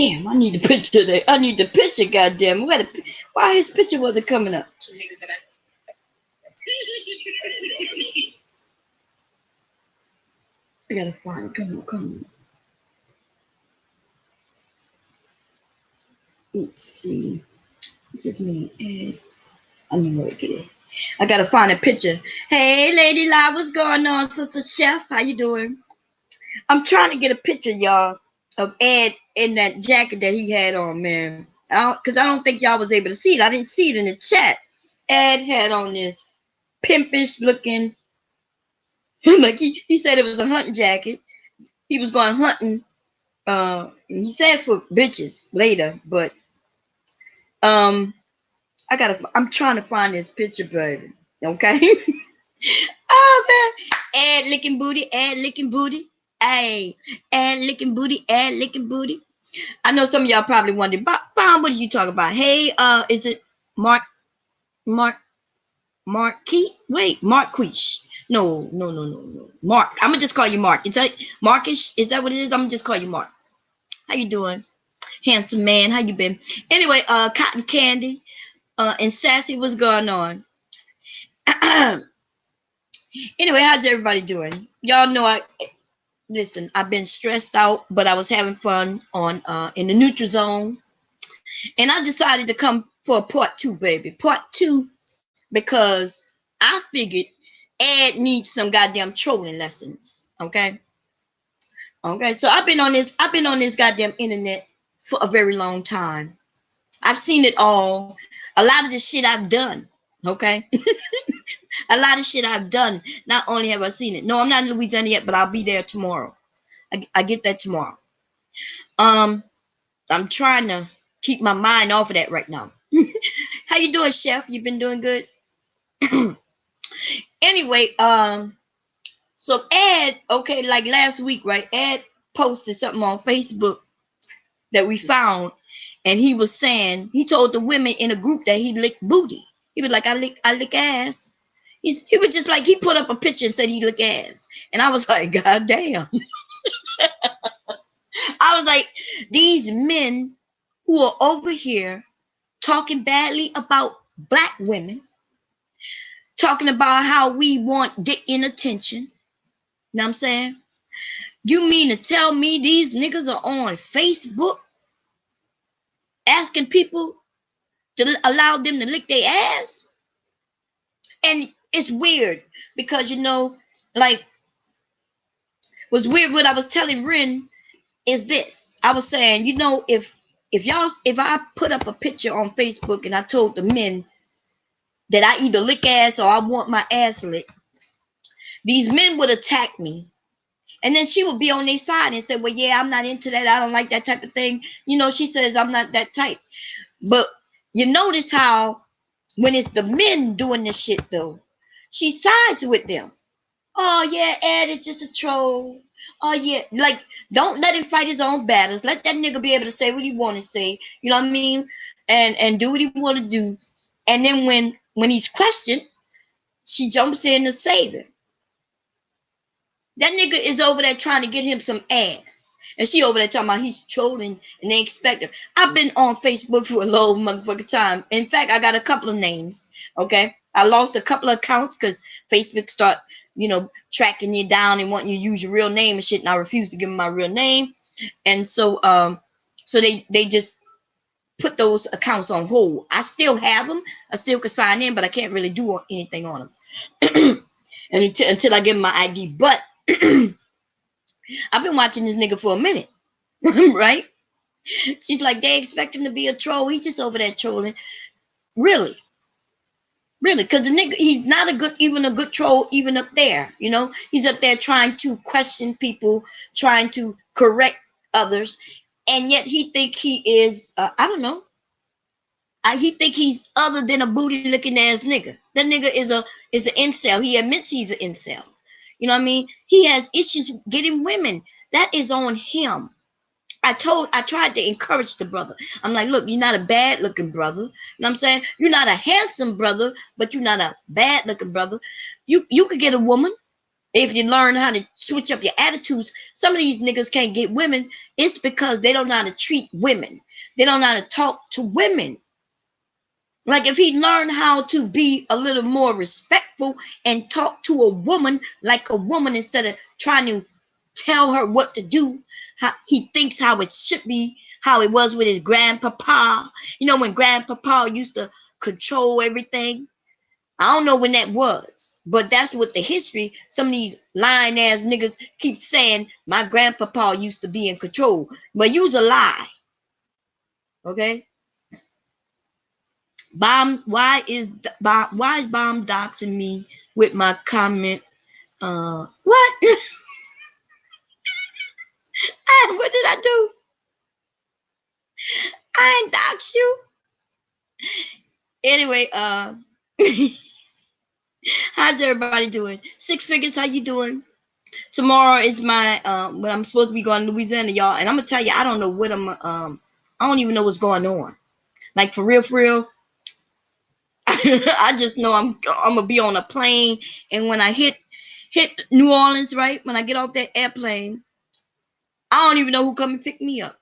Damn, I need the picture there. I need the picture, goddamn. Why his picture wasn't coming up? I gotta find it. Come on, come on. Let's see. This is me. I know where to get it. I gotta find a picture. Hey, Lady La, what's going on, Sister Chef? How you doing? I'm trying to get a picture, y'all, of Ed in that jacket that he had on, man. Because I don't think y'all was able to see it. I didn't see it in the chat. Ed had on this pimpish looking, like he said it was a hunting jacket. He was going hunting. He said for bitches later, but I'm trying to find this picture, baby. Okay. Oh man, Ed licking booty, Ed licking booty. Hey, Ed licking booty, Ed licking booty. I know some of y'all probably wondering, Bob, what are you talking about? Hey, is it Mark Marquis? Wait, Marquis. No. Mark. I'm gonna just call you Mark. Is that Markish? Is that what it is? I'm gonna just call you Mark. How you doing? Handsome man, how you been? Anyway, Cotton Candy, and Sassy, what's going on? Anyway, how's everybody doing? Y'all know listen, I've been stressed out, but I was having fun on in the neutral zone. And I decided to come for a part 2, baby. Part 2, because I figured Ed needs some goddamn trolling lessons. Okay. So I've been on this goddamn internet for a very long time. I've seen it all. A lot of the shit I've done. Okay. A lot of shit I've done. Not only have I seen it. No, I'm not in Louisiana yet, but I'll be there tomorrow. I get that tomorrow. I'm trying to keep my mind off of that right now. How you doing, Chef? You been doing good? Anyway, so Ed, okay, like last week, right? Ed posted something on Facebook that we found, and he was saying, he told the women in a group that he licked booty. He was like, I lick ass. He was just like, he put up a picture and said he lick ass. And I was like, God damn. I was like, these men who are over here talking badly about black women, talking about how we want dick in attention. You know what I'm saying? You mean to tell me these niggas are on Facebook asking people to allow them to lick their ass? And it's weird because, you know, like, what's weird what I was telling Ren is this. I was saying, you know, if I put up a picture on Facebook and I told the men that I either lick ass or I want my ass licked, these men would attack me. And then she would be on their side and say, well, yeah, I'm not into that. I don't like that type of thing. You know, she says I'm not that type. But you notice how when it's the men doing this shit, though, she sides with them. Oh, yeah, Ed is just a troll. Oh, yeah. Like, don't let him fight his own battles. Let that nigga be able to say what he want to say. You know what I mean? And do what he want to do. And then when he's questioned, she jumps in to save him. That nigga is over there trying to get him some ass. And she over there talking about he's trolling and they expect him. I've been on Facebook for a long motherfucking time. In fact, I got a couple of names. Okay. I lost a couple of accounts because Facebook start, you know, tracking you down and wanting you to use your real name and shit. And I refuse to give them my real name. And so they just put those accounts on hold. I still have them. I still can sign in, but I can't really do anything on them. And until I give them my ID. But I've been watching this nigga for a minute, right? She's like, they expect him to be a troll. He's just over there trolling. Really? Because the nigga, he's not even a good troll, even up there. You know, he's up there trying to question people, trying to correct others, and yet he think he is, I don't know. He think he's other than a booty looking ass nigga. That nigga is an incel. He admits he's an incel. You know what I mean? He has issues getting women. That is on him. I tried to encourage the brother. I'm like, look, you're not a bad looking brother. You know what I'm saying? You're not a handsome brother, but you're not a bad looking brother. You could get a woman. If you learn how to switch up your attitudes, some of these niggas can't get women. It's because they don't know how to treat women. They don't know how to talk to women. Like if he learned how to be a little more respectful and talk to a woman like a woman instead of trying to tell her what to do, how he thinks how it should be, how it was with his grandpapa. You know, when grandpapa used to control everything. I don't know when that was, but that's what the history. Some of these lying ass niggas keep saying my grandpapa used to be in control, but you's a lie. Okay. Bomb, why is Bomb doxing me with my comment? What? What did I do? I ain't dox you. Anyway, how's everybody doing? Six Figures, how you doing? Tomorrow is my when I'm supposed to be going to Louisiana, y'all, and I'm gonna tell you, I don't know what I don't even know what's going on. Like for real. I just know I'm gonna be on a plane, and when I hit New Orleans, right when I get off that airplane, I don't even know who come and pick me up.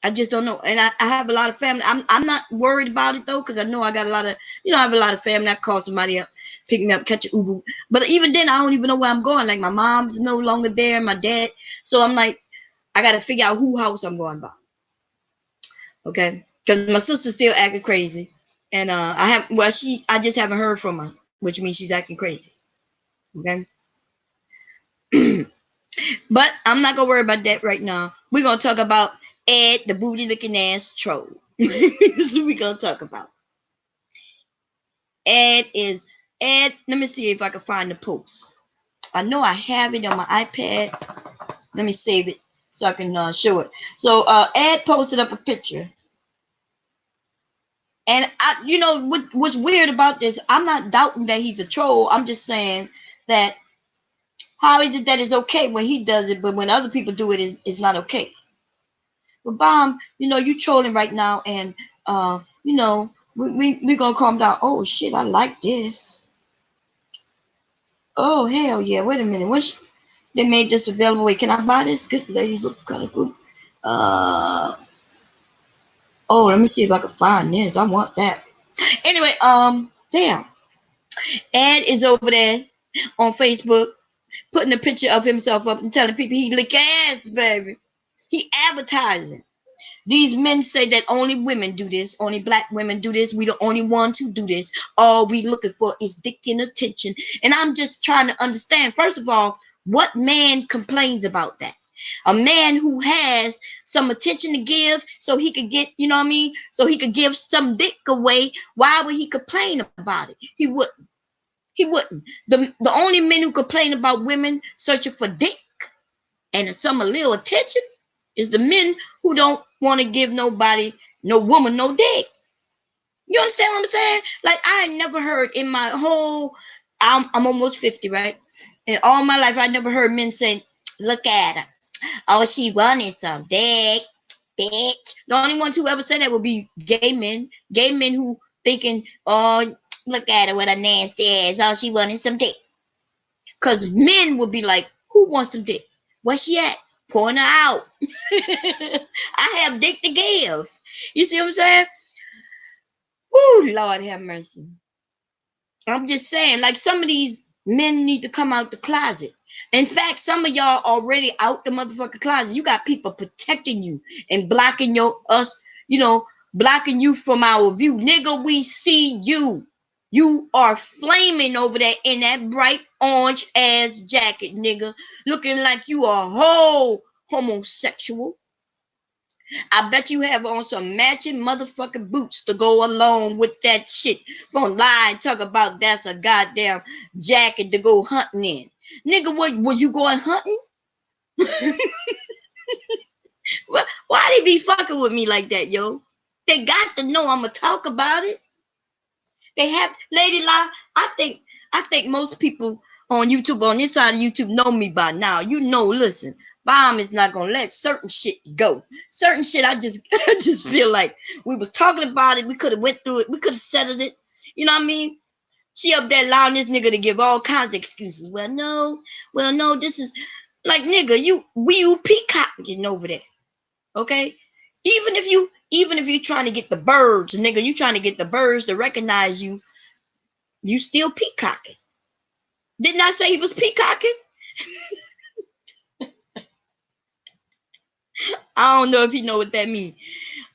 I just don't know, and I have a lot of family. I'm not worried about it though, because I know I got a lot of I have a lot of family. I call somebody up, pick me up, catch an Uber. But even then, I don't even know where I'm going. Like my mom's no longer there, my dad. So I'm like, I got to figure out who house I'm going by. Okay, because my sister's still acting crazy, and I just haven't heard from her, which means she's acting crazy. Okay. But I'm not gonna worry about that right now. We're gonna talk about Ed, the booty looking ass troll. That's what we're gonna talk about. Ed. Let me see if I can find the post. I know I have it on my iPad. Let me save it so I can show it. So Ed posted up a picture. And what's weird about this, I'm not doubting that he's a troll. I'm just saying that how is it that it's okay when he does it, but when other people do it, it's not okay? But Bomb, you trolling right now, and we're gonna calm down. Oh shit, I like this. Oh hell yeah! Wait a minute. They made this available? Wait, can I buy this? Good ladies look kind of good. Oh, let me see if I can find this. I want that. Anyway, damn. Ed is over there on Facebook putting a picture of himself up and telling people he lick ass, baby. He advertising. These men say that only women do this, only black women do this. We the only ones who do this. All we looking for is dick and attention. And I'm just trying to understand, first of all, what man complains about that? A man who has some attention to give so he could get, so he could give some dick away. Why would he complain about it? He wouldn't. He wouldn't. The only men who complain about women searching for dick and some a little attention is the men who don't want to give nobody, no woman, no dick. You understand what I'm saying? Like I never heard in my whole, I'm almost 50, right? In all my life, I never heard men say, "Look at her. Oh, she wanted some dick, bitch." The only ones who ever said that would be gay men. Gay men who thinking, "Oh, look at her with a nasty ass. Oh, she wanted some dick." Because men would be like, "Who wants some dick? Where's she at? Point her out." I have dick to give. You see what I'm saying? Woo, Lord have mercy. I'm just saying, like some of these men need to come out the closet. In fact, some of y'all already out the motherfucking closet. You got people protecting you and blocking blocking you from our view. Nigga, we see you. You are flaming over there in that bright orange ass jacket, nigga. Looking like you are a whole homosexual. I bet you have on some matching motherfucking boots to go along with that shit. Gonna lie and talk about that's a goddamn jacket to go hunting in. Nigga, what was you going hunting? Why they be fucking with me like that, yo? They got to know I'ma talk about it. They have, Lady La, I think most people on YouTube, on this side of YouTube, know me by now. Listen, Bomb is not gonna let certain shit go. Certain shit, I just feel like we was talking about it. We could have went through it. We could have settled it. You know what I mean? She up there allowing this nigga to give all kinds of excuses. Well, no, this is like, nigga, you peacocking over there. Okay? Even if you trying to get the birds, nigga, you trying to get the birds to recognize you, you still peacocking. Didn't I say he was peacocking? I don't know if he know what that means.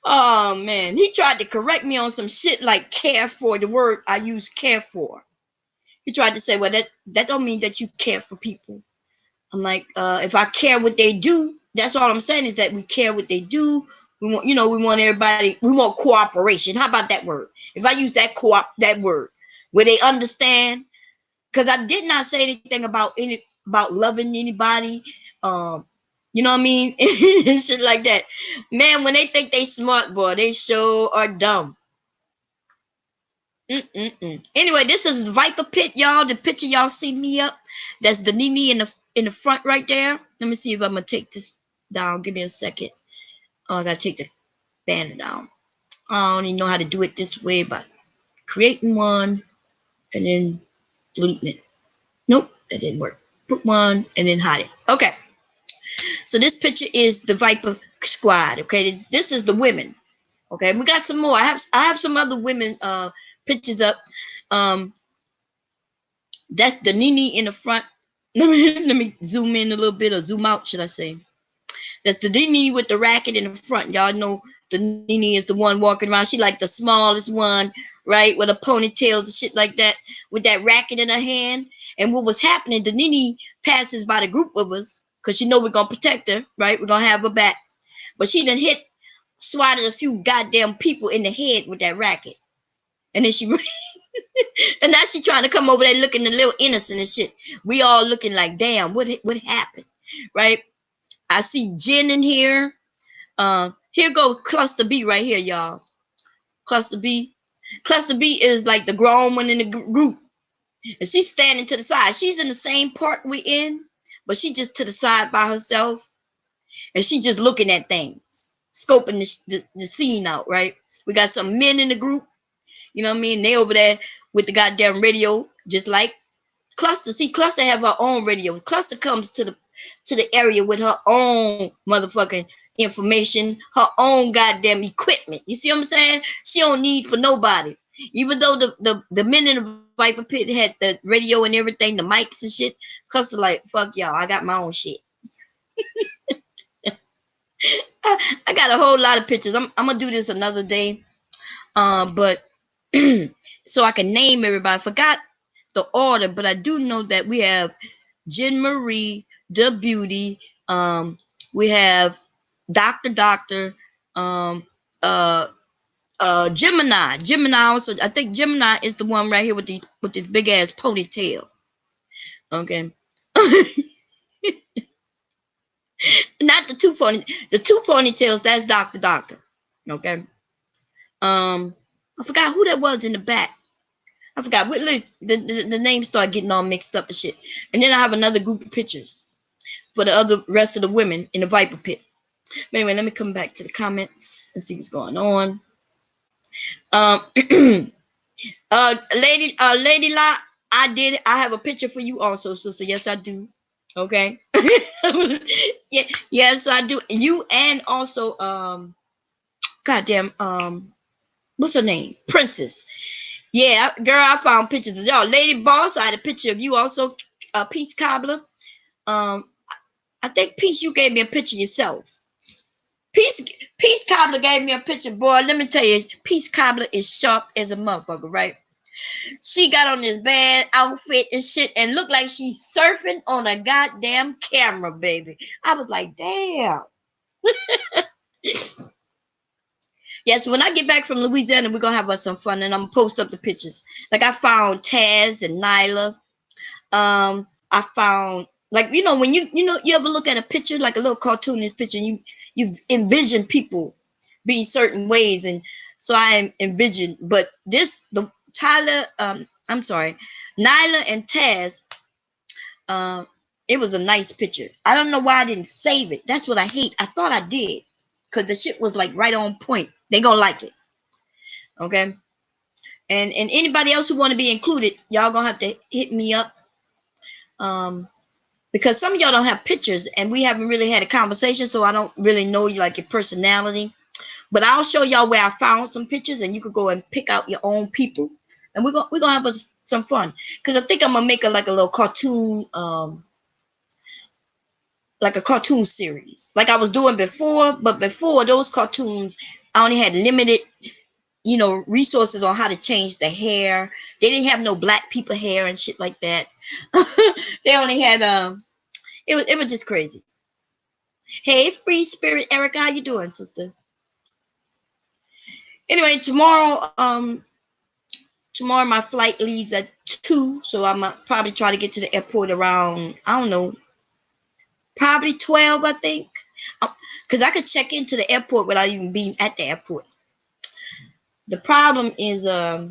Oh man, he tried to correct me on some shit like care for, the word I use, care for. He tried to say, well, that don't mean that you care for people. I'm like, if I care what they do, that's all I'm saying is that we care what they do. We want, we want everybody, we want cooperation. How about that word? If I use that word, where they understand, because I did not say anything about loving anybody, you know what I mean? Shit like that. Man, when they think they smart, boy, they sure are dumb. Anyway, this is Viper Pit, y'all. The picture y'all see me up. That's the Nene in the front right there. Let me see if I'm gonna take this down. Give me a second. Oh, I gotta take the banner down. I don't even know how to do it this way, but creating one and then deleting it. Nope, that didn't work. Put one and then hide it. Okay. So this picture is the Viper Squad. Okay, this is the women. Okay, we got some more. I have some other women pictures up. That's the Nene in the front. Let me zoom in a little bit, or zoom out, should I say? That's the Nene with the racket in the front. Y'all know the Nene is the one walking around. She like the smallest one, right, with the ponytails and shit like that, with that racket in her hand. And what was happening? The Nene passes by the group of us because she know we're gonna protect her, right? We're gonna have her back. But she done swatted a few goddamn people in the head with that racket, and then she. And now she trying to come over there looking a little innocent and shit. We all looking like, damn, what happened, right? I see Jen in here. Here goes Cluster B right here, y'all. Cluster B. Cluster B is like the grown one in the group. And she's standing to the side. She's in the same part we in, but she just to the side by herself. And she just looking at things, scoping the scene out, right? We got some men in the group. You know what I mean? They over there with the goddamn radio, just like Cluster. See, Cluster have her own radio. Cluster comes to the area with her own motherfucking information, her own goddamn equipment. You see what I'm saying? She don't need for nobody. Even though the men in the Viper Pit had the radio and everything, the mics and shit, Cluster like, fuck y'all, I got my own shit. I got a whole lot of pictures. I'm gonna do this another day. But so I can name everybody. I forgot the order, but I do know that we have Jen Marie, the Beauty. We have Doctor, Gemini. Gemini also. I think Gemini is the one right here with this big ass ponytail. Okay. Not the two ponytails. That's Doctor. Okay. I forgot who that was in the back. I forgot. The names start getting all mixed up and shit. And then I have another group of pictures for the rest of the women in the Viper Pit. But anyway, let me come back to the comments and see what's going on. Lady La, I have a picture for you also, sister. Yes, I do. Okay. Yeah, yes, I do. You and also goddamn what's her name? Princess. Yeah, girl, I found pictures of y'all. Lady Boss, I had a picture of you also. Peace Cobbler. I think Peace, you gave me a picture yourself. Peace Cobbler gave me a picture, boy. Let me tell you, Peace Cobbler is sharp as a motherfucker, right? She got on this bad outfit and shit and looked like she's surfing on a goddamn camera, baby. I was like, damn. Yes, when I get back from Louisiana, we're gonna have us some fun, and I'm gonna post up the pictures. Like I found Taz and Nyla. I found, like, when you ever look at a picture, like a little cartoonish picture, and you envision people being certain ways, and so I envisioned. But the Tyler, I'm sorry, Nyla and Taz. It was a nice picture. I don't know why I didn't save it. That's what I hate. I thought I did, because the shit was like right on point. They gonna like it. Okay. And anybody else who want to be included, y'all gonna have to hit me up. Because some of y'all don't have pictures, and we haven't really had a conversation, so I don't really know you, like, your personality. But I'll show y'all where I found some pictures, and you could go and pick out your own people, and we're gonna have some fun. Because I think I'm gonna make a little cartoon, like a cartoon series, like I was doing before. But before, those cartoons, I only had limited, resources on how to change the hair. They didn't have no black people hair and shit like that. They only had it was just crazy. Hey, free spirit Erica, how you doing, sister? Anyway, tomorrow my flight leaves at 2, so I'm probably try to get to the airport around, I don't know, probably 12, I think. Because I could check into the airport without even being at the airport. The problem is, I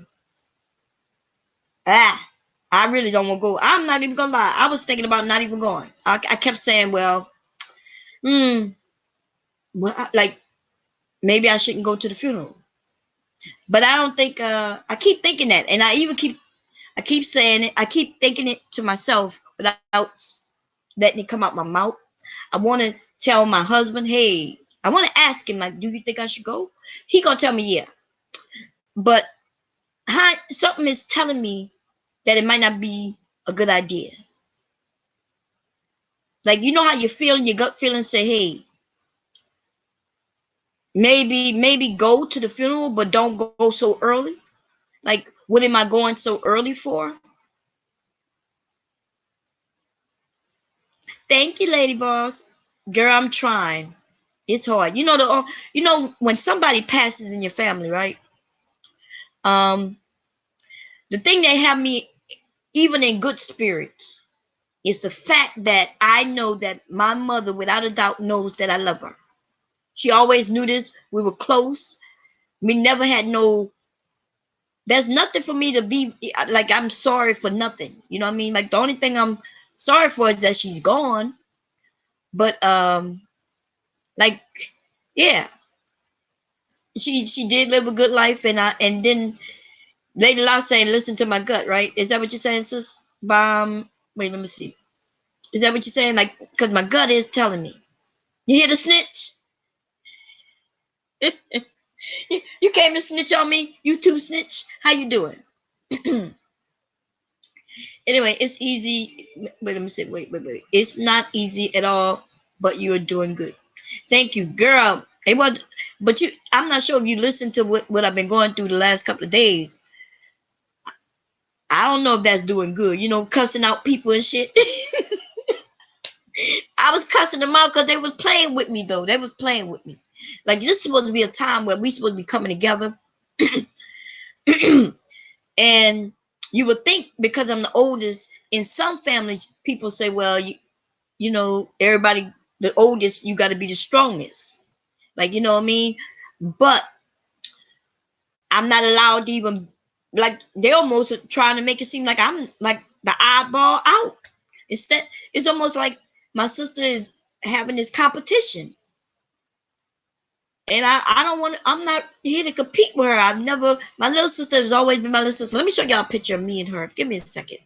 really don't want to go. I'm not even gonna lie. I was thinking about not even going. I kept saying, well, like, maybe I shouldn't go to the funeral. But I don't think, I keep thinking that. And I keep saying it. I keep thinking it to myself without letting it come out my mouth. I want to tell my husband, hey, I want to ask him, like, do you think I should go? He gonna tell me, yeah. But something is telling me that it might not be a good idea. Like, you know how you feel in your gut feeling, say, hey, maybe go to the funeral, but don't go so early. Like, what am I going so early for? Thank you, Lady Boss. Girl, I'm trying. It's hard. When somebody passes in your family, right? The thing that have me even in good spirits is the fact that I know that my mother, without a doubt, knows that I love her. She always knew this. We were close. We never had no. There's nothing for me to be like, I'm sorry for nothing. You know what I mean? Like, the only thing I'm sorry for is that she's gone. But like, yeah, she did live a good life, and then Lady Law saying, listen to my gut, right? Is that what you're saying, sis? Wait, let me see. Is that what you're saying? Like, because my gut is telling me. You hear the snitch? You came to snitch on me? You too, snitch? How you doing? Anyway, it's easy. Wait, let me say, wait. It's not easy at all, but you're doing good. Thank you, girl. It was, but I'm not sure if you listened to what I've been going through the last couple of days. I don't know if that's doing good. Cussing out people and shit. I was cussing them out because they was playing with me, though. They was playing with me. Like, this is supposed to be a time where we supposed to be coming together. And you would think, because I'm the oldest, in some families, people say, well, everybody, the oldest, you got to be the strongest. Like, you know what I mean? But I'm not allowed to even, like, they're almost trying to make it seem like I'm like the oddball out. Instead, it's almost like my sister is having this competition. And I don't want to, I'm not here to compete with her. My little sister has always been my little sister. Let me show y'all a picture of me and her. Give me a second.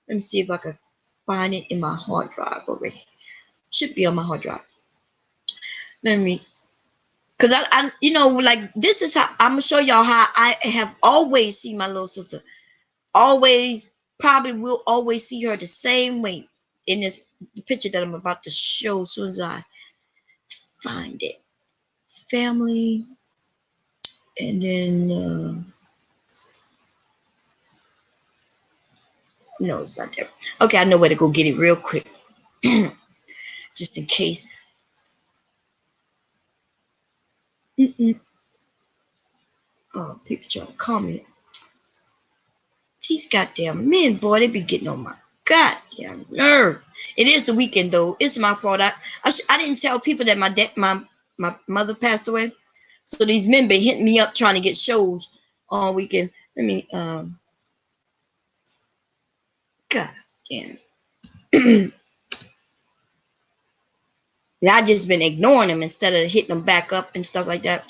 Let me see if I can find it in my hard drive already. Should be on my hard drive. Let me, because I like, this is how I'm gonna show y'all how I have always seen my little sister. Always, probably will always see her the same way in this picture that I'm about to show as soon as I find it. Family, and then no, it's not there. Okay, I know where to go get it real quick. Just in case. Oh, people trying to comment. These goddamn men, boy, they be getting on my goddamn nerve. It is the weekend, though. It's my fault. I didn't tell people that my mother passed away. So these men been hitting me up trying to get shows all weekend. Let me God damn. I just been ignoring them instead of hitting them back up and stuff like that.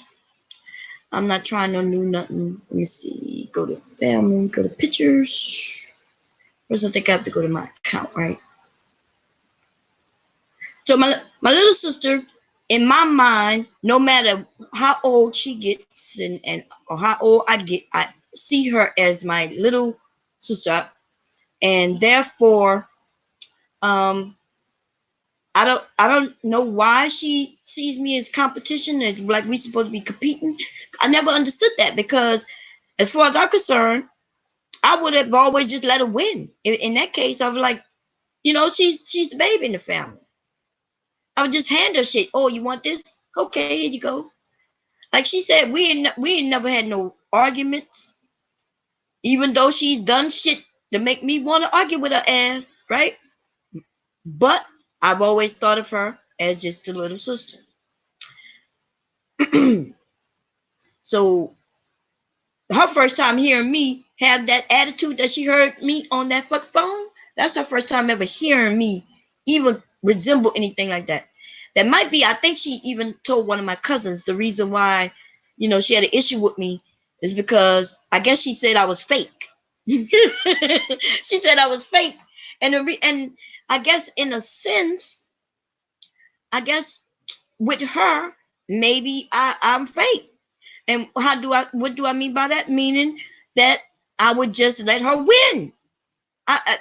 I'm not trying to do nothing. Let me see. Go to family. Go to pictures. First, I think I have to go to my account, right? So my little sister, in my mind, no matter how old she gets and or how old I get, I see her as my little sister, and therefore, um, I don't know why she sees me as competition and like we supposed to be competing. I never understood that because, as far as I'm concerned, I would have always just let her win. In that case, I was like, she's the baby in the family. I would just hand her shit. Oh, you want this? Okay, here you go. Like she said, we ain't never had no arguments, even though she's done shit to make me want to argue with her ass, right? But I've always thought of her as just a little sister. So her first time hearing me have that attitude that she heard me on that fuck phone, that's her first time ever hearing me even resemble anything like that. That might be, I think she even told one of my cousins the reason why, she had an issue with me is because I guess she said I was fake. She said I was fake. And I guess in a sense, I guess with her, maybe I'm fake. And what do I mean by that? Meaning that I would just let her win.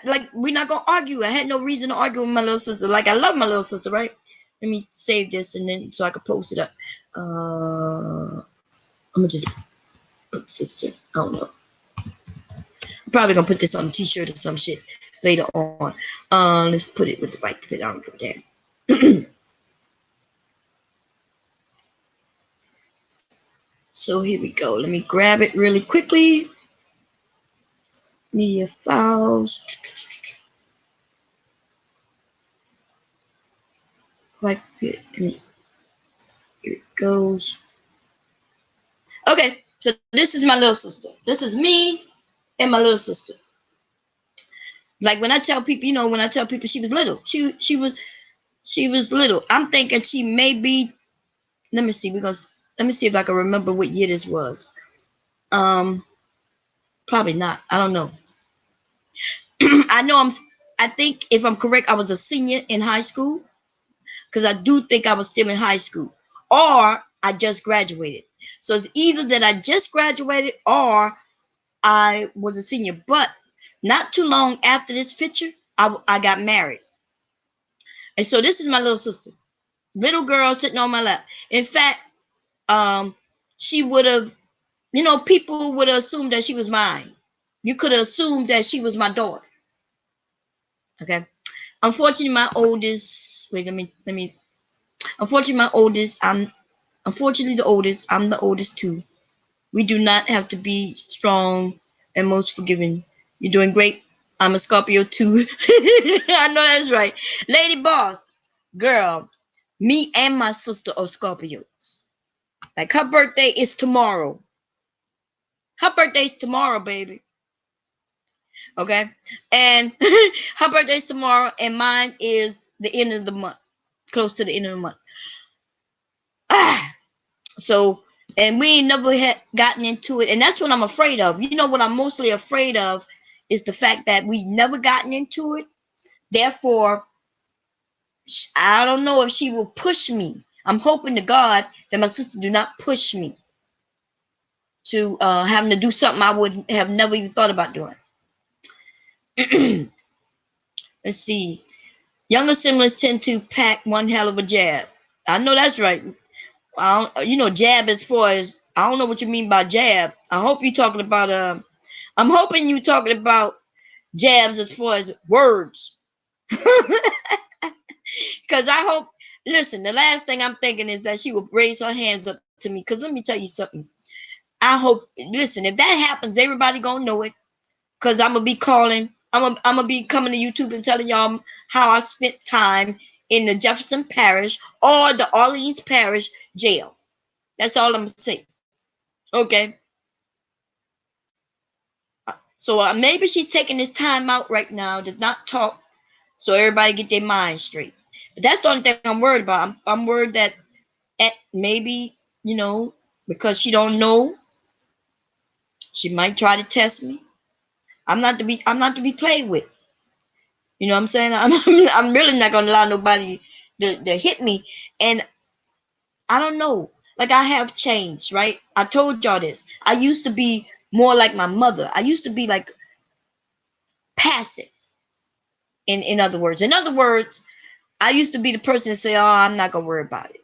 Like, we're not gonna argue. I had no reason to argue with my little sister. Like, I love my little sister, right? Let me save this and then so I can post it up. I'm gonna just put sister. I don't know. I'm probably gonna put this on a t-shirt or some shit later on. Let's put it with the right fit. I don't give a damn. So here we go. Let me grab it really quickly. Media files. Right fit. Here it goes. Okay, so this is my little sister. This is me and my little sister. Like when I tell people, when I tell people she was little, she was little. I'm thinking she may be. Let me see. Let me see if I can remember what year this was. Probably not. I don't know. I think if I'm correct, I was a senior in high school because I do think I was still in high school, or I just graduated. So it's either that I just graduated or I was a senior. But not too long after this picture, I got married. And so this is my little sister, little girl sitting on my lap. In fact, she would have, people would have assumed that she was mine. You could have assumed that she was my daughter. Okay. Unfortunately, my oldest, wait, let me, unfortunately, my oldest, unfortunately the oldest, I'm the oldest too. We do not have to be strong and most forgiving. You're doing great. I'm a Scorpio too. I know that's right. Lady Boss, girl, me and my sister are Scorpios. Like her birthday is tomorrow. Her birthday's tomorrow, baby. Okay? And her birthday's tomorrow, and mine is the end of the month. Close to the end of the month. So, and we ain't never had gotten into it. And that's what I'm afraid of. What I'm mostly afraid of is the fact that we never gotten into it. Therefore, I don't know if she will push me. I'm hoping to God that my sister do not push me to having to do something I would have never even thought about doing. Let's see. Younger siblings tend to pack one hell of a jab. I know that's right. Jab as far as, I don't know what you mean by jab. I hope you're talking about, I'm hoping you're talking about jabs as far as words. Because I hope, listen, the last thing I'm thinking is that she will raise her hands up to me. Because let me tell you something. I hope, listen, if that happens, everybody gonna know it. Because I'm going to be calling, I'm gonna be coming to YouTube and telling y'all how I spent time in the Jefferson Parish or the Orleans Parish jail. That's all I'm going to say. Okay? So maybe she's taking this time out right now to not talk so everybody get their mind straight. But that's the only thing I'm worried about. I'm worried that maybe, because she don't know. She might try to test me. I'm not to be played with. You know what I'm saying? I'm really not gonna allow nobody to hit me. And I don't know. Like, I have changed, right? I told y'all this. I used to be more like my mother. I used to be like passive. In other words. In other words, I used to be the person to say, "Oh, I'm not gonna worry about it."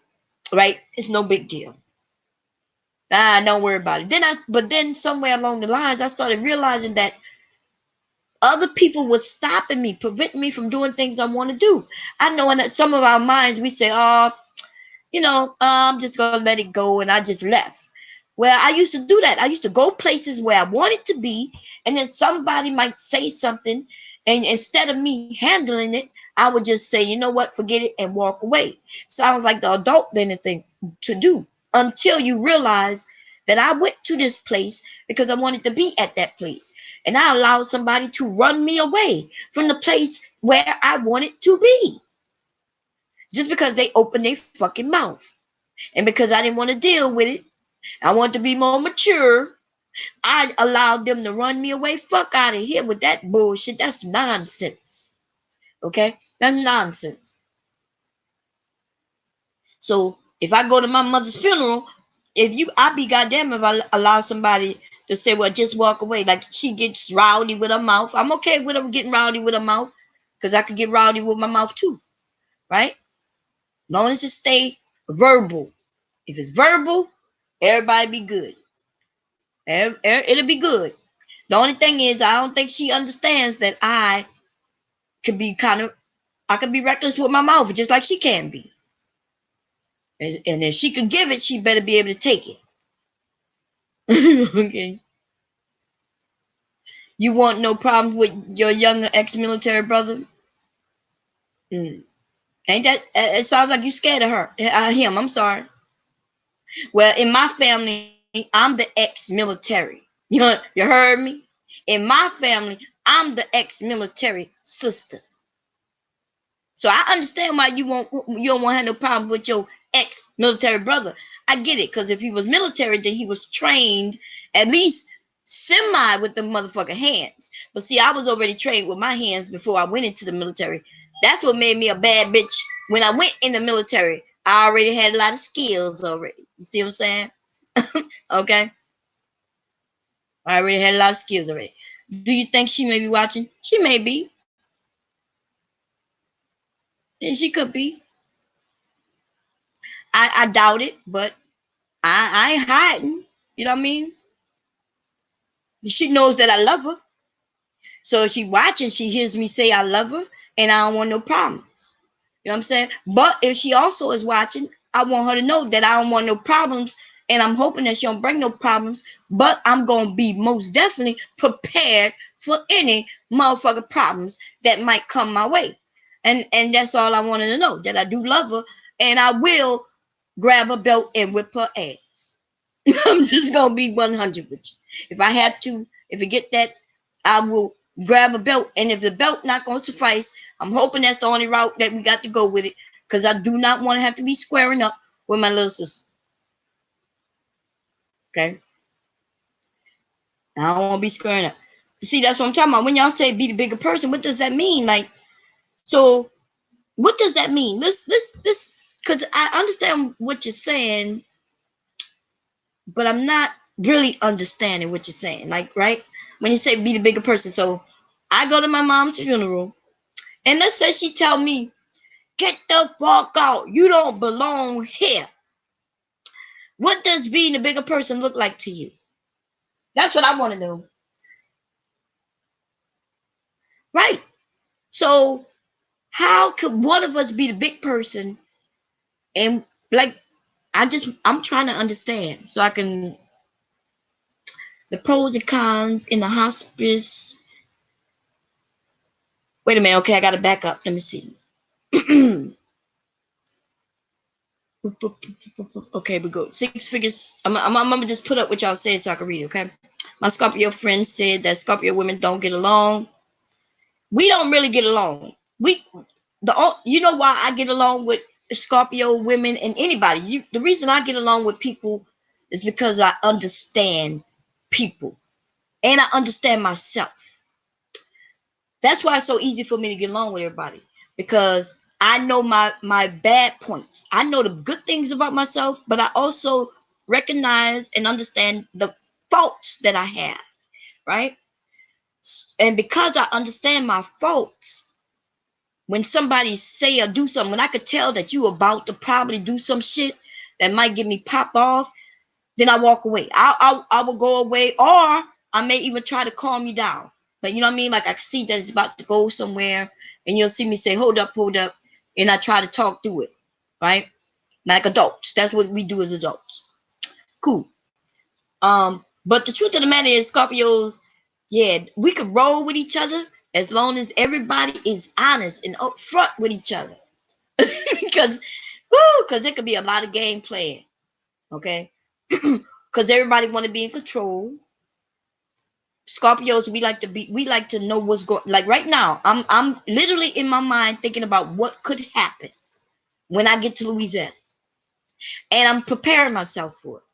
Right? It's no big deal. Don't worry about it. But then somewhere along the lines, I started realizing that other people were stopping me, preventing me from doing things I want to do. I know in some of our minds we say, "Oh, I'm just gonna let it go," and I just left. Well, I used to do that. I used to go places where I wanted to be, and then somebody might say something, and instead of me handling it, I would just say, "You know what, forget it," and walk away. Sounds like the adult thing to do, until you realize that I went to this place because I wanted to be at that place, and I allowed somebody to run me away from the place where I wanted to be, just because they opened their fucking mouth. And because I didn't want to deal with it, I wanted to be more mature, I allowed them to run me away. Fuck out of here with that bullshit. That's nonsense. Okay? That's nonsense. So if I go to my mother's funeral, I'd be goddamn if I allow somebody to say, "Well, just walk away." Like, she gets rowdy with her mouth. I'm okay with her getting rowdy with her mouth, because I could get rowdy with my mouth too. Right? Long as it stay verbal. If it's verbal, everybody be good. It'll be good. The only thing is, I don't think she understands that could be I could be reckless with my mouth, just like she can be. And if she could give it, she better be able to take it. Okay. You want no problems with your younger ex-military brother? Mm. Ain't that? It sounds like you scared of him. I'm sorry. Well, in my family, I'm the ex-military. You heard me? In my family, I'm the ex-military sister. So I understand why you don't want to have no problem with your ex-military brother. I get it, because if he was military, then he was trained at least semi with the motherfucking hands. But see, I was already trained with my hands before I went into the military. That's what made me a bad bitch. When I went in the military, I already had a lot of skills already. You see what I'm saying? Okay. I already had a lot of skills already. Do you think she may be watching? She may be. And she could be. I doubt it, but I ain't hiding. You know what I mean? She knows that I love her. So if she watching, she hears me say I love her, and I don't want no problems. You know what I'm saying? But if she also is watching, I want her to know that I don't want no problems, and I'm hoping that she don't bring no problems, but I'm going to be most definitely prepared for any motherfucking problems that might come my way. And that's all I wanted to know, that I do love her, and I will grab a belt and whip her ass. I'm just going to be 100 with you. If I have to, if I get that, I will grab a belt. And if the belt not going to suffice, I'm hoping that's the only route that we got to go with it, because I do not want to have to be squaring up with my little sister. Okay? I don't want to be squaring up. See, that's what I'm talking about. When y'all say be the bigger person, what does that mean? Like, so what does that mean? This, because I understand what you're saying, but I'm not really understanding what you're saying. Like, right? When you say be the bigger person. So I go to my mom's funeral, and let's say she tell me, "Get the fuck out. You don't belong here." What does being a bigger person look like to you? That's what I want to know. Right. So how could one of us be the big person? And like, I'm trying to understand so I can, the pros and cons in the hospice. Wait a minute. Okay, I got to back up. Let me see. Okay, we go. 6 figures. I'm gonna just put up what y'all said so I can read it, okay? My Scorpio friend said that Scorpio women don't get along. We don't really get along. You know why I get along with Scorpio women and anybody. The reason I get along with people It's because I understand people and I understand myself. That's why it's so easy for me to get along with everybody, because I know my bad points. I know the good things about myself, but I also recognize and understand the faults that I have, right? And because I understand my faults, when somebody say or do something, when I could tell that you about to probably do some shit that might get me pop off, then I walk away. I will go away, or I may even try to calm you down. But you know what I mean? Like I see that it's about to go somewhere, and you'll see me say, hold up, and I try to talk through it, right? Like adults. That's what we do as adults. Cool. But the truth of the matter is, Scorpios, yeah, we could roll with each other as long as everybody is honest and upfront with each other. because it could be a lot of game playing. Okay. Because everybody want to be in control. Scorpios, we like to know what's going. Like right now, I'm literally in my mind thinking about what could happen when I get to Louisiana, and I'm preparing myself for it.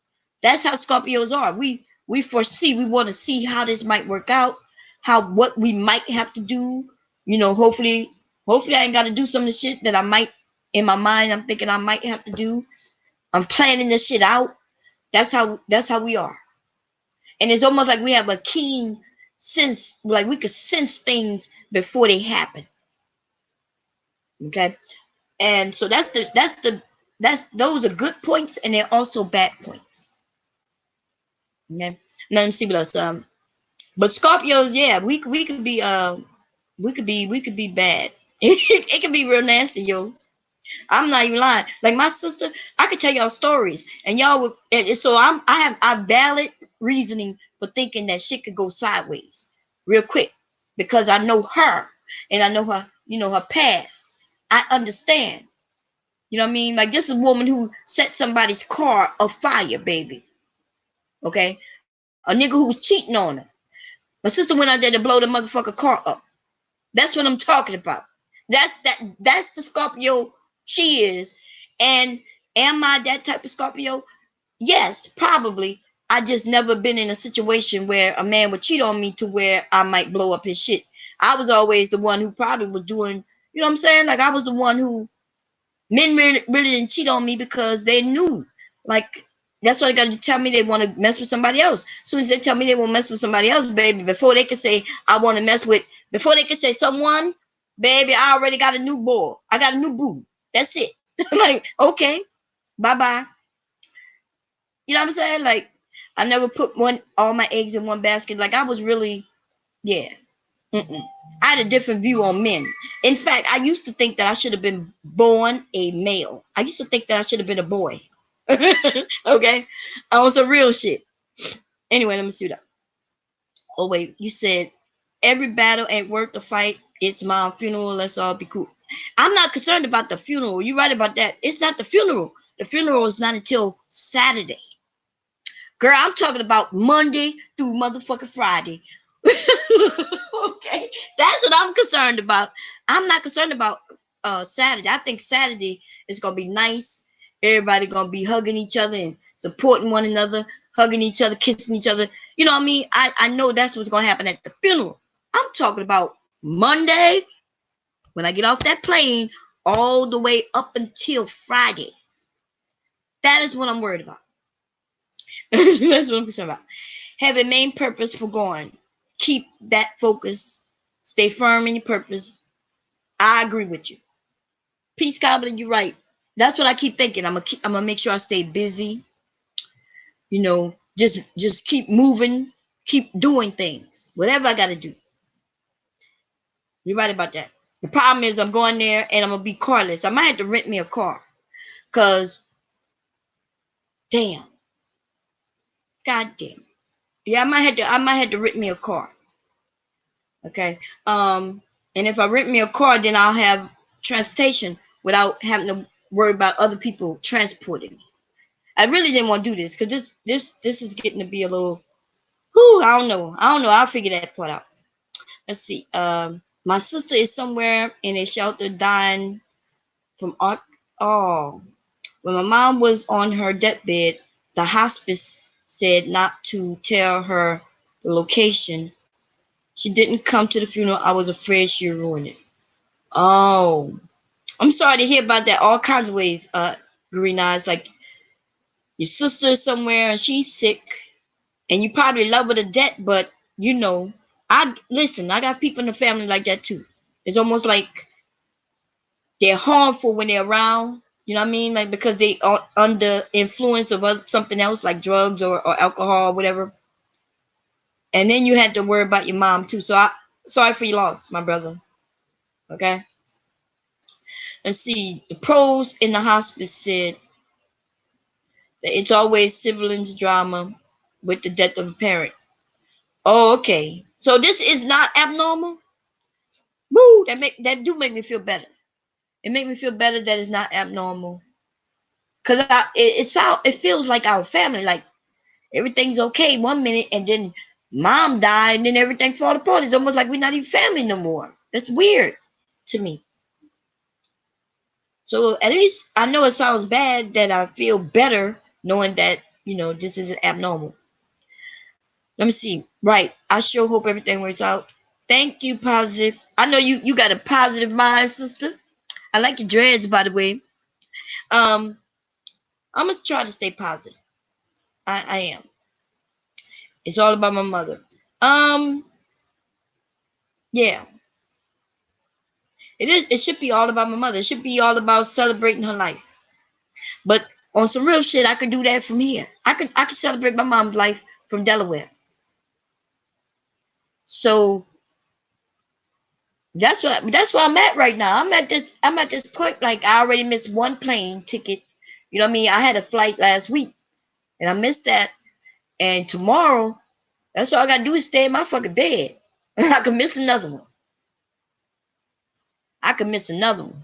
That's how Scorpios are. We foresee. We want to see how this might work out, what we might have to do. You know, hopefully I ain't got to do some of the shit that I might in my mind. I'm thinking I might have to do. I'm planning this shit out. That's how we are. And it's almost like we have a keen sense, like we could sense things before they happen. Okay. And so those are good points, and they're also bad points. Okay. Now let me see what else. But Scorpios, yeah, we could be we could be bad. It could be real nasty, yo. I'm not even lying. Like my sister, I could tell y'all stories, and y'all would. And so I have valid reasoning for thinking that shit could go sideways real quick, because I know her and I know her. You know, her past. I understand. You know what I mean? Like this is a woman who set somebody's car afire, baby. Okay, a nigga who was cheating on her. My sister went out there to blow the motherfucker car up. That's what I'm talking about. That's the Scorpio she is. And am I that type of Scorpio? Yes, probably. I just never been in a situation where a man would cheat on me to where I might blow up his shit. I was always the one who probably was doing, you know what I'm saying? Like I was the one who men really didn't cheat on me because they knew. Like that's why they got to tell me they want to mess with somebody else. As soon as they tell me they want to mess with somebody else, baby, before they can say I want to mess with, before they can say someone, baby, I already got a new boy. I got a new boo. That's it. I'm like, okay, bye bye. You know what I'm saying? Like, I never put all my eggs in one basket. Like, I was really, yeah. Mm-mm. I had a different view on men. In fact, I used to think that I should have been born a male. I used to think that I should have been a boy. Okay? On some real shit. Anyway, let me see that. Oh, wait. You said, every battle ain't worth the fight. It's my funeral. Let's all be cool. I'm not concerned about the funeral. You're right about that. It's not the funeral. The funeral is not until Saturday. Girl, I'm talking about Monday through motherfucking Friday. Okay, that's what I'm concerned about. I'm not concerned about Saturday. I think Saturday is gonna be nice. Everybody gonna be hugging each other and supporting one another, hugging each other, kissing each other. You know what I mean? I know that's what's gonna happen at the funeral. I'm talking about Monday when I get off that plane all the way up until Friday. That is what I'm worried about. That's what I'm concerned about. Have a main purpose for going. Keep that focus. Stay firm in your purpose. I agree with you. Peace, Goblin, you're right. That's what I keep thinking. I'm gonna make sure I stay busy. You know, just keep moving, keep doing things. Whatever I gotta do. You're right about that. The problem is I'm going there and I'm gonna be carless. I might have to rent me a car. Cause damn. God damn. Yeah, I might have to rent me a car. Okay. And if I rent me a car, then I'll have transportation without having to worry about other people transporting me. I really didn't want to do this because this is getting to be a little. Whew, I don't know. I'll figure that part out. Let's see. My sister is somewhere in a shelter dying from art. Oh, when my mom was on her deathbed, the hospice said not to tell her the location. She didn't come to the funeral. I was afraid she'd ruin it. Oh, I'm sorry to hear about that. All kinds of ways. Green Eyes, like your sister is somewhere and she's sick, and you probably love her to death, but you know, I listen. I got people in the family like that too. It's almost like they're harmful when they're around. You know what I mean? Like because they are under influence of something else, like drugs or alcohol or whatever. And then you had to worry about your mom too. So I sorry for your loss, my brother. Okay. Let's see. The pros in the hospice said that it's always siblings drama with the death of a parent. Oh, okay. So this is not abnormal. Woo! That do make me feel better. It make me feel better that it's not abnormal. Cause it feels like our family, like everything's okay one minute and then mom died and then everything fall apart. It's almost like we're not even family no more. That's weird to me. So at least I know it sounds bad that I feel better knowing that, this isn't abnormal. Let me see. Right. I sure hope everything works out. Thank you, positive. I know you got a positive mind, sister. I like your dreads, by the way. I'm gonna try to stay positive. I am. It's all about my mother. Yeah. It is. It should be all about my mother. It should be all about celebrating her life. But on some real shit, I could do that from here. I could celebrate my mom's life from Delaware. So that's where I'm at right now. I'm at this point, like I already missed one plane ticket. You know what I mean? I had a flight last week and I missed that. And tomorrow, that's all I gotta do is stay in my fucking bed. And I could miss another one. I could miss another one.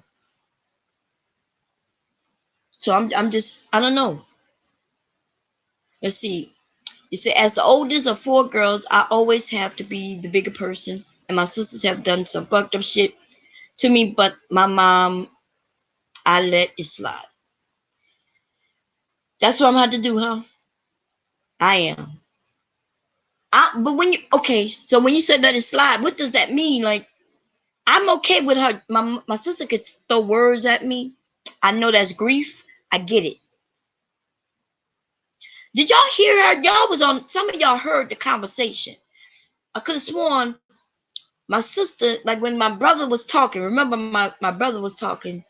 So I'm just I don't know. Let's see. You say, as the oldest of four girls, I always have to be the bigger person. And my sisters have done some fucked up shit to me, but my mom, I let it slide. That's what I'm going to do, huh? I am. But so when you said let it slide, what does that mean? Like, I'm okay with her. My sister could throw words at me. I know that's grief. I get it. Did y'all hear her? Some of y'all heard the conversation. I could have sworn my sister, like when my brother was talking, remember my brother was talking,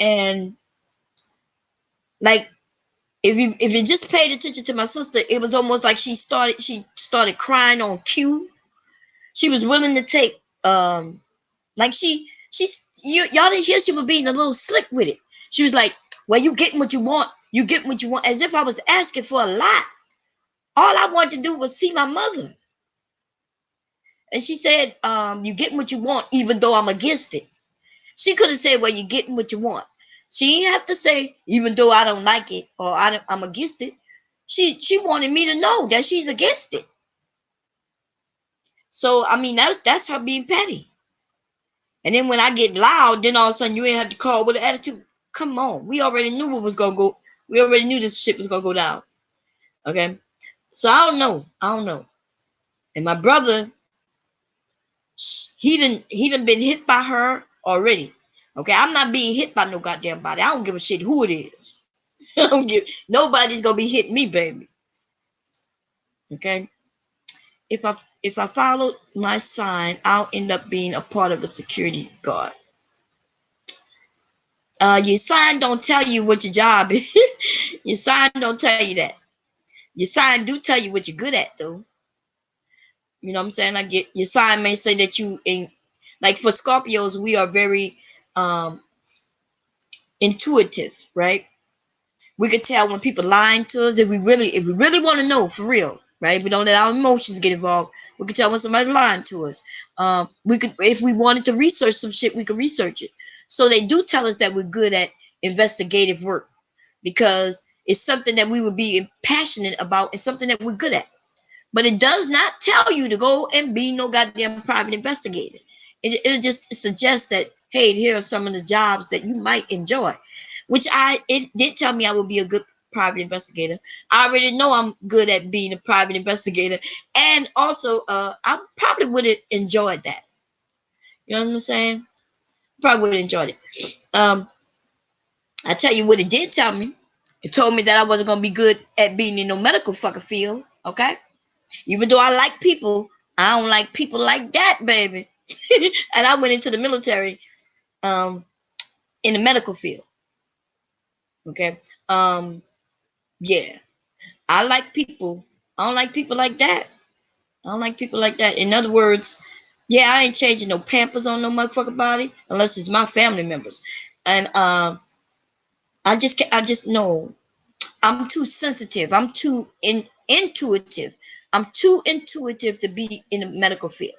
and like if you just paid attention to my sister, it was almost like she started crying on cue. She was willing to take like y'all didn't hear she was being a little slick with it. She was like, well, you getting what you want, as if I was asking for a lot. All I wanted to do was see my mother. And she said, you getting what you want, even though I'm against it. She could have said, well, you're getting what you want. She didn't have to say, even though I don't like it or I'm against it. She wanted me to know that she's against it. So, I mean, that's her being petty. And then when I get loud, then all of a sudden you ain't have to call with an attitude. Come on. We already knew what was going to go. We already knew this shit was going to go down. Okay. So I don't know. And my brother, he done been hit by her already. Okay, I'm not being hit by no goddamn body. I don't give a shit who it is. Nobody's gonna be hitting me, baby. Okay. If I follow my sign, I'll end up being a part of a security guard. Your sign don't tell you what your job is. Your sign don't tell you that. Your sign do tell you what you're good at, though. You know what I'm saying? Like your sign may say that like for Scorpios, we are very intuitive, right? We could tell when people lying to us if we really want to know for real, right? We don't let our emotions get involved. We could tell when somebody's lying to us. We could, if we wanted to research some shit, we could research it. So they do tell us that we're good at investigative work because it's something that we would be passionate about and something that we're good at. But it does not tell you to go and be no goddamn private investigator. It just suggests that, hey, here are some of the jobs that you might enjoy, which it did tell me I would be a good private investigator. I already know I'm good at being a private investigator, and also I probably would have enjoyed that. You know what I'm saying? Probably would have enjoyed it. I tell you what it did tell me. It told me that I wasn't gonna be good at being in no medical fucking field. Okay, even though I like people, I don't like people like that, baby. And I went into the military, um, in the medical field. Okay, yeah, I like people. I don't like people like that. I don't like people like that. In other words, yeah, I ain't changing no Pampers on no motherfucking body unless it's my family members. And I just know I'm too sensitive. I'm too intuitive. I'm too intuitive to be in the medical field.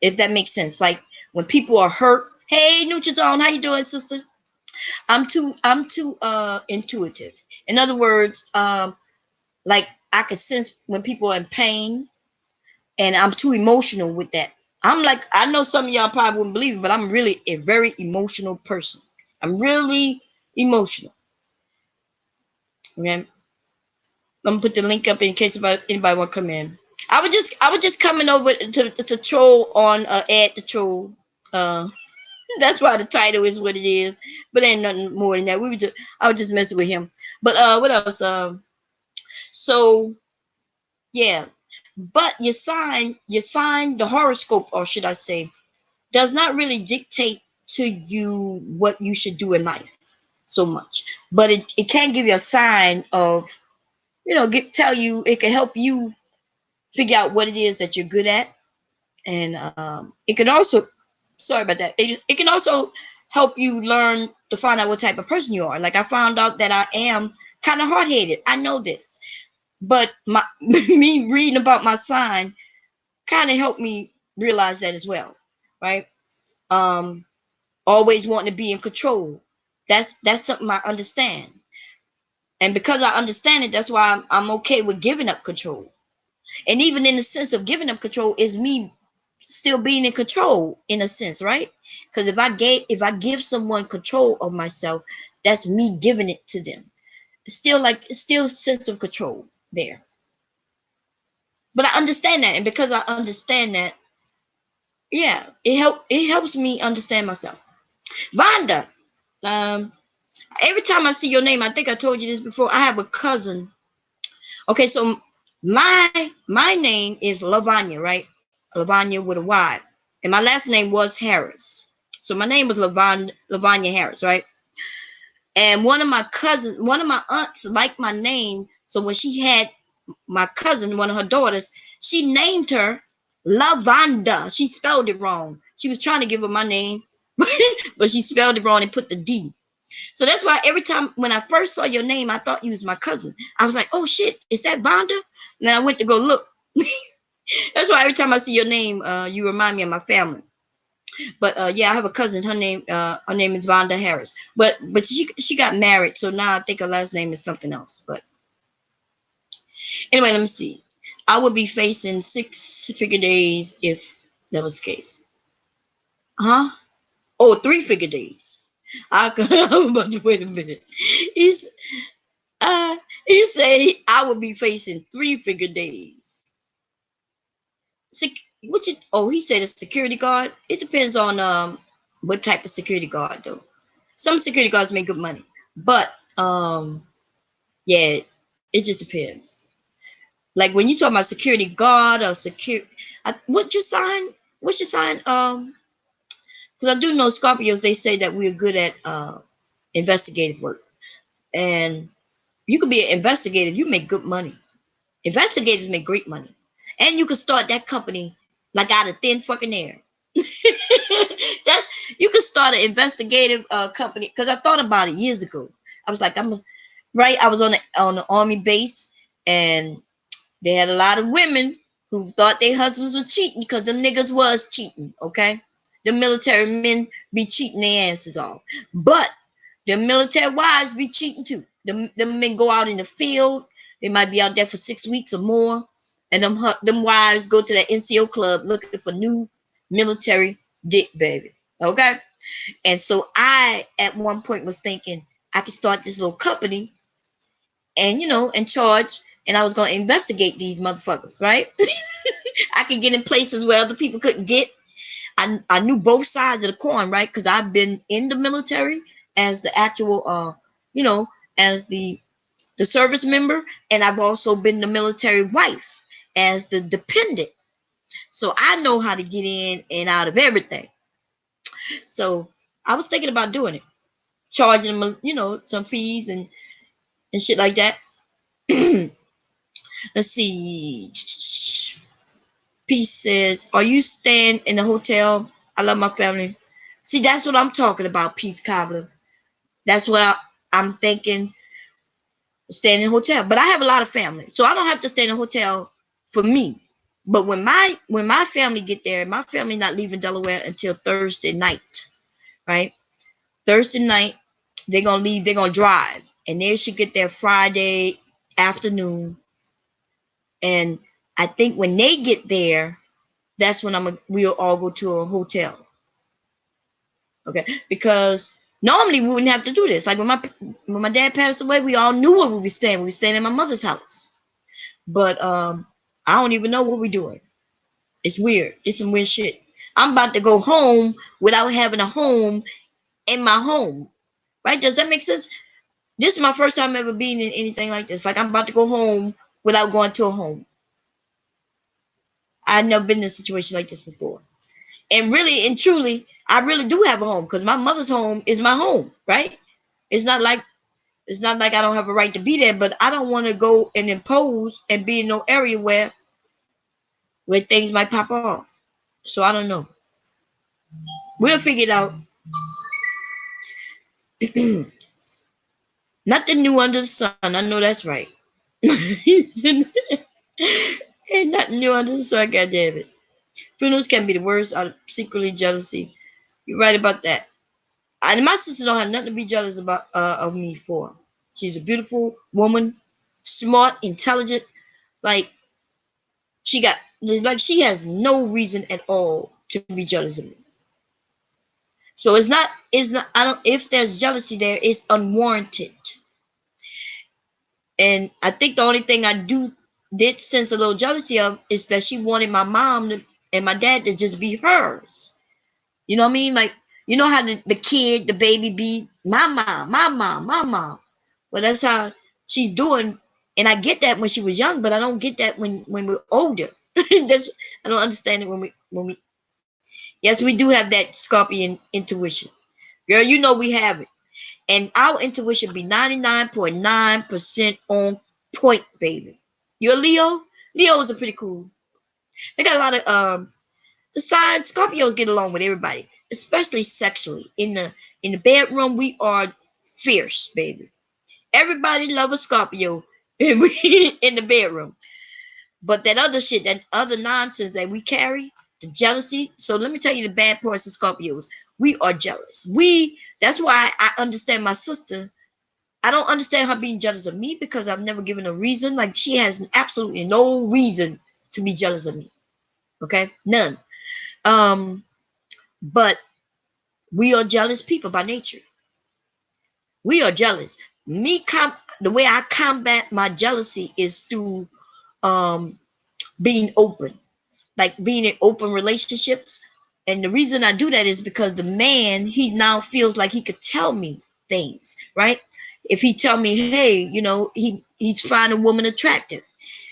If that makes sense. Like when people are hurt. Hey, Nutrizone, how you doing, sister? I'm too intuitive. In other words, like I can sense when people are in pain, and I'm too emotional with that. I'm like, I know some of y'all probably wouldn't believe it, but I'm really a very emotional person. I'm really emotional. Okay, I'm gonna put the link up in case anybody want to come in. I was just coming over to troll on Ed the Troll. Uh, that's why the title is what it is. But ain't nothing more than that. I was just messing with him. But what else? So yeah. But your sign, the horoscope, or should I say, does not really dictate to you what you should do in life so much. But it can give you a sign of, tell you, it can help you figure out what it is that you're good at. And it can also, sorry about that, it can also help you learn to find out what type of person you are. Like I found out that I am kind of hard-headed. I know this. But my me reading about my sign kind of helped me realize that as well, right? Um, always wanting to be in control. That's something I understand, and because I understand it, that's why I'm okay with giving up control. And even in the sense of giving up control is me still being in control in a sense, right? Because if I give someone control of myself, that's me giving it to them. It's still sense of control there. But I understand that, and because I understand that, yeah, it helps me understand myself. Vonda, um, every time I see your name, I think I told you this before. I have a cousin. Okay, so my name is Lavanya, right? Lavanya with a Y, and my last name was Harris. So my name was Lavanya Harris, right? And one of my aunts liked my name, so when she had my cousin, one of her daughters, she named her Lavanda. She spelled it wrong. She was trying to give her my name, but she spelled it wrong and put the D. So that's why every time when I first saw your name, I thought you was my cousin. I was like, oh shit, is that Vonda? And I went to go look. That's why every time I see your name, you remind me of my family. But yeah, I have a cousin. Her name is Vonda Harris. But she got married, so now I think her last name is something else. But anyway, let me see. I would be facing 6-figure days if that was the case. Huh? Oh, 3-figure days. I'm about to wait a minute. He's he said I would be facing 3-figure days. He said a security guard. It depends on what type of security guard though. Some security guards make good money, but yeah, it just depends. Like when you talk about security guard or what's your sign? What's your sign? Because I do know Scorpios. They say that we're good at investigative work, and you could be an investigator. You make good money. Investigators make great money, and you can start that company like out of thin fucking air. That's You could start an investigative company. Because I thought about it years ago. I was like, right. I was on the army base, and they had a lot of women who thought their husbands were cheating because them niggas was cheating. Okay, the military men be cheating their asses off, but the military wives be cheating too. Them men go out in the field. They might be out there for 6 weeks or more, and them wives go to the NCO club looking for new military dick, baby. Okay, and so I at one point was thinking I could start this little company, and in charge, and I was going to investigate these motherfuckers, right? I could get in places where other people couldn't get. I knew both sides of the coin, right? Because I've been in the military as the actual, as the service member, and I've also been the military wife as the dependent. So I know how to get in and out of everything. So I was thinking about doing it, charging them, some fees and shit like that. Let's see. Peace says, "Are you staying in a hotel? I love my family." See, that's what I'm talking about, Peace Cobbler. That's what I'm thinking, staying in a hotel. But I have a lot of family, so I don't have to stay in a hotel for me. But when my family get there, my family not leaving Delaware until Thursday night, right? Thursday night, they're gonna leave. They're gonna drive, and they should get there Friday afternoon. And I think when they get there, that's when we'll all go to a hotel. Okay, because normally we wouldn't have to do this. Like when my dad passed away, we all knew where we were staying. We were staying in my mother's house. But I don't even know what we're doing. It's weird. It's some weird shit. I'm about to go home without having a home in my home. Right? Does that make sense? This is my first time ever being in anything like this. Like I'm about to go home without going to a home. I've never been in a situation like this before. And really and truly, I really do have a home because my mother's home is my home, right? It's not like I don't have a right to be there, but I don't want to go and impose and be in no area where things might pop off. So I don't know. We'll figure it out. Nothing new under the sun. I know that's right. Ain't nothing new under the sun, goddamn it. Funerals can be the worst out of secretly jealousy. You're right about that. And my sister don't have nothing to be jealous about of me for. She's a beautiful woman, smart, intelligent. Like she has no reason at all to be jealous of me. So it's not. I don't. If there's jealousy there, it's unwarranted. And I think the only thing I did sense a little jealousy of is that she wanted my mom and my dad to just be hers. You know what I mean? Like, you know how the kid, the baby be my mom, my mom, my mom. Well, that's how she's doing. And I get that when she was young, but I don't get that when we're older. I don't understand it when we yes, we do have that Scorpion intuition. Girl, you know we have it. And our intuition be 99.9% on point, baby. You're a Leo? Leos are pretty cool. They got a lot of the signs. Scorpios get along with everybody, especially sexually. In the bedroom, we are fierce, baby. Everybody love a Scorpio in the bedroom. But that other shit, that other nonsense that we carry, the jealousy. So let me tell you the bad parts of Scorpios. We are jealous. That's why I understand my sister. I don't understand her being jealous of me because I've never given a reason. Like she has absolutely no reason to be jealous of me. Okay? None. But we are jealous people by nature. We are jealous. The way I combat my jealousy is through being open, like being in open relationships. And the reason I do that is because the man, he now feels like he could tell me things, right? If he tell me, hey, he's find a woman attractive,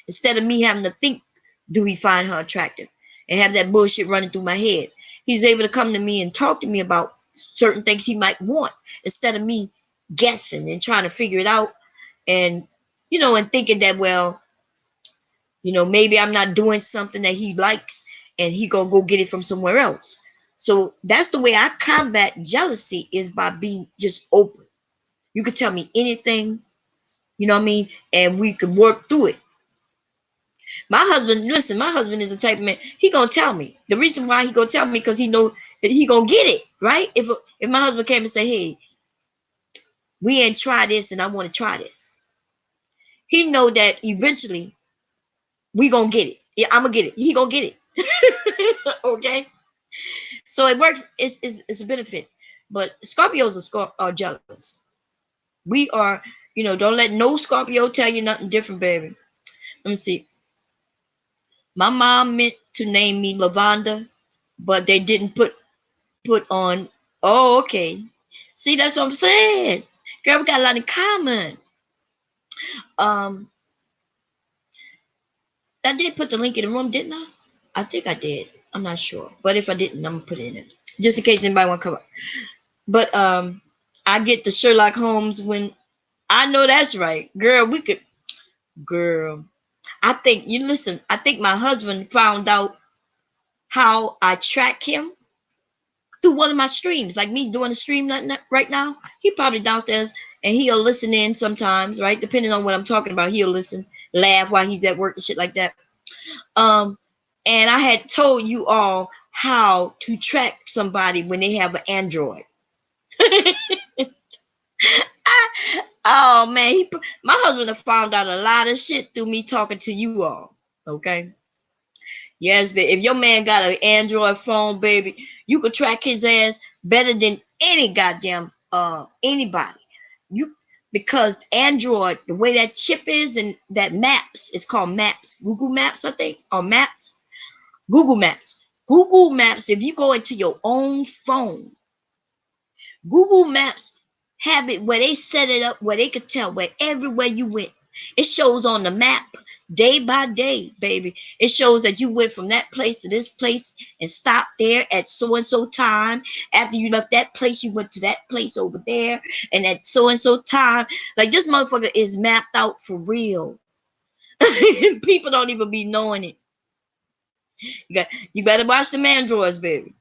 instead of me having to think, do he find her attractive, and have that bullshit running through my head, he's able to come to me and talk to me about certain things he might want, instead of me guessing and trying to figure it out, and and thinking that, well, maybe I'm not doing something that he likes and he gonna go get it from somewhere else. So that's the way I combat jealousy, is by being just open. You could tell me anything, you know what I mean? And we could work through it. My husband is the type of man, he gonna tell me. The reason why he gonna tell me, because he know that he gonna get it, right? If my husband came and say, hey, we ain't try this and I want to try this, he know that eventually we gonna get it. Yeah, I'm gonna get it. He gonna get it. Okay? So it works. It's a benefit. But Scorpios are jealous. We are, Don't let no Scorpio tell you nothing different, baby. Let me see. My mom meant to name me Lavonda, but they didn't put on. Oh, okay. See, that's what I'm saying. Girl, we got a lot in common. Um, I did put the link in the room, didn't I? I think I did. I'm not sure. But if I didn't, I'm gonna put it in it. Just in case anybody wanna come up. But I get the Sherlock Holmes when I know that's right. Girl. I think I think my husband found out how I track him through one of my streams, like me doing a stream right now. He probably downstairs and he'll listen in sometimes, right? Depending on what I'm talking about, he'll listen, laugh while he's at work and shit like that. Um, and I had told you all how to track somebody when they have an Android. Oh man, my husband have found out a lot of shit through me talking to you all. Okay. Yes, but if your man got an Android phone, baby, you could track his ass better than any goddamn anybody. You Because Android, the way that chip is and that maps, it's called Maps. Google Maps, I think, or Maps. Google Maps. Google Maps, if you go into your own phone, Google Maps have it where they set it up where they could tell where everywhere you went. It shows on the map day by day, baby. It shows that you went from that place to this place and stopped there at so and so time. After you left that place, you went to that place over there, and at so and so time. Like, this motherfucker is mapped out for real. People don't even be knowing it. You better watch some Androids, baby.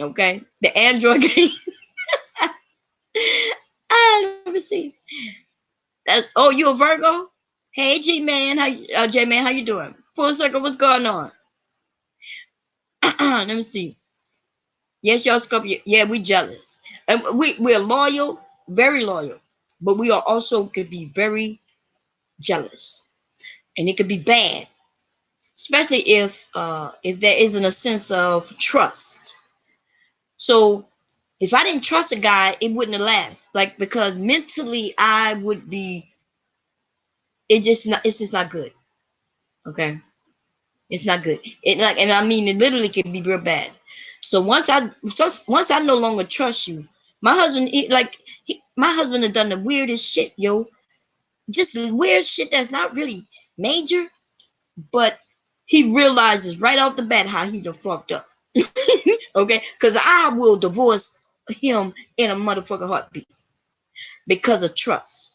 Okay, the Android game. Let me see. Oh, you a Virgo? Hey, G man, J man, how you doing? Full circle, what's going on? Let me see. Yes, y'all Scorpio. Yeah, we jealous, and we're loyal, very loyal, but we are also could be very jealous, and it could be bad, especially if there isn't a sense of trust. So if I didn't trust a guy, it wouldn't last. Like, because mentally I would be. It's just not good. Okay. It's not good. And I mean, it literally can be real bad. So once I no longer trust you, my husband, my husband has done the weirdest shit, yo. Just weird shit that's not really major, but he realizes right off the bat how he done fucked up. Okay, because I will divorce him in a motherfucking heartbeat because of trust.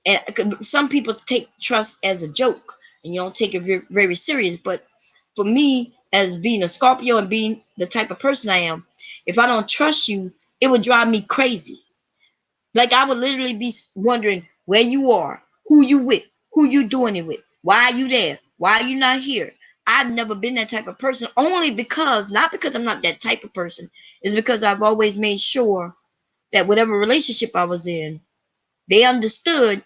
And some people take trust as a joke and you don't take it very, very serious. But for me, as being a Scorpio and being the type of person I am, if I don't trust you, it would drive me crazy. Like, I would literally be wondering where you are, who you with, who you doing it with, why are you there, why are you not here. I've never been that type of person, not because I'm not that type of person, it's because I've always made sure that whatever relationship I was in, they understood.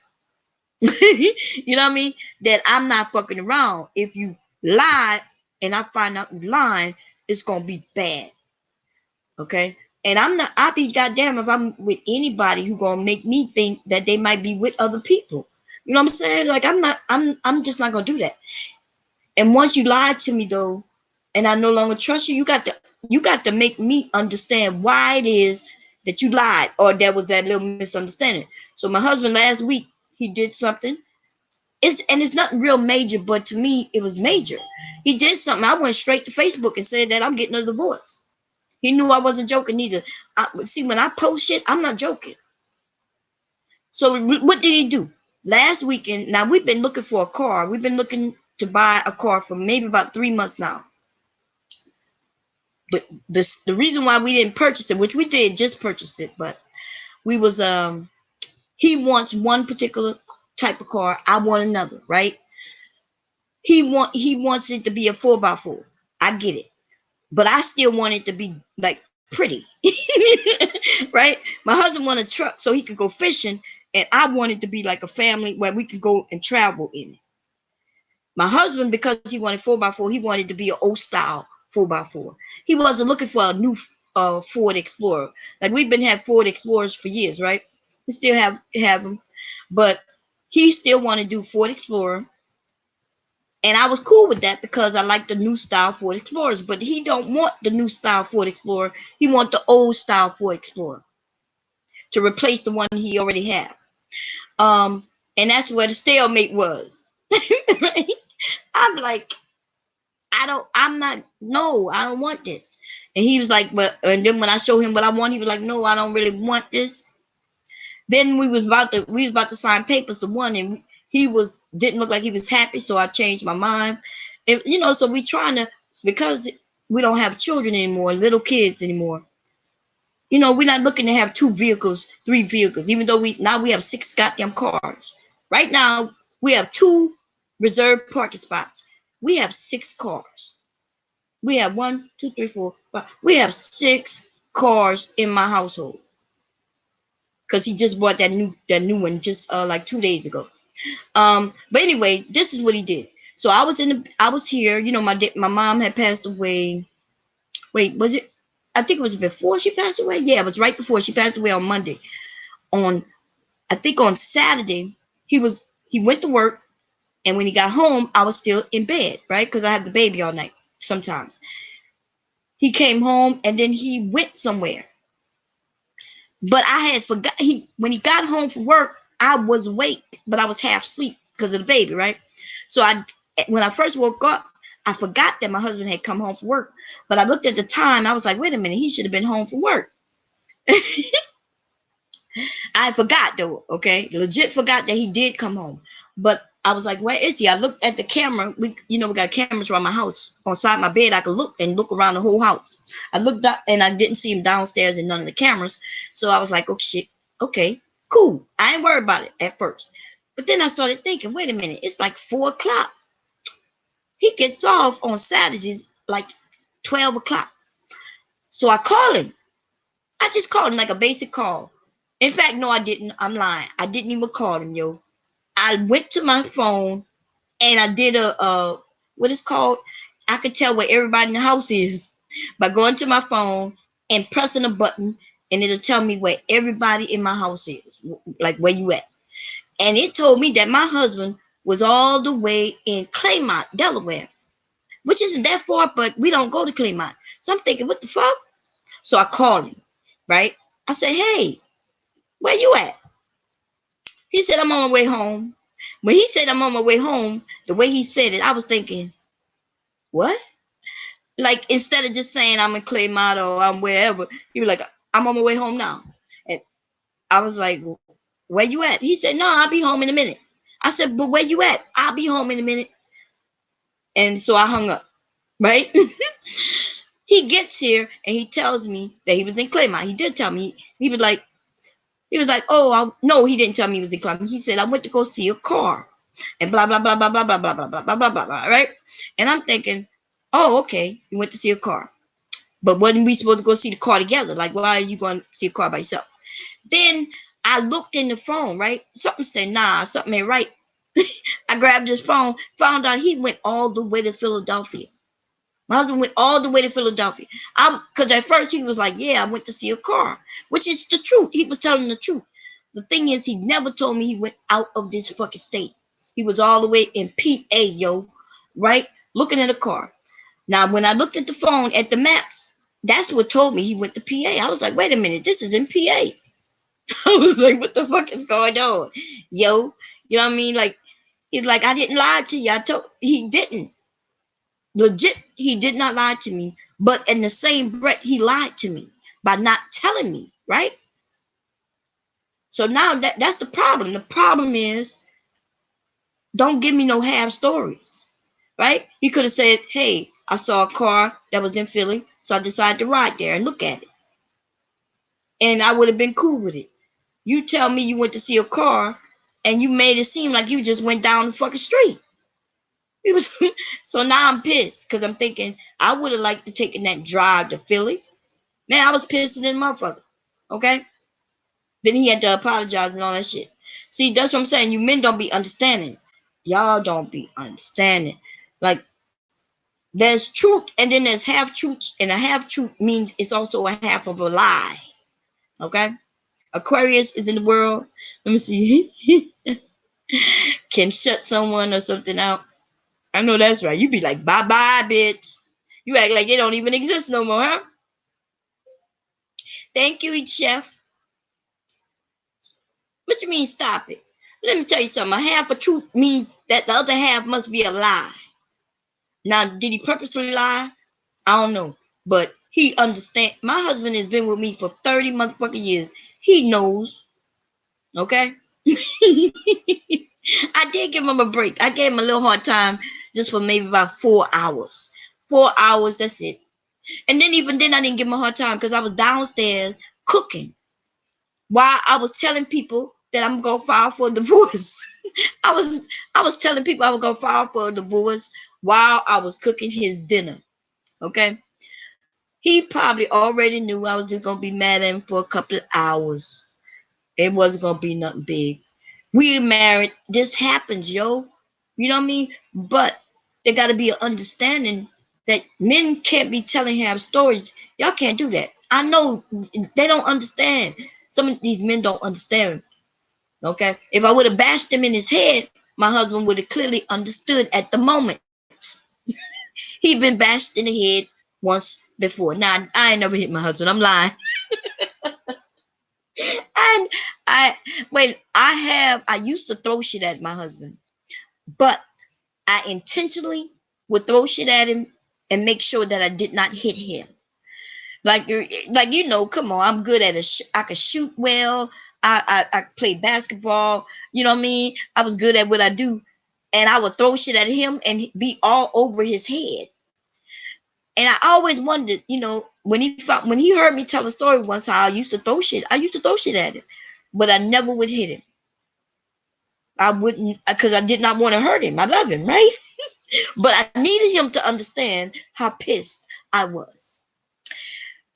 You know what I mean? That I'm not fucking around. If you lie and I find out you lying, it's gonna be bad. Okay? And I'll be goddamn if I'm with anybody who gonna make me think that they might be with other people. You know what I'm saying? Like, I'm just not gonna do that. And once you lied to me though, and I no longer trust you, you got to make me understand why it is that you lied, or there was that little misunderstanding. So my husband last week, he did something. It's nothing real major, but to me it was major. He did something. I went straight to Facebook and said that I'm getting a divorce. He knew I wasn't joking either. See, when I post shit, I'm not joking. So what did he do? Last weekend, now we've been looking for a car. We've been looking to buy a car for maybe about 3 months now. But the reason why we didn't purchase it, which we did just purchase it, but we was he wants one particular type of car, I want another, right? He wants it to be a 4x4. I get it. But I still want it to be like pretty. Right? My husband wanted a truck so he could go fishing, and I wanted to be like a family where we could go and travel in it. My husband, because he wanted 4x4, he wanted to be an old style 4x4. He wasn't looking for a new Ford Explorer. Like, we've been having Ford Explorers for years, right? We still have them. But he still wanted to do Ford Explorer. And I was cool with that because I like the new style Ford Explorers. But he don't want the new style Ford Explorer. He want the old style Ford Explorer to replace the one he already had. And that's where the stalemate was. Right? I'm like, no, I don't want this. And he was like, but, and then when I showed him what I want, he was like, no, I don't really want this. Then we was about to sign papers to one, and he didn't look like he was happy, so I changed my mind. And, so we trying to, because we don't have children anymore, little kids anymore. We're not looking to have 2 vehicles, 3 vehicles, even though we have 6 goddamn cars. Right now, we have 2 reserved parking spots. We have 6 cars. We have 1, 2, 3, 4, 5. We have 6 cars in my household. Because he just bought that new one just like 2 days ago. But anyway, this is what he did. So I was here. My mom had passed away. Wait, was it? I think it was before she passed away. Yeah, it was right before she passed away on Monday. I think on Saturday, he went to work, and when he got home, I was still in bed, right? Because I have the baby all night sometimes. He came home, and then he went somewhere. But I had forgot. When he got home from work, I was awake, but I was half asleep because of the baby, right? So when I first woke up, I forgot that my husband had come home from work. But I looked at the time. I was like, wait a minute, he should have been home from work. I forgot though, okay? Legit forgot that he did come home. But I was like, where is he? I looked at the camera. We got cameras around my house. On side my bed, I could look around the whole house. I looked up and I didn't see him downstairs in none of the cameras. So I was like, oh shit, okay, cool. I ain't worried about it at first. But then I started thinking, wait a minute, it's like 4 o'clock. He gets off on Saturdays like 12 o'clock. So I call him. I just called him like a basic call. In fact, no, I didn't. I'm lying. I didn't even call him, yo. I went to my phone and I did what is called, I could tell where everybody in the house is by going to my phone and pressing a button, and it'll tell me where everybody in my house is, like where you at. And it told me that my husband was all the way in Claymont, Delaware, which isn't that far, but we don't go to Claymont. So I'm thinking, what the fuck? So I called him, right? I said, hey, where you at? He said, I'm on my way home. When he said I'm on my way home, the way he said it, I was thinking, what? Like, instead of just saying I'm in Claymont or I'm wherever, he was like, I'm on my way home now. And I was like, where you at? He said, no, I'll be home in a minute. I said, but where you at? I'll be home in a minute. And so I hung up, right? He gets here and he tells me that he was in Claymont. He did tell me. He was like, oh, no, he didn't tell me he was in Claymont. He said, I went to go see a car and blah, blah, blah, blah, blah, blah, blah, blah, blah, blah, blah, blah, blah, right? And I'm thinking, oh, okay, you went to see a car. But wasn't we supposed to go see the car together? Like, why are you going to see a car by yourself? Then I looked in the phone, right? Something said, nah, something ain't right. I grabbed his phone, found out he went all the way to Philadelphia. My husband went all the way to Philadelphia. Because at first he was like, yeah, I went to see a car, which is the truth. He was telling the truth. The thing is, he never told me he went out of this fucking state. He was all the way in PA, yo, right? Looking at a car. Now, when I looked at the phone, at the maps, that's what told me he went to PA. I was like, wait a minute, this is in PA. I was like, what the fuck is going on? Yo, you know what I mean? Like, he's like, I didn't lie to you. He didn't. Legit, he did not lie to me. But in the same breath, he lied to me by not telling me, right? So now that's the problem. The problem is, don't give me no half stories, right? He could have said, hey, I saw a car that was in Philly, so I decided to ride there and look at it. And I would have been cool with it. You tell me you went to see a car and you made it seem like you just went down the fucking street. It was so now I'm pissed because I'm thinking I would have liked to taken that drive to Philly. Man, I was pissed in the motherfucker. Okay? Then he had to apologize and all that shit. See, that's what I'm saying. You men don't be understanding. Y'all don't be understanding. Like, there's truth and then there's half truth, and a half truth means it's also a half of a lie. Okay? Aquarius is in the world. Let me see. Can shut someone or something out. I know that's right. You be like, bye-bye, bitch. You act like they don't even exist no more, huh? Thank you, chef. What you mean, stop it? Let me tell you something. A half of truth means that the other half must be a lie. Now, did he purposely lie? I don't know. But he understand. My husband has been with me for 30 motherfucking years. He knows. Okay? I did give him a break. I gave him a little hard time just for maybe about 4 hours. 4 hours, that's it. And then even then I didn't give him a hard time because I was downstairs cooking while I was telling people that I'm gonna file for a divorce. I was telling people I was gonna file for a divorce while I was cooking his dinner. Okay. He probably already knew I was just gonna be mad at him for a couple of hours. It wasn't gonna be nothing big. We married. This happens, yo. You know what I mean? But there gotta be an understanding that men can't be telling half stories. Y'all can't do that. I know they don't understand. Some of these men don't understand. Okay? If I would have bashed him in his head, my husband would have clearly understood at the moment. He'd been bashed in the head once before. Now, I ain't never hit my husband. I'm lying. And I used to throw shit at my husband, but I intentionally would throw shit at him and make sure that I did not hit him. Like you know, come on, I'm good at I could shoot well. I played basketball. You know what I mean? I was good at what I do, and I would throw shit at him and be all over his head. And I always wondered, you know, when he heard me tell a story once how I used to throw shit at him, but I never would hit him. I wouldn't, because I did not want to hurt him. I love him, right? But I needed him to understand how pissed I was.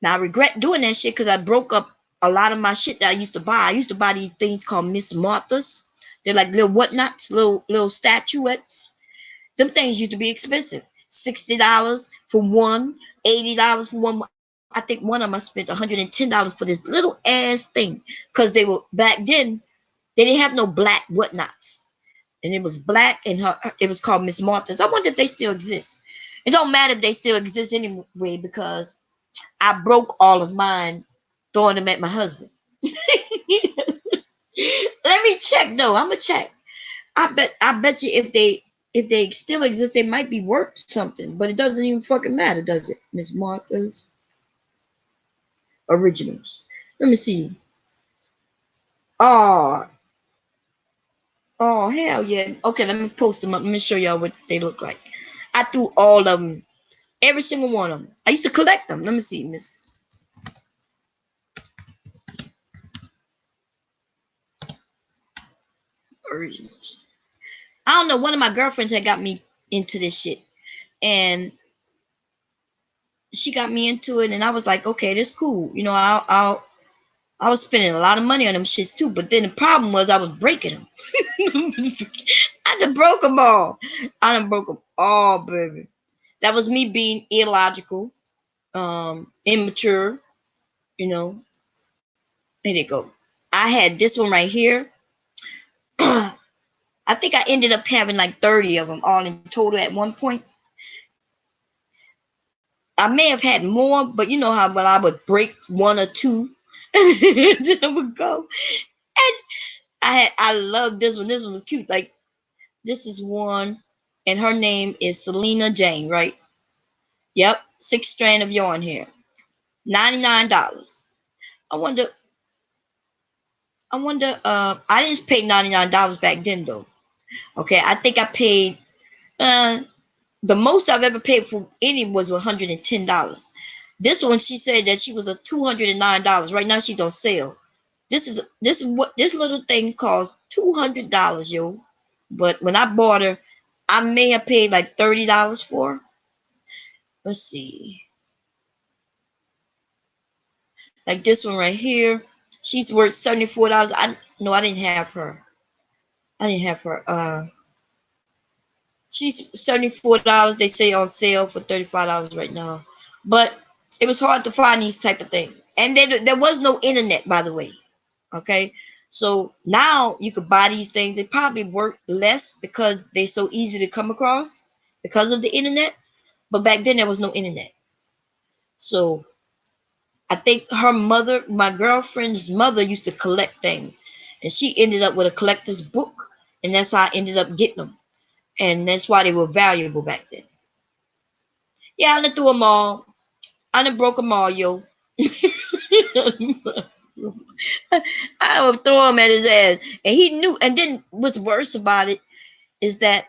Now I regret doing that shit because I broke up a lot of my shit that I used to buy. I used to buy these things called Miss Martha's. They're like little whatnots, little statuettes. Them things used to be expensive. $60 for one, $80 for one. I think one of them I spent $110 for this little ass thing. Because they were back then, they didn't have no black whatnots. And it was black and it was called Miss Martha's. I wonder if they still exist. It don't matter if they still exist anyway because I broke all of mine throwing them at my husband. Let me check though. I'm gonna check. I bet you if they still exist, they might be worth something, but it doesn't even fucking matter, does it? Miss Martha's originals. Let me see. Oh, hell yeah. Okay, let me post them up. Let me show y'all what they look like. I threw all of them, every single one of them. I used to collect them. Let me see, Miss Originals. I don't know. One of my girlfriends had got me into this shit, and she got me into it, and I was like, okay, this cool. You know, I was spending a lot of money on them shits too, but then the problem was I was breaking them. I done broke them all. I done broke them all, baby. That was me being illogical, immature, you know. There you go. I had this one right here. I think I ended up having like 30 of them all in total at one point. I may have had more, but you know how when I would break one or two, and then I would go. And I love this one. This one was cute. Like this is one, and her name is Selena Jane, right? Yep, 6 strand of yarn here, $99. I wonder. I didn't pay $99 back then though. Okay, I think I paid. The most I've ever paid for any was $110. This one, she said that she was a $209. Right now, she's on sale. This is what this little thing costs $200, yo. But when I bought her, I may have paid like $30 for her. Let's see. Like this one right here, she's worth $74. I didn't have her. I didn't have her. She's $74. They say on sale for $35 right now. But it was hard to find these type of things. And there was no internet, by the way. Okay. So now you could buy these things. They probably work less because they're so easy to come across because of the internet. But back then there was no internet. So I think her mother, my girlfriend's mother, used to collect things, and she ended up with a collector's book, and that's how I ended up getting them, and that's why they were valuable back then. Yeah, I done threw them all. I done broke them all, yo. I would throw him at his ass, and he knew. And then what's worse about it is that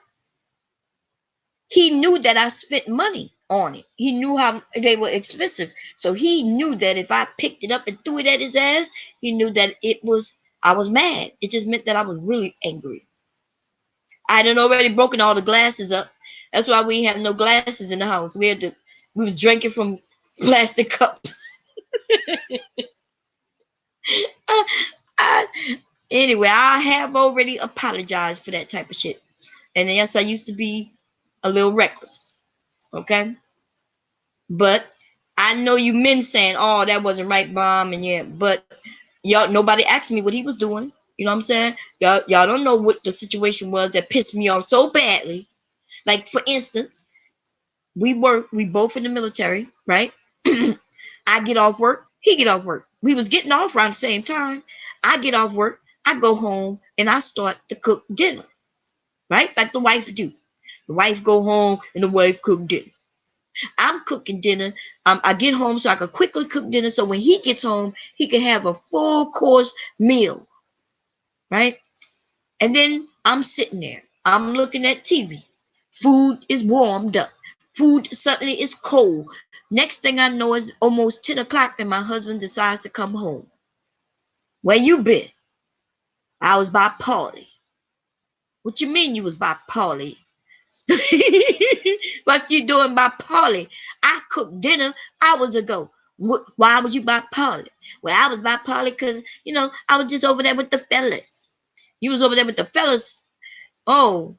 he knew that I spent money on it. He knew how they were expensive. So he knew that if I picked it up and threw it at his ass, he knew that I was mad. It just meant that I was really angry. I had already broken all the glasses up. That's why we have no glasses in the house. We was drinking from plastic cups. I, anyway, I have already apologized for that type of shit. And yes, I used to be a little reckless. Okay? But I know you men saying, "Oh, that wasn't right, Mom," and yeah, but y'all, nobody asked me what he was doing. You know what I'm saying? Y'all don't know what the situation was that pissed me off so badly. Like, for instance, we both in the military, right? I get off work, he get off work. We was getting off around the same time. I get off work, I go home, and I start to cook dinner, right? Like the wife do. The wife go home and the wife cook dinner. I'm cooking dinner. I get home so I can quickly cook dinner so when he gets home, he can have a full course meal, right? And then I'm sitting there. I'm looking at TV. Food is warmed up. Food suddenly is cold. Next thing I know is almost 10 o'clock and my husband decides to come home. Where you been? I was by Polly. What you mean you was by Polly? What you doing by Polly? I cooked dinner hours ago. Why was you by Polly? Well, I was by Polly because, I was just over there with the fellas. You was over there with the fellas. Oh,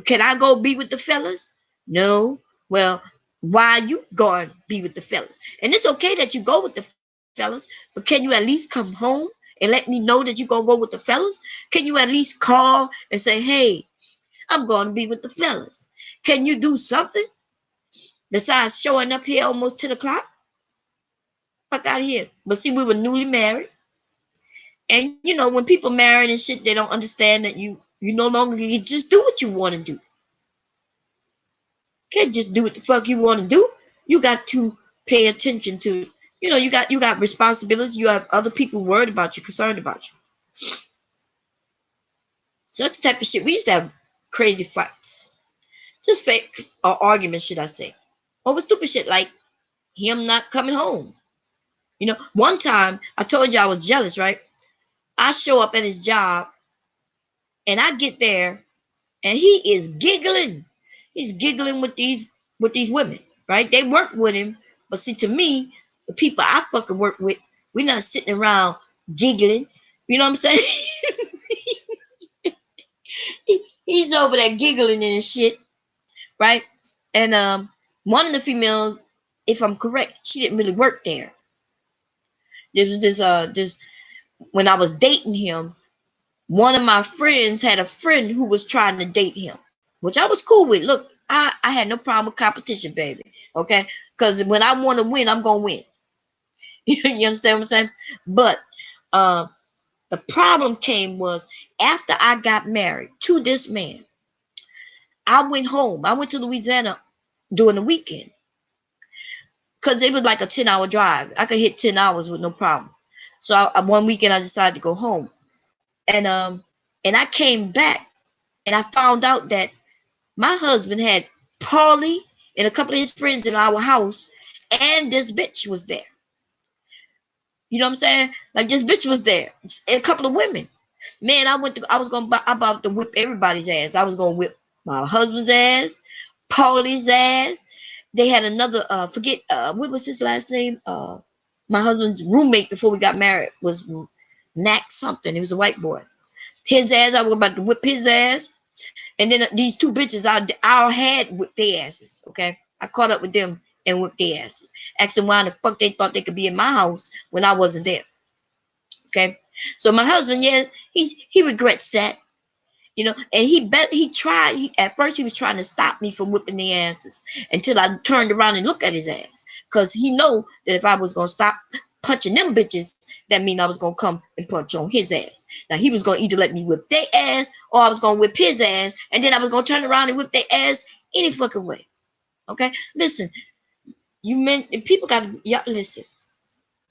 can I go be with the fellas? No. Well, why you going to be with the fellas? And it's okay that you go with the fellas, but can you at least come home and let me know that you're going to go with the fellas? Can you at least call and say, hey, I'm going to be with the fellas? Can you do something besides showing up here almost 10 o'clock? Fuck out of here. But see, we were newly married. And, when people married and shit, they don't understand that you no longer can just do what you want to do. Can't just do what the fuck you want to do. You got to pay attention to, you got responsibilities. You have other people worried about you, concerned about you. So that's the type of shit. We used to have crazy fights. Just fake or arguments, should I say. Over stupid shit like him not coming home. One time I told you I was jealous, right? I show up at his job and I get there and he is giggling. He's giggling with these women, right? They work with him, but see, to me, the people I fucking work with, we're not sitting around giggling. You know what I'm saying? He's over there giggling and shit, right? And one of the females, if I'm correct, she didn't really work there. There was this when I was dating him, one of my friends had a friend who was trying to date him, which I was cool with. Look, I had no problem with competition, baby. Okay? Because when I want to win, I'm going to win. You understand what I'm saying? But the problem was after I got married to this man, I went home. I went to Louisiana during the weekend because it was like a 10-hour drive. I could hit 10 hours with no problem. So one weekend I decided to go home. And I came back and I found out that my husband had Paulie and a couple of his friends in our house, and this bitch was there. You know what I'm saying? Like, this bitch was there, and a couple of women. Man, I was about to whip everybody's ass. I was gonna whip my husband's ass, Paulie's ass. They had another forget what was his last name? My husband's roommate before we got married was Max something. He was a white boy. His ass, I was about to whip his ass. And then these two bitches, I had whipped their asses, okay? I caught up with them and whipped their asses. Asked them why the fuck they thought they could be in my house when I wasn't there, okay? So my husband, yeah, he regrets that. You know, and at first he was trying to stop me from whipping their asses until I turned around and looked at his ass. Because he know that if I was going to stop punching them bitches, that mean I was going to come and punch on his ass. Now, he was going to either let me whip their ass or I was going to whip his ass. And then I was going to turn around and whip their ass any fucking way. Okay? Listen, people got to, y'all, listen.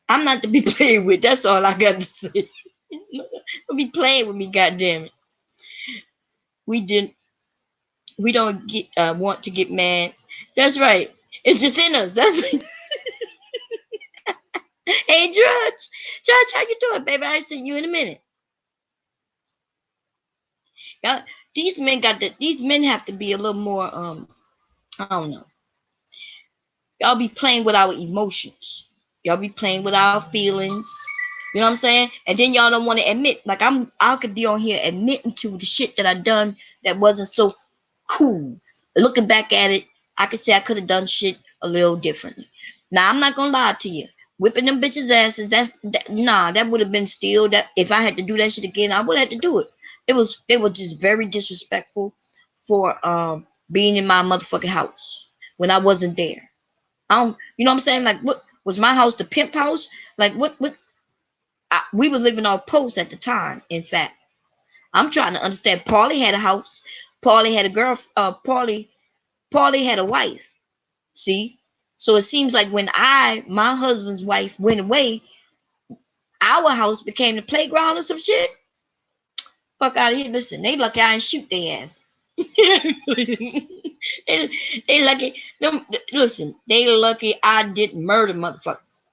I'm not to be played with. That's all I got to say. Don't be playing with me, goddammit. We don't get want to get mad. That's right. It's just in us. That's Hey, Judge, how you doing, baby? I ain't seen you in a minute. Y'all, these men have to be a little more I don't know. Y'all be playing with our emotions. Y'all be playing with our feelings. You know what I'm saying? And then y'all don't want to admit, like I could be on here admitting to the shit that I done that wasn't so cool. Looking back at it, I could say I could have done shit a little differently. Now I'm not gonna lie to you. Whipping them bitches' asses, that would have been still that if I had to do that shit again, I would have to do it. They were just very disrespectful for being in my motherfucking house when I wasn't there. You know what I'm saying? Like, what was my house the pimp house? Like, what? We were living on post at the time. In fact, I'm trying to understand. Paulie had a house. Paulie had a girl. Paulie had a wife. See, so it seems like when my husband's wife went away, our house became the playground or some shit. Fuck out of here. Listen, they lucky I didn't shoot their asses. they lucky. Listen, they lucky I didn't murder motherfuckers.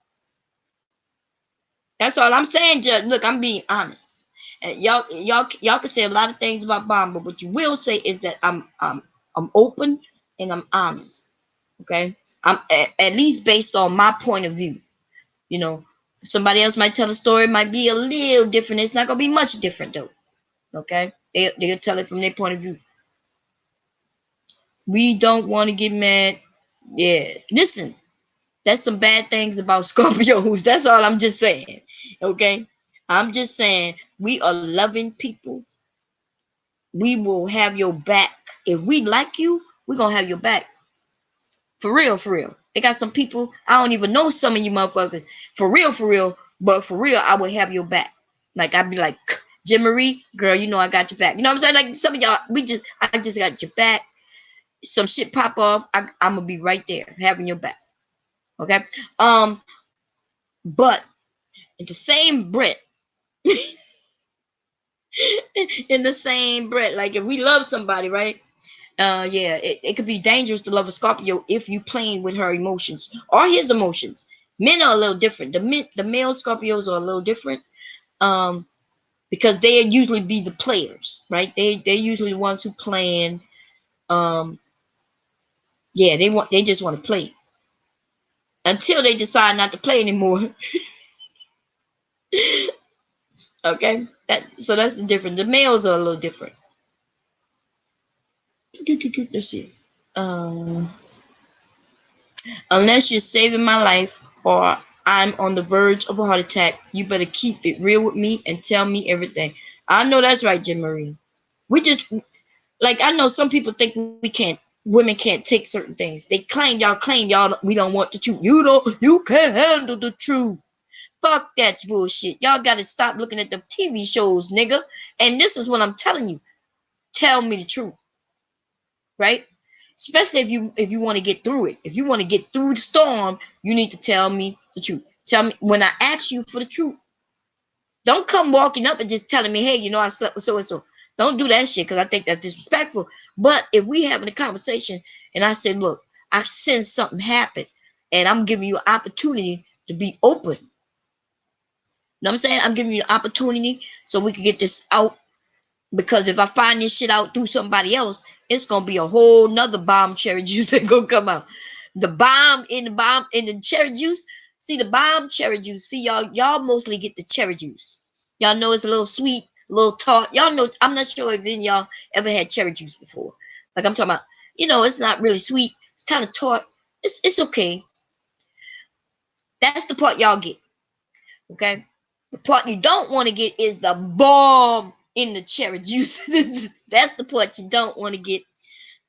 That's all I'm saying, Judge. Look, I'm being honest. And y'all can say a lot of things about Bomb, but what you will say is that I'm open and I'm honest. Okay, I'm at least based on my point of view. You know, somebody else might tell a story, might be a little different. It's not gonna be much different though. Okay, they'll tell it from their point of view. We don't want to get mad. Yeah, listen, that's some bad things about Scorpios. That's all I'm just saying. Okay, I'm just saying we are loving people. We will have your back. If we like you, we're gonna have your back. For real, for real. They got some people, I don't even know some of you motherfuckers. For real, but for real, I would have your back. Like I'd be like, Jim Marie, girl, you know I got your back. You know what I'm saying? Like some of y'all, I just got your back. Some shit pop off, I'm gonna be right there, having your back. Okay? But in the same breath, like if we love somebody, right? Yeah, it could be dangerous to love a Scorpio if you playing with her emotions or his emotions. Men are a little different. The male Scorpios are a little different, because they usually be the players, right? They're usually the ones who playing. Yeah, they just want to play until they decide not to play anymore. Okay, so that's the difference. The males are a little different. Let's see. Unless you're saving my life or I'm on the verge of a heart attack, you better keep it real with me and tell me everything. I know that's right, Jim Marie. We just, like, I know some people think women can't take certain things. They claim y'all, we don't want the truth. You can't handle the truth. Fuck that bullshit. Y'all gotta stop looking at the TV shows, nigga. And this is what I'm telling you. Tell me the truth. Right? Especially if you want to get through it. If you want to get through the storm, you need to tell me the truth. Tell me when I ask you for the truth. Don't come walking up and just telling me, hey, I slept with so and so. Don't do that shit because I think that's disrespectful. But if we having a conversation and I say, look, I sense something happen and I'm giving you an opportunity to be open. You know what I'm saying? I'm giving you an opportunity so we can get this out. Because if I find this shit out through somebody else, it's gonna be a whole nother bomb cherry juice that gonna come out. The bomb in the cherry juice. See the bomb cherry juice. See y'all mostly get the cherry juice. Y'all know it's a little sweet, a little tart. Y'all know I'm not sure if any y'all ever had cherry juice before. Like I'm talking about, it's not really sweet. It's kind of tart. It's okay. That's the part y'all get. Okay. The part you don't want to get is the bomb in the cherry juice. That's the part you don't want to get,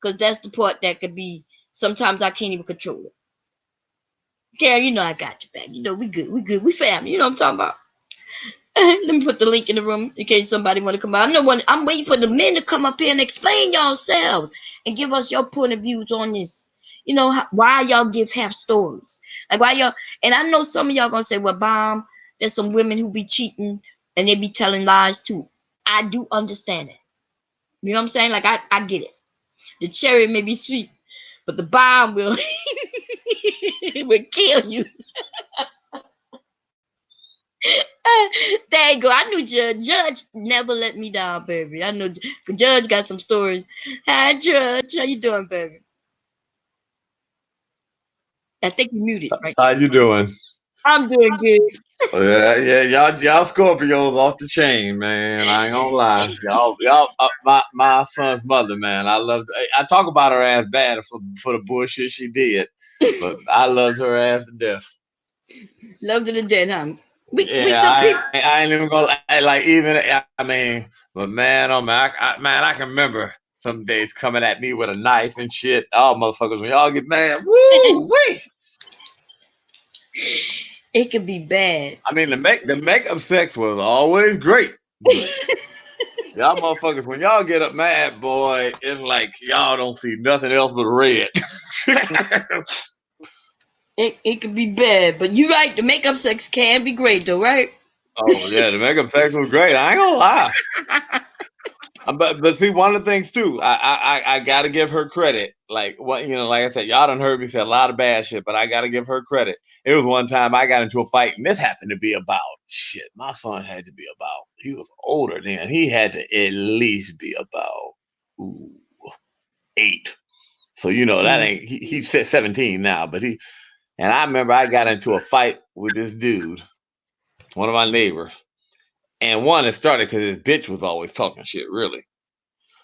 because that's the part that could be, sometimes I can't even control it. Karen, you know I got your back. You know we good. We good. We family. You know what I'm talking about. Let me put the link in the room in case somebody want to come out. I'm waiting for the men to come up here and explain yourselves and give us your point of views on this. You know, why y'all give half stories. Like why y'all, and I know some of y'all gonna say, well, Bomb, there's some women who be cheating and they be telling lies too. I do understand it. You know what I'm saying? Like I get it. The cherry may be sweet, but the bomb will will kill you. There you go. I knew Judge never let me down, baby. I know Judge got some stories. Hi, Judge. How you doing, baby? I think you muted, right? How you doing? I'm doing good. Yeah, y'all Scorpios off the chain, man. I ain't gonna lie, y'all, my son's mother, man. I talk about her ass bad for the bullshit she did, but I loved her ass to death. Loved her to death, huh? I ain't even gonna like even. I mean, but man, oh man, I can remember some days coming at me with a knife and shit. Oh, motherfuckers, when y'all get mad, woo wee. It could be bad. I mean, the makeup sex was always great. Y'all motherfuckers, when y'all get up mad, boy, it's like y'all don't see nothing else but red. It could be bad, but you're right. The makeup sex can be great, though, right? Oh yeah, the makeup sex was great. I ain't gonna lie. But see, one of the things too, I gotta give her credit. Like what like I said, y'all done heard me say a lot of bad shit, but I gotta give her credit. It was one time I got into a fight, and this happened to be about shit. My son had to be about. He was older then. He had to at least be about 8. So that ain't. He's 17 now, but and I remember I got into a fight with this dude, one of my neighbors. And one, it started because his bitch was always talking shit, really.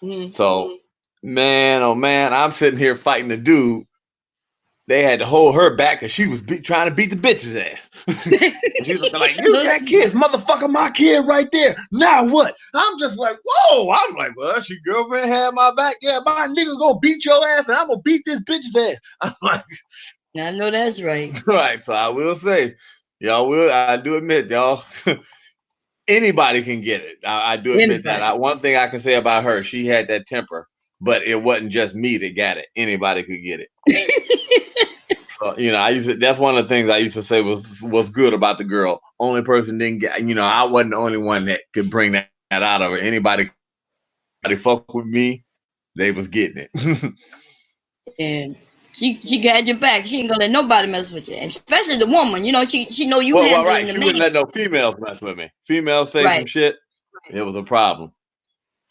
Mm-hmm. So, man, oh man, I'm sitting here fighting the dude. They had to hold her back because she was trying to beat the bitch's ass. And she's like, "You that kid, motherfucker, my kid right there. Now what?" I'm just like, "Whoa!" I'm like, "Well, she girlfriend had my back. Yeah, my nigga gonna beat your ass, and I'm gonna beat this bitch's ass." I'm like, I know that's right. Right. So I will say, I do admit, y'all. Anybody can get it. I do admit that. One thing I can say about her, she had that temper, but it wasn't just me that got it. Anybody could get it. So that's one of the things I used to say was good about the girl. Only person didn't get. I wasn't the only one that could bring that out of her. Anybody fuck with me, they was getting it. And she got your back. She ain't gonna let nobody mess with you, especially the woman. She know you handling right. the She man. wouldn't let no females mess with me. Females say some shit. It was a problem.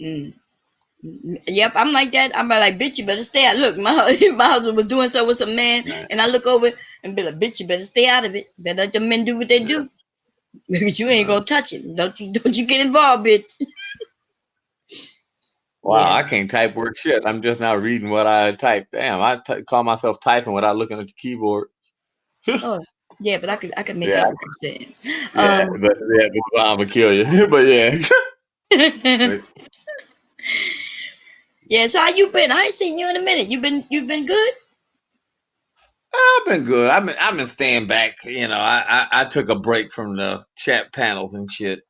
Yep, I'm like that. I'm like, bitch, you better stay out. Look, my husband was doing so with some man, and I look over and be like, bitch, you better stay out of it. Better let the men do what they do. Because you ain't gonna touch it. Don't you get involved, bitch. Wow, I can't type word shit. I'm just now reading what I type. Damn, I call myself typing without looking at the keyboard. Oh, yeah, but I could make out what you're saying. Yeah, but I'm gonna kill you. But yeah. Yeah, so how you been? I ain't seen you in a minute. You've been good? I've been good. I've been staying back. I took a break from the chat panels and shit.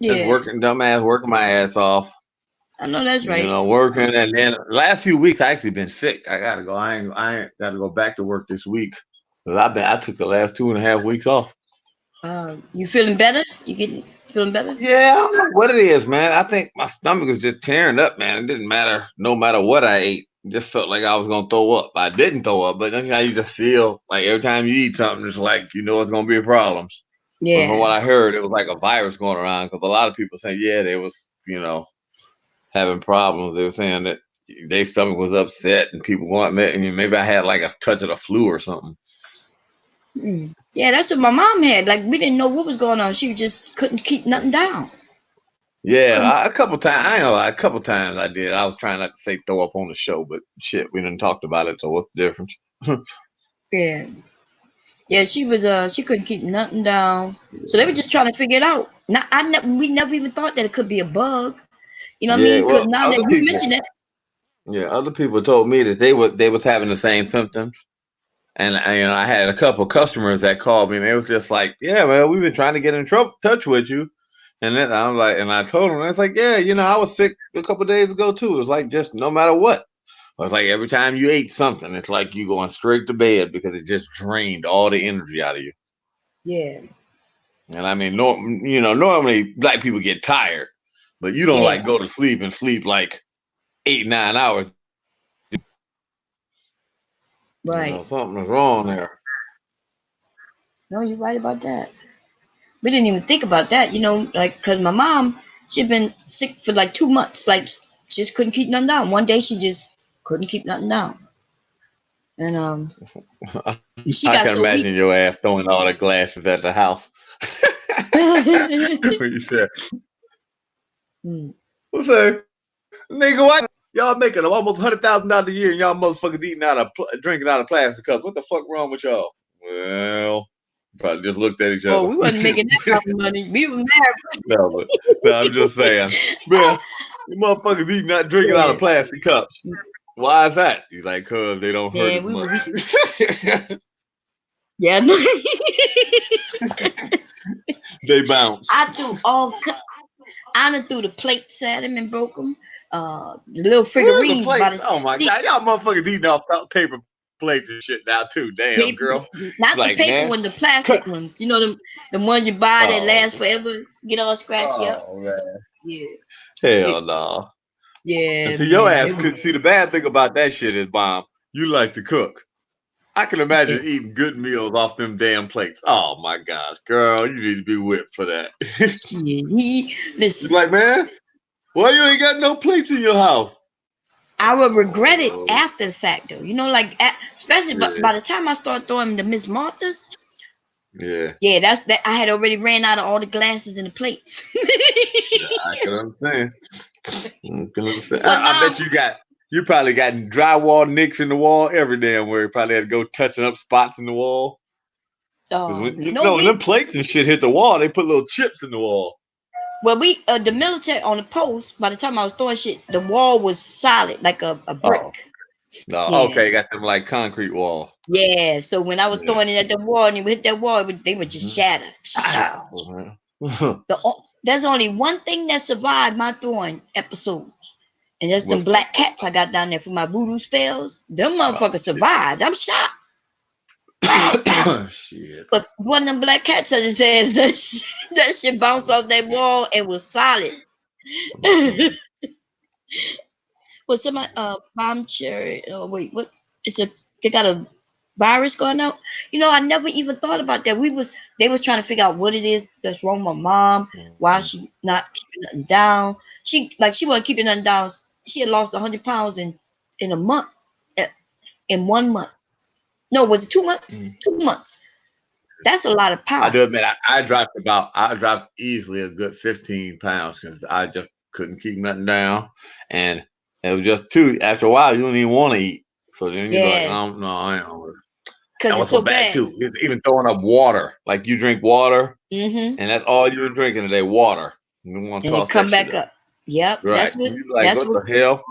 Yeah. Just working my ass off. I know that's right. Working, and then last few weeks I actually been sick. I gotta go. I ain't gotta go back to work this week. I took the last 2.5 weeks off. You feeling better? Feeling better? Yeah, I don't know what it is, man. I think my stomach is just tearing up, man. It didn't matter, no matter what I ate. It just felt like I was gonna throw up. I didn't throw up, but that's how you just feel like every time you eat something, it's like it's gonna be problems. Yeah. But from what I heard, it was like a virus going around because a lot of people say, yeah, they was, having problems. They were saying that their stomach was upset and people want and maybe I had like a touch of the flu or something. Yeah, that's what my mom had. Like we didn't know what was going on. She just couldn't keep nothing down. Yeah, a couple times. I ain't gonna lie, a couple times I did. I was trying not to say throw up on the show, but shit, we didn't talked about it. So what's the difference? Yeah, she was. She couldn't keep nothing down. So they were just trying to figure it out. We never even thought that it could be a bug. You know what I Yeah, mean? Because well, now that other you people, mention it, other people told me that they was having the same symptoms, and I had a couple customers that called me, and they was just like, "Yeah, man, we've been trying to get in touch with you," and then I'm like, and I told them, it's like, "Yeah, I was sick a couple days ago too. It was like just no matter what." It's like every time you ate something, it's like you going straight to bed because it just drained all the energy out of you. yeah, And I mean, normally black people get tired, but you don't yeah, like go to sleep and sleep like 8, 9 hours. right. Something is wrong there. No, you're right about that. We didn't even think about that, like, because my mom, she'd been sick for like 2 months, like, just couldn't keep nothing down. One day she just couldn't keep nothing down. And she I got can so weak. imagine your ass throwing all the glasses at the house. When you said, Mm. "What's that, nigga? What y'all making almost $100,000 a year, and y'all motherfuckers eating drinking out of plastic cups? What the fuck wrong with y'all?" Well, probably just looked at each Oh, other. we wasn't making that kind of money. We were married. No, I'm just saying, man, you motherfuckers drinking out Yeah, of plastic cups. Why is that? He's like, cause they don't hurt yeah, as we much. was. Yeah, no. They bounce. I threw all. I done threw the plates at him and broke them. The little Where's the figurines by plates? the Oh my see god, y'all motherfuckers eating off paper plates and shit now too. Damn, paper, girl. not the Like, paper man, one, the cut. plastic ones. You know them, the ones you buy that Oh, last forever, get all scratchy up. oh man. Yeah, Hell it, no. And yeah, see, your man. ass could see the bad thing about that shit is, Bomb, you like to cook. I can imagine Yeah, eating good meals off them damn plates. Oh my gosh, girl, you need to be whipped for that. shit. You're Listen. like, man, why you ain't got no plates in your house? I would regret it Oh, after the fact, though. Like, especially yeah, by the time I start throwing the Miss Martha's, yeah, yeah, that's that. I had already ran out of all the glasses and the plates. yeah. I can understand. I can understand. So I now, bet you probably got drywall nicks in the wall every damn where you probably had to go touching up spots in the wall. Because no, when them plates and shit hit the wall, they put little chips in the wall. well, the military on the post. By the time I was throwing shit, the wall was solid, like a Oh, brick. no, Yeah, okay, got them like concrete walls. yeah. So when I was Yeah. throwing it at the wall and it would hit that wall, they would just Mhm. shatter. Ow. There's only one thing that survived my throwing episodes, and that's them What's that? black cats I got down there for my voodoo spells. Them Oh, motherfuckers survived. I'm shocked. shit. But one of them black cats I just says that shit bounced off that wall and was solid. Well, somebody bomb cherry. Oh wait, what? It's a they got a virus going out. I never even thought about that. They was trying to figure out what it is that's wrong with my mom. Why she not keeping nothing down? She wasn't keeping nothing down. She had lost 100 pounds in a month. In 1 month. No, was it 2 months? 2 months. That's a lot of I do pounds. admit, I dropped easily a good 15 pounds because I just couldn't keep nothing down. And it was just too, after a while, you don't even want to eat. So then you're like, Yeah, oh, no, I ain't hungry. because That it's was so so bad bad. too. It's even throwing up water. Like you drink water, Mm-hmm. and that's all you're drinking today, water. You want to And it toss that come shit back up. up. Yep, Right. that's what. And you're like, That's what what. the hell?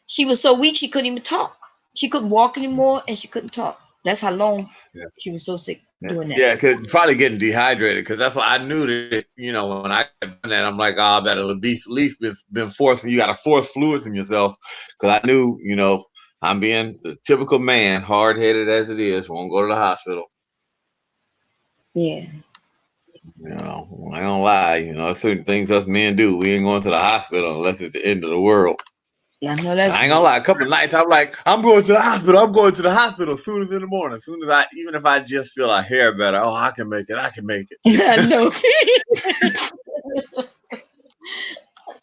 She was so weak she couldn't even talk. She couldn't walk anymore, and she couldn't talk. That's how long Yeah. she was so sick doing that. Yeah, because probably getting dehydrated. Because that's what I knew that when I done that, I'm like, oh, I better at least been forcing. You got to force fluids in yourself. Because I knew, I'm being the typical man, hard headed as it is, won't go to the hospital. Yeah. I ain't gonna lie. There's certain things us men do. We ain't going to the hospital unless it's the end of the world. I know And that's I ain't gonna right. lie, a couple of nights I'm like, I'm going to the hospital. I'm going to the hospital as soon as in the morning. As soon as even if I just feel a hair better, oh, I can make it. I can make it. I know.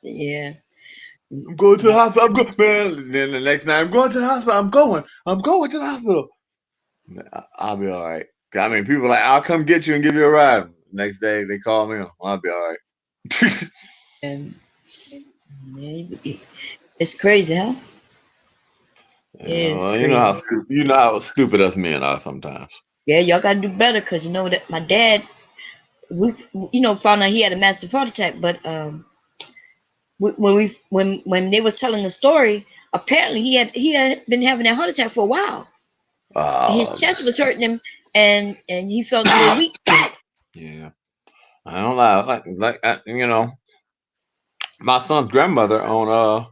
Yeah. I'm going to the hospital. I'm going, man. Then the next night, I'm going to the hospital. I'm going to the hospital. I'll be all right. I mean, people are like, I'll come get you and give you a ride. Next day, they call me. I'll be all right. And yeah, it's crazy, huh? It's Well, crazy. you know how stupid us men are sometimes. Yeah, y'all gotta do better because you know that my dad we, found out he had a massive heart attack. But when they was telling the story, apparently he had been having that heart attack for a while. His chest was hurting him, and he felt a little weak. Yeah, I don't lie. My son's grandmother on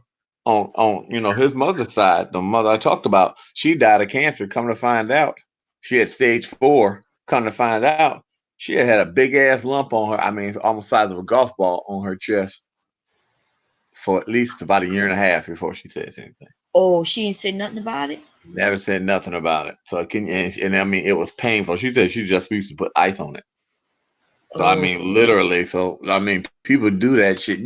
his mother's side, the mother I talked about, she died of cancer. Come to find out, she had stage 4. Come to find out, she had a big ass lump on her. I mean, it's almost the size of a golf ball on her chest for at least about a year and a half before she says anything. Oh, she didn't say nothing about it. Never said nothing about it. So and I mean, it was painful. She said she just used to put ice on it. So I mean, literally. So I mean, people do that shit.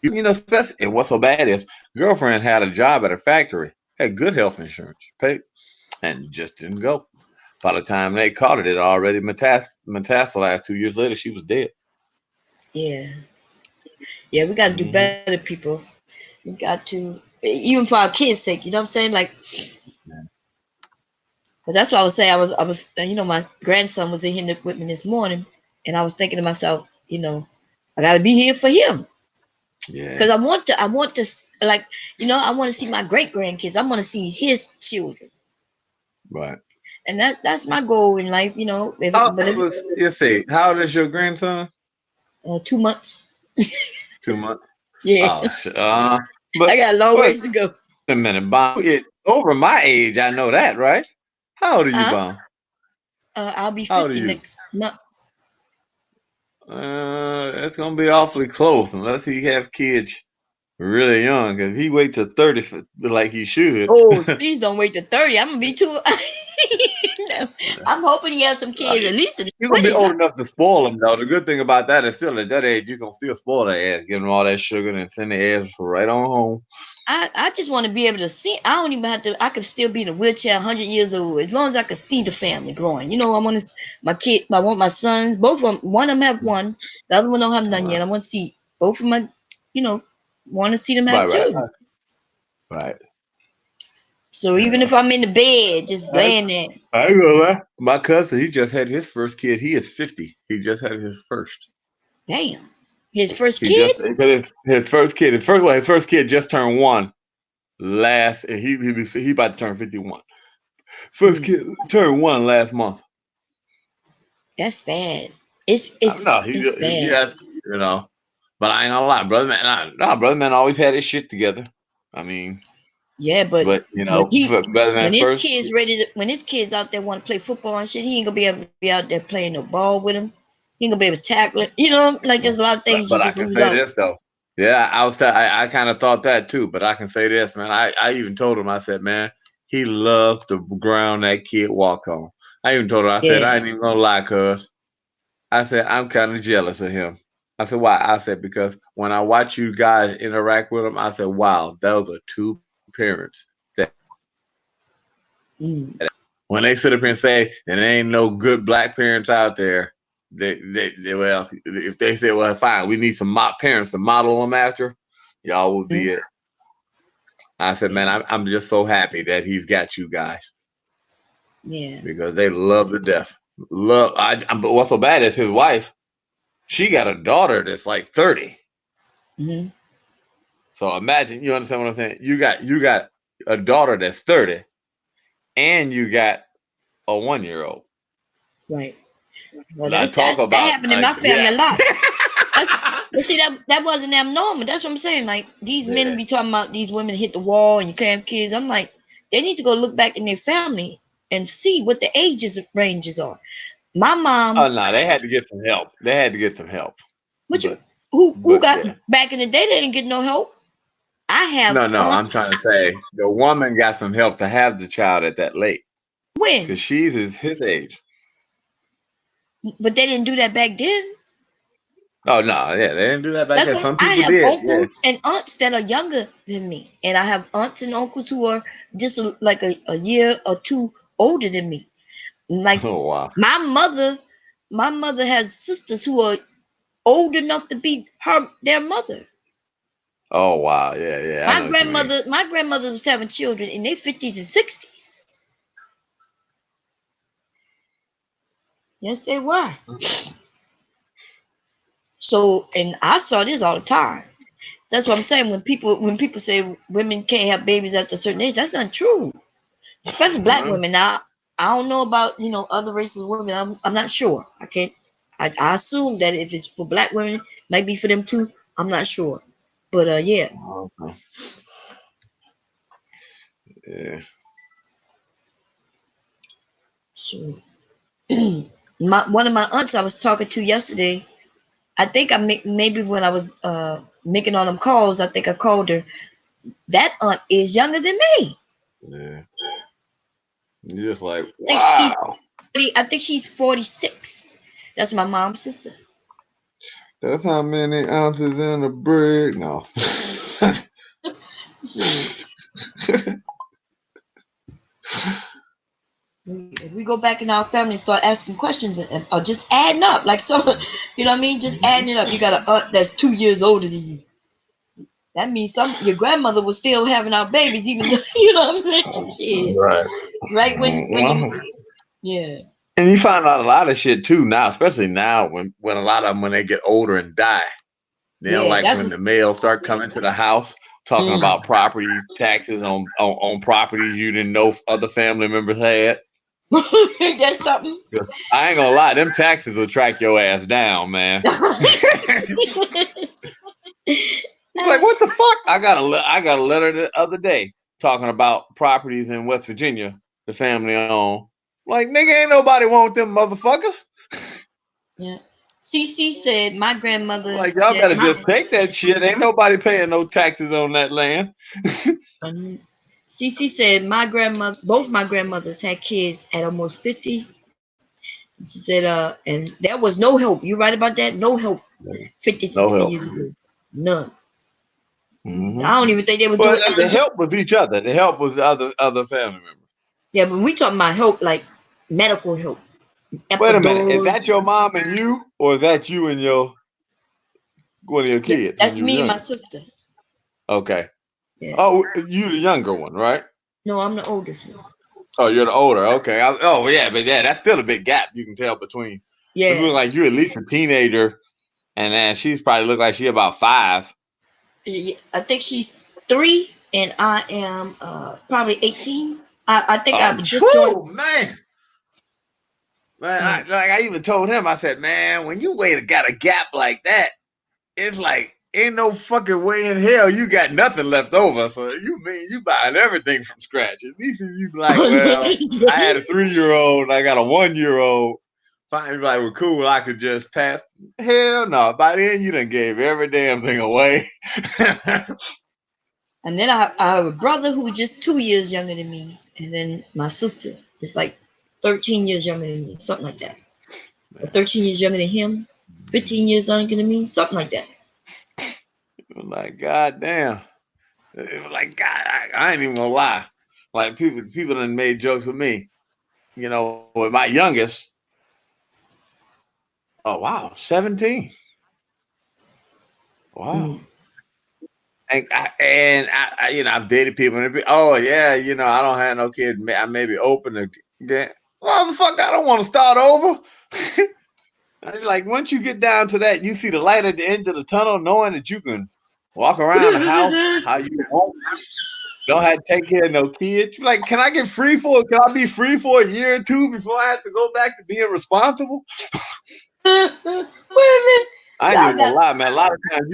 Especially, and what's so bad is girlfriend had a job at a factory, had good health insurance, paid, and just didn't go. By the time they caught it already metastasized. 2 years later, she was dead. Yeah, we got to do better, people. We got to, even for our kids' sake. You know what I'm saying? Like, because that's what I was saying. I was, my grandson was in here with me this morning, and I was thinking to myself, I got to be here for him. Yeah. Because I want to, I want to see my great grandkids. I want to see his children. Right. And that's my goal in life, You see, how old is your grandson? 2 months. 2 months. Yeah. Oh shit. But I got a long ways to go. A minute, Bomb. Over my age, I know that, right? How old are you, Bomb? I'll be 50 next month. It's gonna be awfully close unless he have kids really young. Because he wait till 30 like he should. Oh, please don't wait till 30. I'm gonna be too. No. I'm hoping he has some kids at least. You're gonna be old enough to spoil them, though. The good thing about that is still at that age, you can still spoil their ass, give them all that sugar and send their ass right on home. I just want to be able to see. I don't even have to. I could still be in a wheelchair, 100 years old, as long as I could see the family growing. I want my kid. I want my sons. Both of them. One of them have one. The other one don't have none yet. I want to see both of my. Want to see them have children. Right. So even if I'm in the bed, just laying there. I ain't gonna lie. My cousin, he just had his first kid. He is 50. He just had his first. Damn. His first kid? His first kid. His first kid just turned 1. He about to turn 51. First kid turned 1 last month. That's bad. It's bad. Yes, but I ain't gonna lie, brother man always had his shit together. I mean, yeah, but when his kids out there want to play football and shit, he ain't gonna be able to be out there playing the ball with him. He ain't gonna be able to tackle it. There's a lot of things but you just lose out. This though. Yeah, I kind of thought that too, but I can say this, man. I even told him, I said, man, he loves the ground that kid walks on. I even told him, I said, I ain't even gonna lie, cuz. I said, I'm kind of jealous of him. I said, why? I said, because when I watch you guys interact with him, I said, wow, those are 2 parents that when they sit up here and say, and there ain't no good black parents out there, well, if they say, well, fine, we need some parents to model them after, y'all will be it. I said, man, I'm just so happy that he's got you guys. Yeah. Because they love to death. But what's so bad is his wife, she got a daughter that's like 30. Mm-hmm. So imagine, you understand what I'm saying? You got a daughter that's 30, and you got a 1-year-old. Right. Well, that happened in my family a lot. But see, that wasn't abnormal. That's what I'm saying. Like, these men be talking about these women hit the wall and you can't have kids. I'm like, they need to go look back in their family and see what the ages ranges are. My mom. Oh no, they had to get some help. Who got back in the day? They didn't get no help. I have. No. I'm trying to say the woman got some help to have the child at that late. When? Because she's his age. But they didn't do that back then. Oh no, yeah, they didn't do that back then. Some people did. I have uncles and aunts that are younger than me, and I have aunts and uncles who are just like a year or 2 older than me. Like, oh wow, my mother has sisters who are old enough to be their mother. Oh wow, yeah. My grandmother was having children in their 50s and 60s. Yes, they were. So, and I saw this all the time. That's what I'm saying. When people say women can't have babies after a certain age, that's not true. Especially black Mhm. women. Now, I don't know about other races of women. I'm not sure. I can't. I assume that if it's for black women, might be for them too. I'm not sure. But yeah. Okay. Yeah. So one of my aunts I was talking to yesterday. I think maybe when I was making all them calls, I think I called her. That aunt is younger than me. Yeah. You're just like, I think she's wow. 40, I think she's 46. That's my mom's sister. That's how many ounces in a brick. No. Shit. If we go back in our family and start asking questions or just adding up, like some, you know what I mean? Just adding it up. You got an aunt that's 2 years older than you. That means your grandmother was still having our babies, even though, you know what I mean? Shit. Right. Right when Well, you, yeah. and you find out a lot of shit too now, especially now when a lot of them when they get older and die. They don't Yeah, like that's when the males start coming to the house talking mm. about property taxes on properties you didn't know other family members had. That's something. 'Cause I ain't gonna lie, them taxes will track your ass down, man. You're like, what the fuck? I got a letter the other day talking about properties in West Virginia the family owned. Like, nigga, ain't nobody want them motherfuckers. Yeah. CC said my grandmother Like, y'all said better just take that shit. Ain't nobody paying no taxes on that land. CC said both my grandmothers had kids at almost 50. She said, and there was no help. You right about that? No help 50, No 60 help. years ago. None. Mm-hmm. I don't even think they would do But the it. help was each other. The help was the other family members. Yeah, but we talking about help, like medical help. Wait a minute. Is that Epidurals. your mom and you, or is that you and one of your Yeah, kids when that's you were me and my younger? sister. Okay. Yeah. Oh, you the younger one, right? No, I'm the oldest one. Oh, you're the older. Okay. Oh, yeah, but yeah, that's still a big gap you can tell between. It Yeah. look like you're at least a teenager, and then she's probably look like she about 5. I think she's 3 and I am probably 18. I think Oh, I've just joined. true, man. Man, Yeah. I even told him. I said, man, when you got a gap like that, it's like ain't no fucking way in hell you got nothing left over. So you mean you buying everything from scratch? At least if you be like, well, I had a 3-year-old, I got a 1-year-old. Fine, like, well, cool, I could just pass. Hell no. By then, you done gave every damn thing away. And then I have a brother who was just 2 years younger than me. And then my sister is like 13 years younger than me, something like that. Or 13 years younger than him, 15 years younger than me, something like that. Like, god damn. It was like, God, I ain't even gonna lie. Like, people done made jokes with me. You know, with my youngest, oh, wow, 17. Wow. Mm. I've dated people and oh yeah, I don't have no kids. I may be open to get. Motherfucker, I don't want to start over. Like once you get down to that, you see the light at the end of the tunnel, knowing that you can walk around the house how you want. Don't have to take care of no kids. You're like, can I be free for a year or two before I have to go back to being responsible? Wait a minute. I ain't Y'all even gonna got lie, man. A lot of times,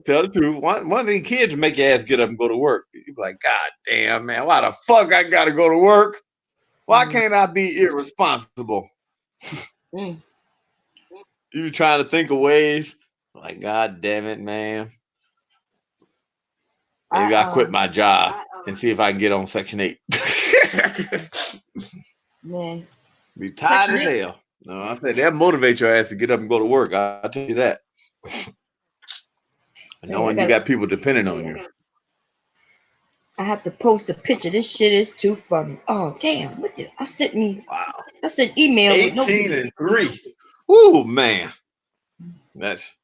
tell the truth. One of these kids make your ass get up and go to work. You be like, God damn, man, why the fuck I gotta go to work? Why can't I be irresponsible? mm. You be trying to think of ways. Like, God damn it, man. Maybe I quit my job and see if I can get on Section 8. Man. Be tired Section as 8. hell. No, I said that motivate your ass to get up and go to work. I'll tell you that. Knowing you got people depending on you. I have to post a picture. This shit is too funny. Oh damn! What did I sent me? Wow. I sent email with no 18 and 3. Woo, man. That's.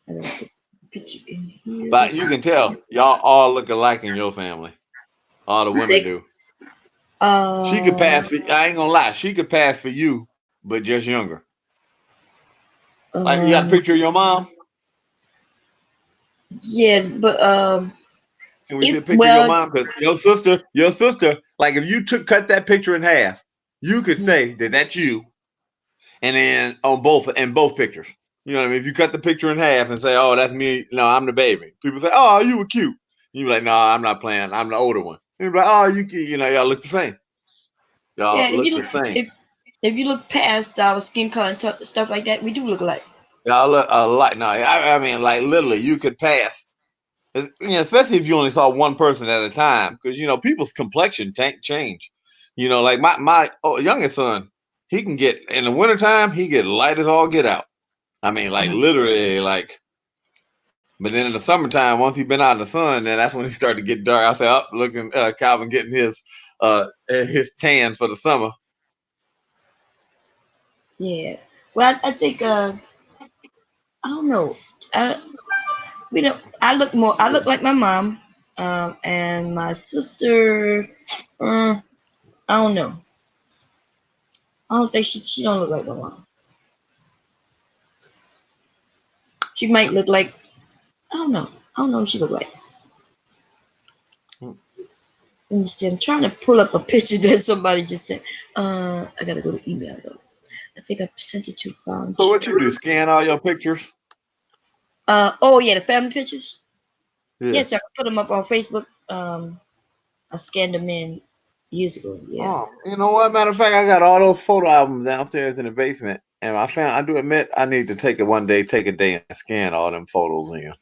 I gotta put picture in here. But you can tell y'all all look alike in your family. All the You women think? do. She could pass for. I ain't gonna lie. She could pass for you, but just younger. Like you got a picture of your mom? Yeah, but Can we see a picture of your mom? Because your sister, like if you cut that picture in half, you could say that that's you, and then on both pictures. You know what I mean? If you cut the picture in half and say, "Oh, that's me," no, I'm the baby. People say, "Oh, you were cute." You be like, "No, I'm not playing. I'm the older one." You be like, "Oh, you cute." You know, y'all look the same. yeah, Y'all look the same. if you look past our skin color and stuff like that, we do look alike. Y'all look alike. No, I mean, like literally, you could pass. Especially if you only saw one person at a time, because people's complexion change. Like my youngest son, he can get in the wintertime, he get light as all get out. I mean, like literally, like. But then in the summertime, once he been out in the sun, then that's when he started to get dark. I said, "Up, looking, Calvin getting his tan for the summer." Yeah. Well, I think I don't know. We don't. I look like my mom, and my sister. I don't know. I don't think she don't look like my mom. She might look like I don't know. I don't know what she look like. Let me see. I'm trying to pull up a picture that somebody just sent. I gotta go to email though. I think I sent it to So what you do? Scan all your pictures? Oh yeah, the family pictures. Yeah. Yes, I put them up on Facebook. I scanned them in years ago. Yeah. Oh, you know what? Matter of fact, I got all those photo albums downstairs in the basement, and I do admit I need to take a day and scan all them photos in,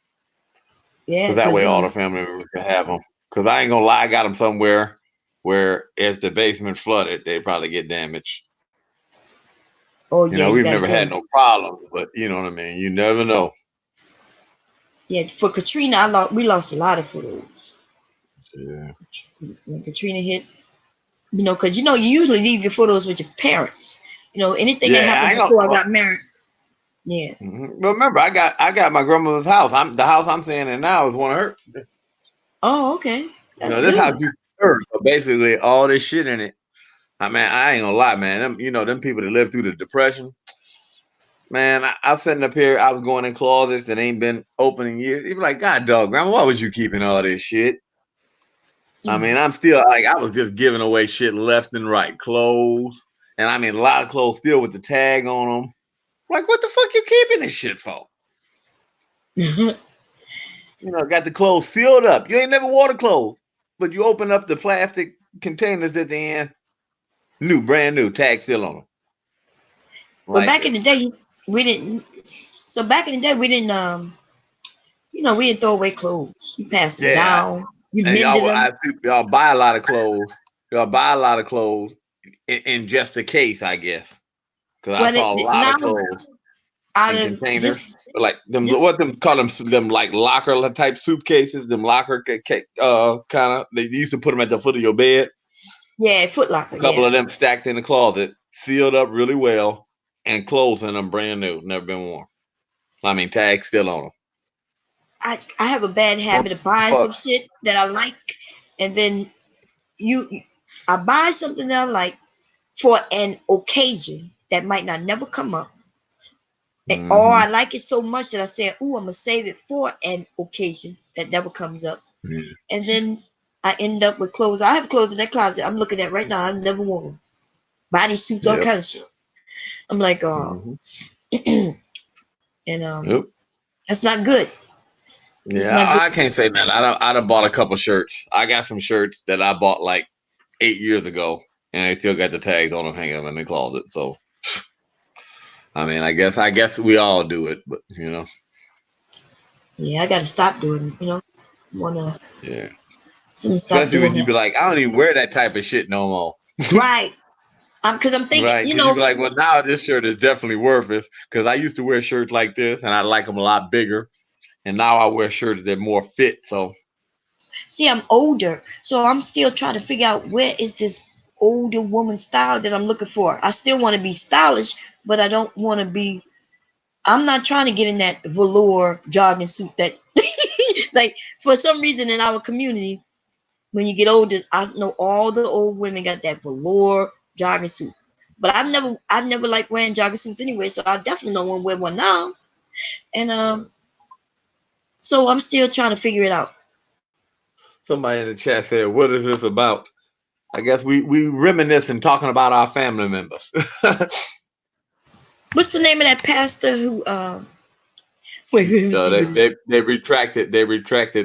Yeah, because that way all the family members can have them. Because I ain't gonna lie, I got them somewhere where if the basement flooded, they probably get damaged. Oh yeah, We've never had no problems, but you know what I mean. You never know. Yeah, for Katrina, we lost a lot of photos. Yeah. When Katrina hit, because you usually leave your photos with your parents. Anything that happened before I got married. Yeah. Mm-hmm. But remember, I got my grandmother's house. The house I'm staying in now is one of her. Oh, okay. That's This good. house used to her, so basically all this shit in it. I mean, I ain't gonna lie, man. Them people that lived through the Depression, man. I'm sitting up here. I was going in closets that ain't been open in years. You be like, God, dog, grandma, why was you keeping all this shit? I mean, I'm still like, I was just giving away shit left and right, clothes, and I mean, a lot of clothes still with the tag on them. Like, what the fuck you keeping this shit for? Got the clothes sealed up. You ain't never wore the clothes, but you open up the plastic containers at the end, brand new, tag still on them. But back in the day, we didn't. So back in the day, we didn't. We didn't throw away clothes. You passed them down. You mended them. Y'all buy a lot of clothes. Y'all buy a lot of clothes in just a case, I guess. Because I saw a lot of clothes in containers, like them. What them call them like locker type suitcases. Them locker kind of. They used to put them at the foot of your bed. Yeah, Foot Locker. A couple of them stacked in the closet, sealed up really well, and clothes in them brand new, never been worn. I mean, tags still on them. I have a bad habit of buying some shit that I like, and then I buy something that I like for an occasion that might not never come up. Or I like it so much that I say, "Ooh, I'm gonna save it for an occasion that never comes up." And then I end up with clothes. I have clothes in that closet I'm looking at right now. I've never worn them. Bodysuits, all kinds of shit. I'm like, oh, and that's not good. Yeah, I can't say that. I done bought a couple shirts. I got some shirts that I bought like 8 years ago, and they still got the tags on them hanging in the closet. So, I mean, I guess we all do it, but Yeah, I got to stop doing it. Yeah. Especially when you be like, I don't even wear that type of shit no more. Right. Because I'm thinking, right. You be like, well, now this shirt is definitely worth it. Because I used to wear shirts like this, and I like them a lot bigger. And now I wear shirts that more fit. So, see, I'm older, so I'm still trying to figure out where is this older woman style that I'm looking for. I still want to be stylish, but I don't want to be. I'm not trying to get in that velour jogging suit that, like, for some reason in our community, when you get older, I know all the old women got that velour jogging suit. But I've never liked wearing jogging suits anyway, so I definitely don't want to wear one now. And so I'm still trying to figure it out. Somebody in the chat said, "What is this about?" I guess we reminiscing, talking about our family members. What's the name of that pastor who? Wait, let me So see what it is. they retracted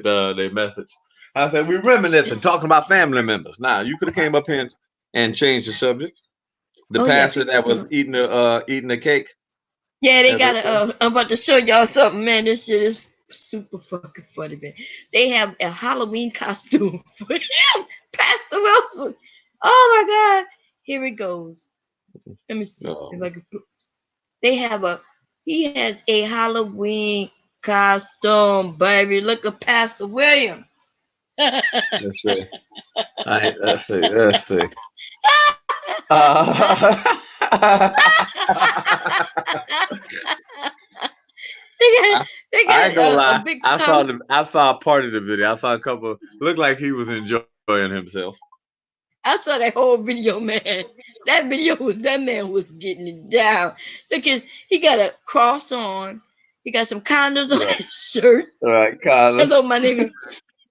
their message. I said we reminiscing, talking about family members. Now you could have came up here and changed the subject. The Oh yeah, pastor that was eating the cake. yeah. They That's got okay. I'm about to show y'all something, man. This shit is super fucking funny, man. They have a Halloween costume for him, Pastor Wilson. Oh my God! Here it goes. Let me see if I can put. They have he has a Halloween costume, baby. Look at Pastor Williams. Let's see. Let's see. Let's see. Uh, they I got ain't gonna lie. a big I tongue. saw a part of the video. I saw a couple. Looked like he was enjoying himself. I saw that whole video, man. That man was getting it down. Look, he got a cross on. He got some condoms on his shirt. All right, Carlos. Hello, my nigga.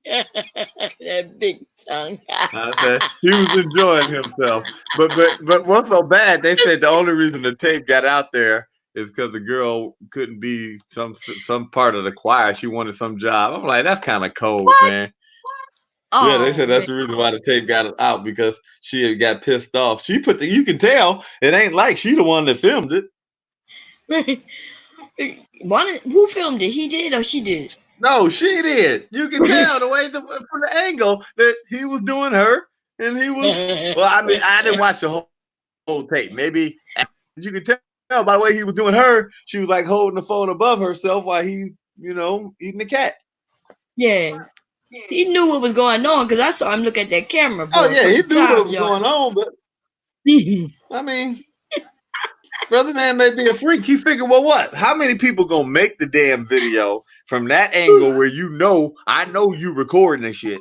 That big tongue. I said he was enjoying himself. But what's so bad? They said the only reason the tape got out there is because the girl couldn't be some part of the choir. She wanted some job. I'm like, that's kind of cold, What? man. Oh, Yeah, they said that's the reason why the tape got out, because she had got pissed off. She put you can tell it ain't like she the one that filmed it. Who filmed it? He did or she did? No, she did. You can tell the way from the angle that he was doing her, and he was. Well, I mean, I didn't watch the whole tape. Maybe you can tell by the way he was doing her. She was like holding the phone above herself while he's, eating the cat. Yeah. He knew what was going on because I saw him look at that camera. Oh yeah, he knew what was going on, but I mean, brother man may be a freak. He figured, well, what? How many people gonna make the damn video from that angle where I know you recording and shit,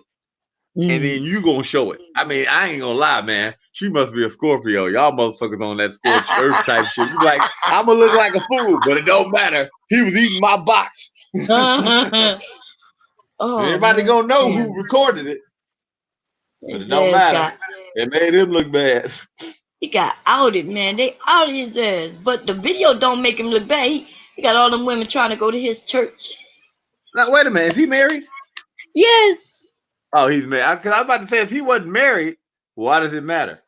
and then you gonna show it? I mean, I ain't gonna lie, man. She must be a Scorpio. Y'all motherfuckers on that scorched earth type shit. You like, I'm gonna look like a fool, but it don't matter. He was eating my box. Everybody gonna know who recorded it. But it don't matter. It made him look bad. He got outed, man. They outed his ass. But the video don't make him look bad. He got all them women trying to go to his church. Now, wait a minute. Is he married? Yes. Oh, he's married. Because I was about to say, if he wasn't married, why does it matter?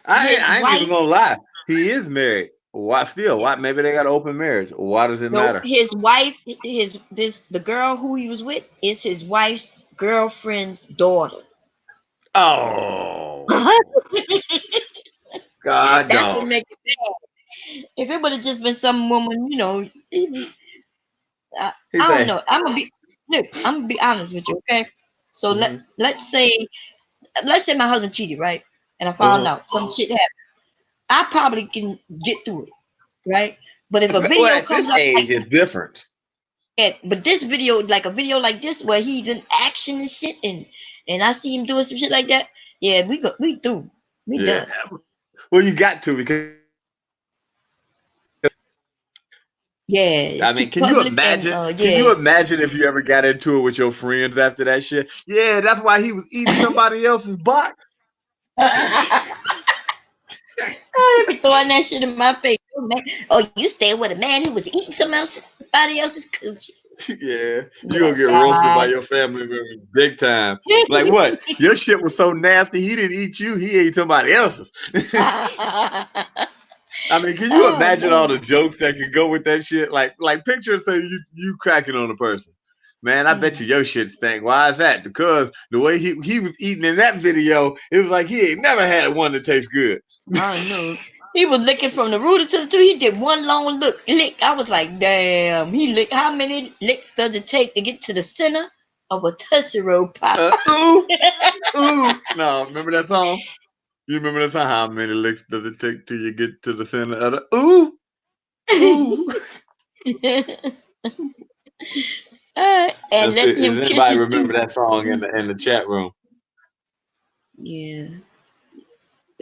I ain't even gonna lie. He is married. Why still? Why? Maybe they got an open marriage. Why does it matter? His wife, the girl who he was with is his wife's girlfriend's daughter. Oh. God, that's what makes it sad. If it would have just been some woman, I don't know. I'm gonna be honest with you, okay? So let's say my husband cheated, right? And I found out some shit happened. I probably can get through it, right? But if a video comes up, it's different. Yeah, but this video, like a video like this, where he's in action and shit, and I see him doing some shit like that, yeah, we through, done. Well, you got to, because yeah. I mean, can you imagine? Can you imagine if you ever got into it with your friends after that shit? Yeah, that's why he was eating somebody else's box. Oh, they be throwing that shit in my face. Oh, you staying with a man who was eating somebody else's coochie. Yeah, you gonna get roasted by your family members big time. Like what? Your shit was so nasty. He didn't eat you. He ate somebody else's. I mean, can you imagine all the jokes that could go with that shit? Like picture say you cracking on a person. Man, I bet you your shit stank. Why is that? Because the way he was eating in that video, it was like he ain't never had one that tastes good. I know. He was licking from the rooter to the tree. He did one long lick. I was like, damn. He licked. How many licks does it take to get to the center of a Tootsie Roll pop? Ooh. No, remember that song? You remember that song? How many licks does it take till you get to the center of the ooh? And let him kiss you. Anybody remember that song in the chat room? Yeah.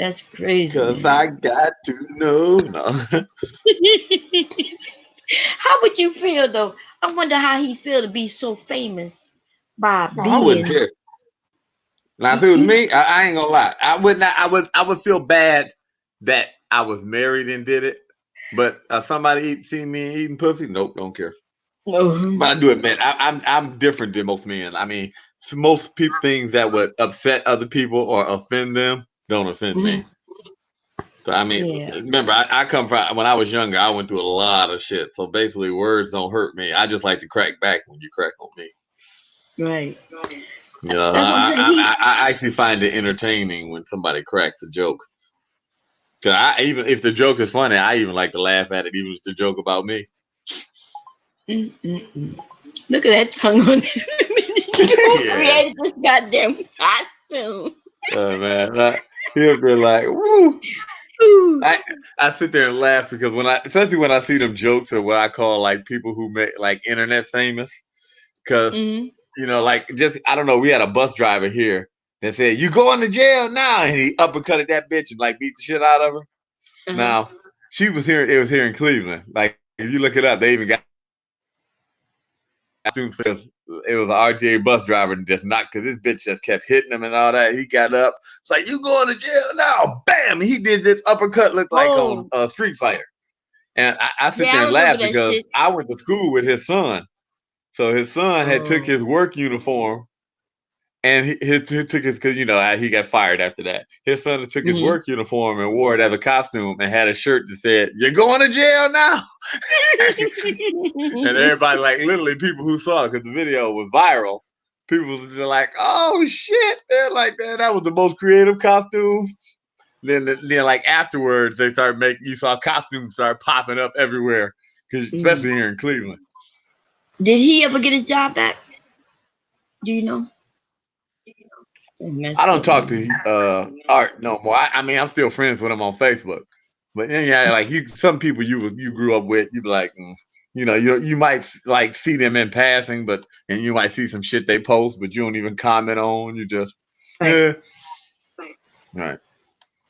That's crazy, Cause man. I got to know. No. How would you feel though? I wonder how he feel to be so famous by No, I wouldn't being. care. Now, if it was me, I ain't gonna lie. I would not. I would feel bad that I was married and did it. But somebody see me eating pussy, nope, don't care. No. But I do admit I'm different than most men. I mean, most people things that would upset other people or offend them don't offend me. So I mean, Yeah. remember, I come from when I was younger. I went through a lot of shit. So basically, words don't hurt me. I just like to crack back when you crack on me. Right. You know, That's what I'm saying. I actually find it entertaining when somebody cracks a joke. Cause I even if the joke is funny, I even like to laugh at it, even if it's a joke about me. Look at that tongue on him. You Yeah, created this goddamn costume. man, he'll be like, "Woo!" Ooh. I sit there and laugh because especially when I see them jokes of what I call like people who make like internet famous. Because like just I don't know, we had a bus driver here that said, "You going to jail now?" And he uppercutted that bitch and like beat the shit out of her. Now she was here. It was here in Cleveland. Like if you look it up, they even got because it was an RTA bus driver and just not because this bitch just kept hitting him and all that. He got up, it's like, "You going to jail now?" Bam! He did this uppercut look like on Street Fighter. And I sit there and remember laugh that because shit. I went to school with his son. So his son had took his work uniform and he took his, because he got fired after that. His son took his work uniform and wore it as a costume and had a shirt that said, "You're going to jail now." And everybody, like literally people who saw it, because the video was viral, people was just like, "Oh shit!" They're like, that was the most creative costume. Then like afterwards, they started you saw costumes start popping up everywhere, because especially here in Cleveland. Did he ever get his job back? Do you know? I don't talk to Art no more. I mean, I'm still friends with him on Facebook, but then like some people you grew up with, you be like, you might like see them in passing, and you might see some shit they post, but you don't even comment on. You just right.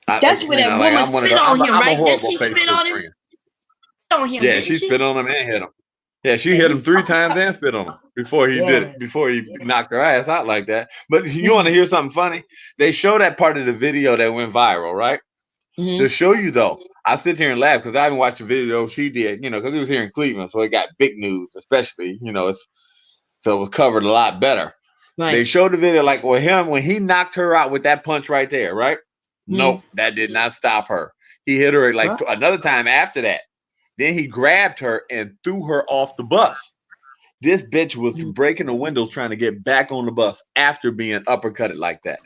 That's where that woman spit on him, right? Did she spit on him? Yeah, she spit on him and hit him. Yeah, she hit him 3 times and spit on him before he did it, before he knocked her ass out like that. But you want to hear something funny? They show that part of the video that went viral, right? To show you though, I sit here and laugh because I haven't watched the video she did, because it was here in Cleveland, so it got big news, especially, so it was covered a lot better. Right. They showed the video like with him when he knocked her out with that punch right there, right? Nope, that did not stop her. He hit her like another time after that. Then he grabbed her and threw her off the bus. This bitch was breaking the windows trying to get back on the bus after being uppercutted like that.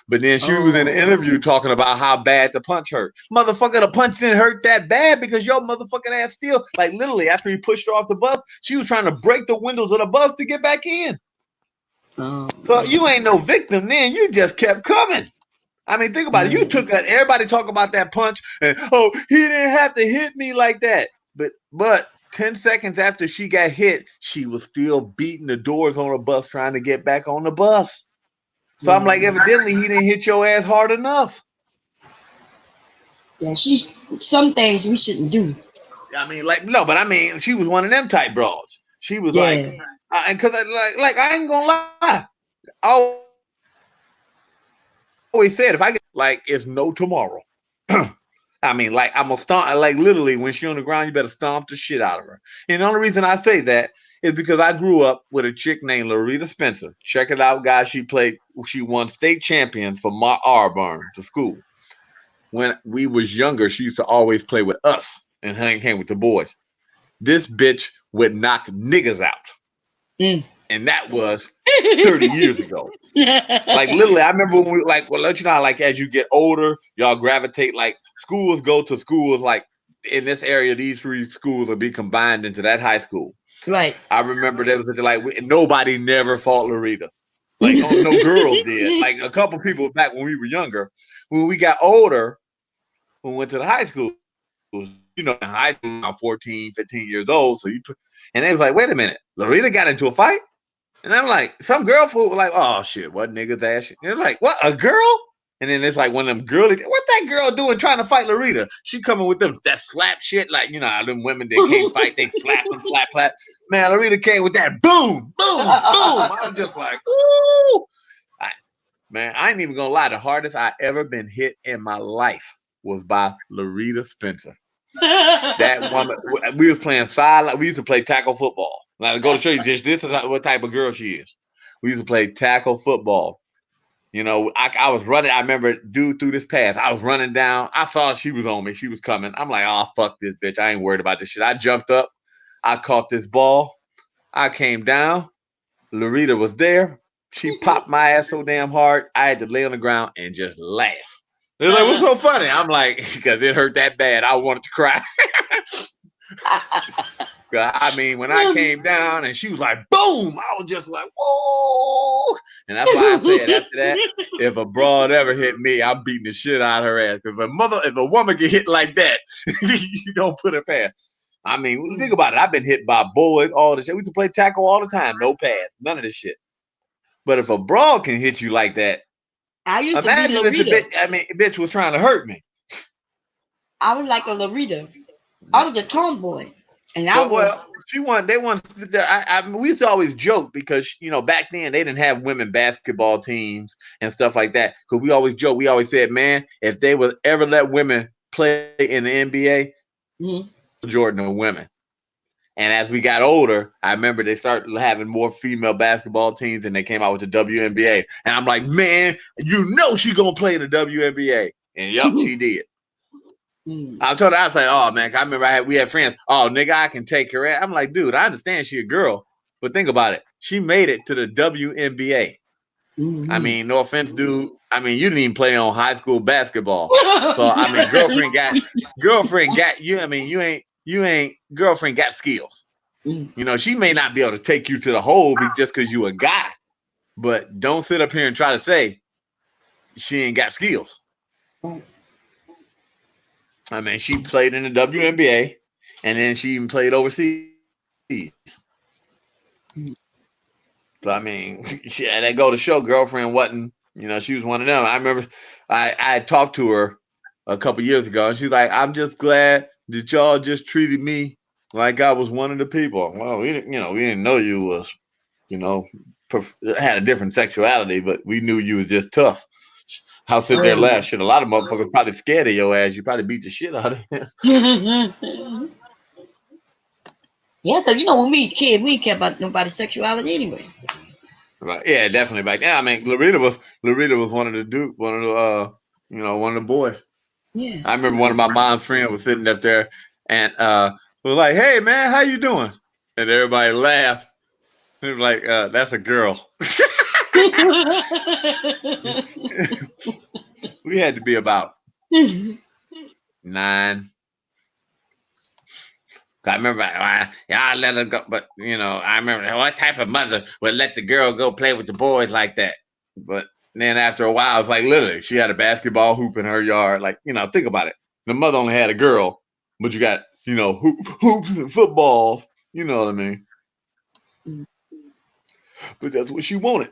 But then she was in an interview talking about how bad the punch hurt. Motherfucker, the punch didn't hurt that bad because your motherfucking ass still, like literally after he pushed her off the bus, she was trying to break the windows of the bus to get back in. So you ain't no victim then. You just kept coming. I mean, think about it. You took that. Everybody talk about that punch and, he didn't have to hit me like that. But 10 seconds after she got hit, she was still beating the doors on the bus trying to get back on the bus. So I'm like, evidently he didn't hit your ass hard enough. Yeah, some things we shouldn't do. I mean, but I mean, she was one of them type broads. She was like, and because like I ain't gonna lie, I always said if I get it's no tomorrow. I mean, like I'm gonna stomp, like literally when she's on the ground, you better stomp the shit out of her. And the only reason I say that is because I grew up with a chick named Loretta Spencer. Check it out, guys. She won state champion for Auburn, the school. When we was younger, she used to always play with us and hang with the boys. This bitch would knock niggas out. And that was 30 years ago. Like literally, I remember when we let you know, like as you get older, y'all gravitate, like schools go to schools, like in this area, these 3 schools will be combined into that high school. Right. I remember there was nobody never fought Loretta. Like no girls did. Like a couple people back when we were younger. When we got older, when we went to the high school, in high school, I'm 14, 15 years old. So and they was like, wait a minute, Loretta got into a fight? And I'm like, some girl fool was like, oh shit, what niggas ass shit? And it was like, what, a girl? And then it's like one of them girly. What that girl doing trying to fight Larita? She coming with them that slap shit, like you know how them women that can't fight, they slap and slap, slap. Man, Larita came with that boom, boom, boom. I was just like, ooh. Man, I ain't even gonna lie. The hardest I ever been hit in my life was by Larita Spencer. That woman, we was playing side. We used to play tackle football. Like, go to show you, this is what type of girl she is. We used to play tackle football. You know, I was running. I remember dude through this path. I was running down. I saw she was on me. She was coming. I'm like, oh, fuck this bitch. I ain't worried about this shit. I jumped up. I caught this ball. I came down. Larita was there. She popped my ass so damn hard. I had to lay on the ground and just laugh. They're like, what's so funny? I'm like, because it hurt that bad. I wanted to cry. I mean, when I came down and she was like, boom, I was just like, whoa. And that's why I said after that, if a broad ever hit me, I'm beating the shit out of her ass. Because if a woman get hit like that, you don't put her past. I mean, think about it. I've been hit by boys, all the shit. We used to play tackle all the time. No pads, none of this shit. But if a broad can hit you like that, I used imagine to be Larita. if a bitch was trying to hurt me. I was like a Larita. I was a tomboy. And I was. Well, they want. We used to always joke because you know back then they didn't have women basketball teams and stuff like that. Because we always joke. We always said, man, if they would ever let women play in the NBA, Jordan and women. And as we got older, I remember they started having more female basketball teams, and they came out with the WNBA. And I'm like, man, you know she gonna play in the WNBA, and yup, she did. I told her, I was like, oh man, I remember we had friends. Oh nigga, I can take her out. I'm like, dude, I understand she a girl, but think about it. She made it to the WNBA. I mean, no offense, dude. I mean, you didn't even play on high school basketball. So I mean, girlfriend got you. I mean, you ain't girlfriend got skills. You know, she may not be able to take you to the hole just because you a guy, but don't sit up here and try to say she ain't got skills. I mean, she played in the WNBA, and then she even played overseas. So, I mean, they go to show girlfriend wasn't, you know, she was one of them. I remember I talked to her a couple years ago, and she's like, I'm just glad that y'all just treated me like I was one of the people. Well, we didn't know you was, you know, had a different sexuality, but we knew you was just tough. I'll sit there and laugh. Shit, a lot of motherfuckers probably scared of your ass. You probably beat the shit out of him. Yeah, because you know when we kid, we didn't care about nobody's sexuality anyway. Right. Yeah, definitely back then. I mean, Larita was one of the boys. Yeah. I remember one of my mom's friends was sitting up there and was like, "Hey man, how you doing?" And everybody laughed. It was like, "That's a girl." We had to be about 9. I remember I let her go, but you know, I remember what type of mother would let the girl go play with the boys like that. But then after a while, it's like literally she had a basketball hoop in her yard. Like, you know, think about it. The mother only had a girl, but you got, you know, hoops and footballs. You know what I mean? But that's what she wanted.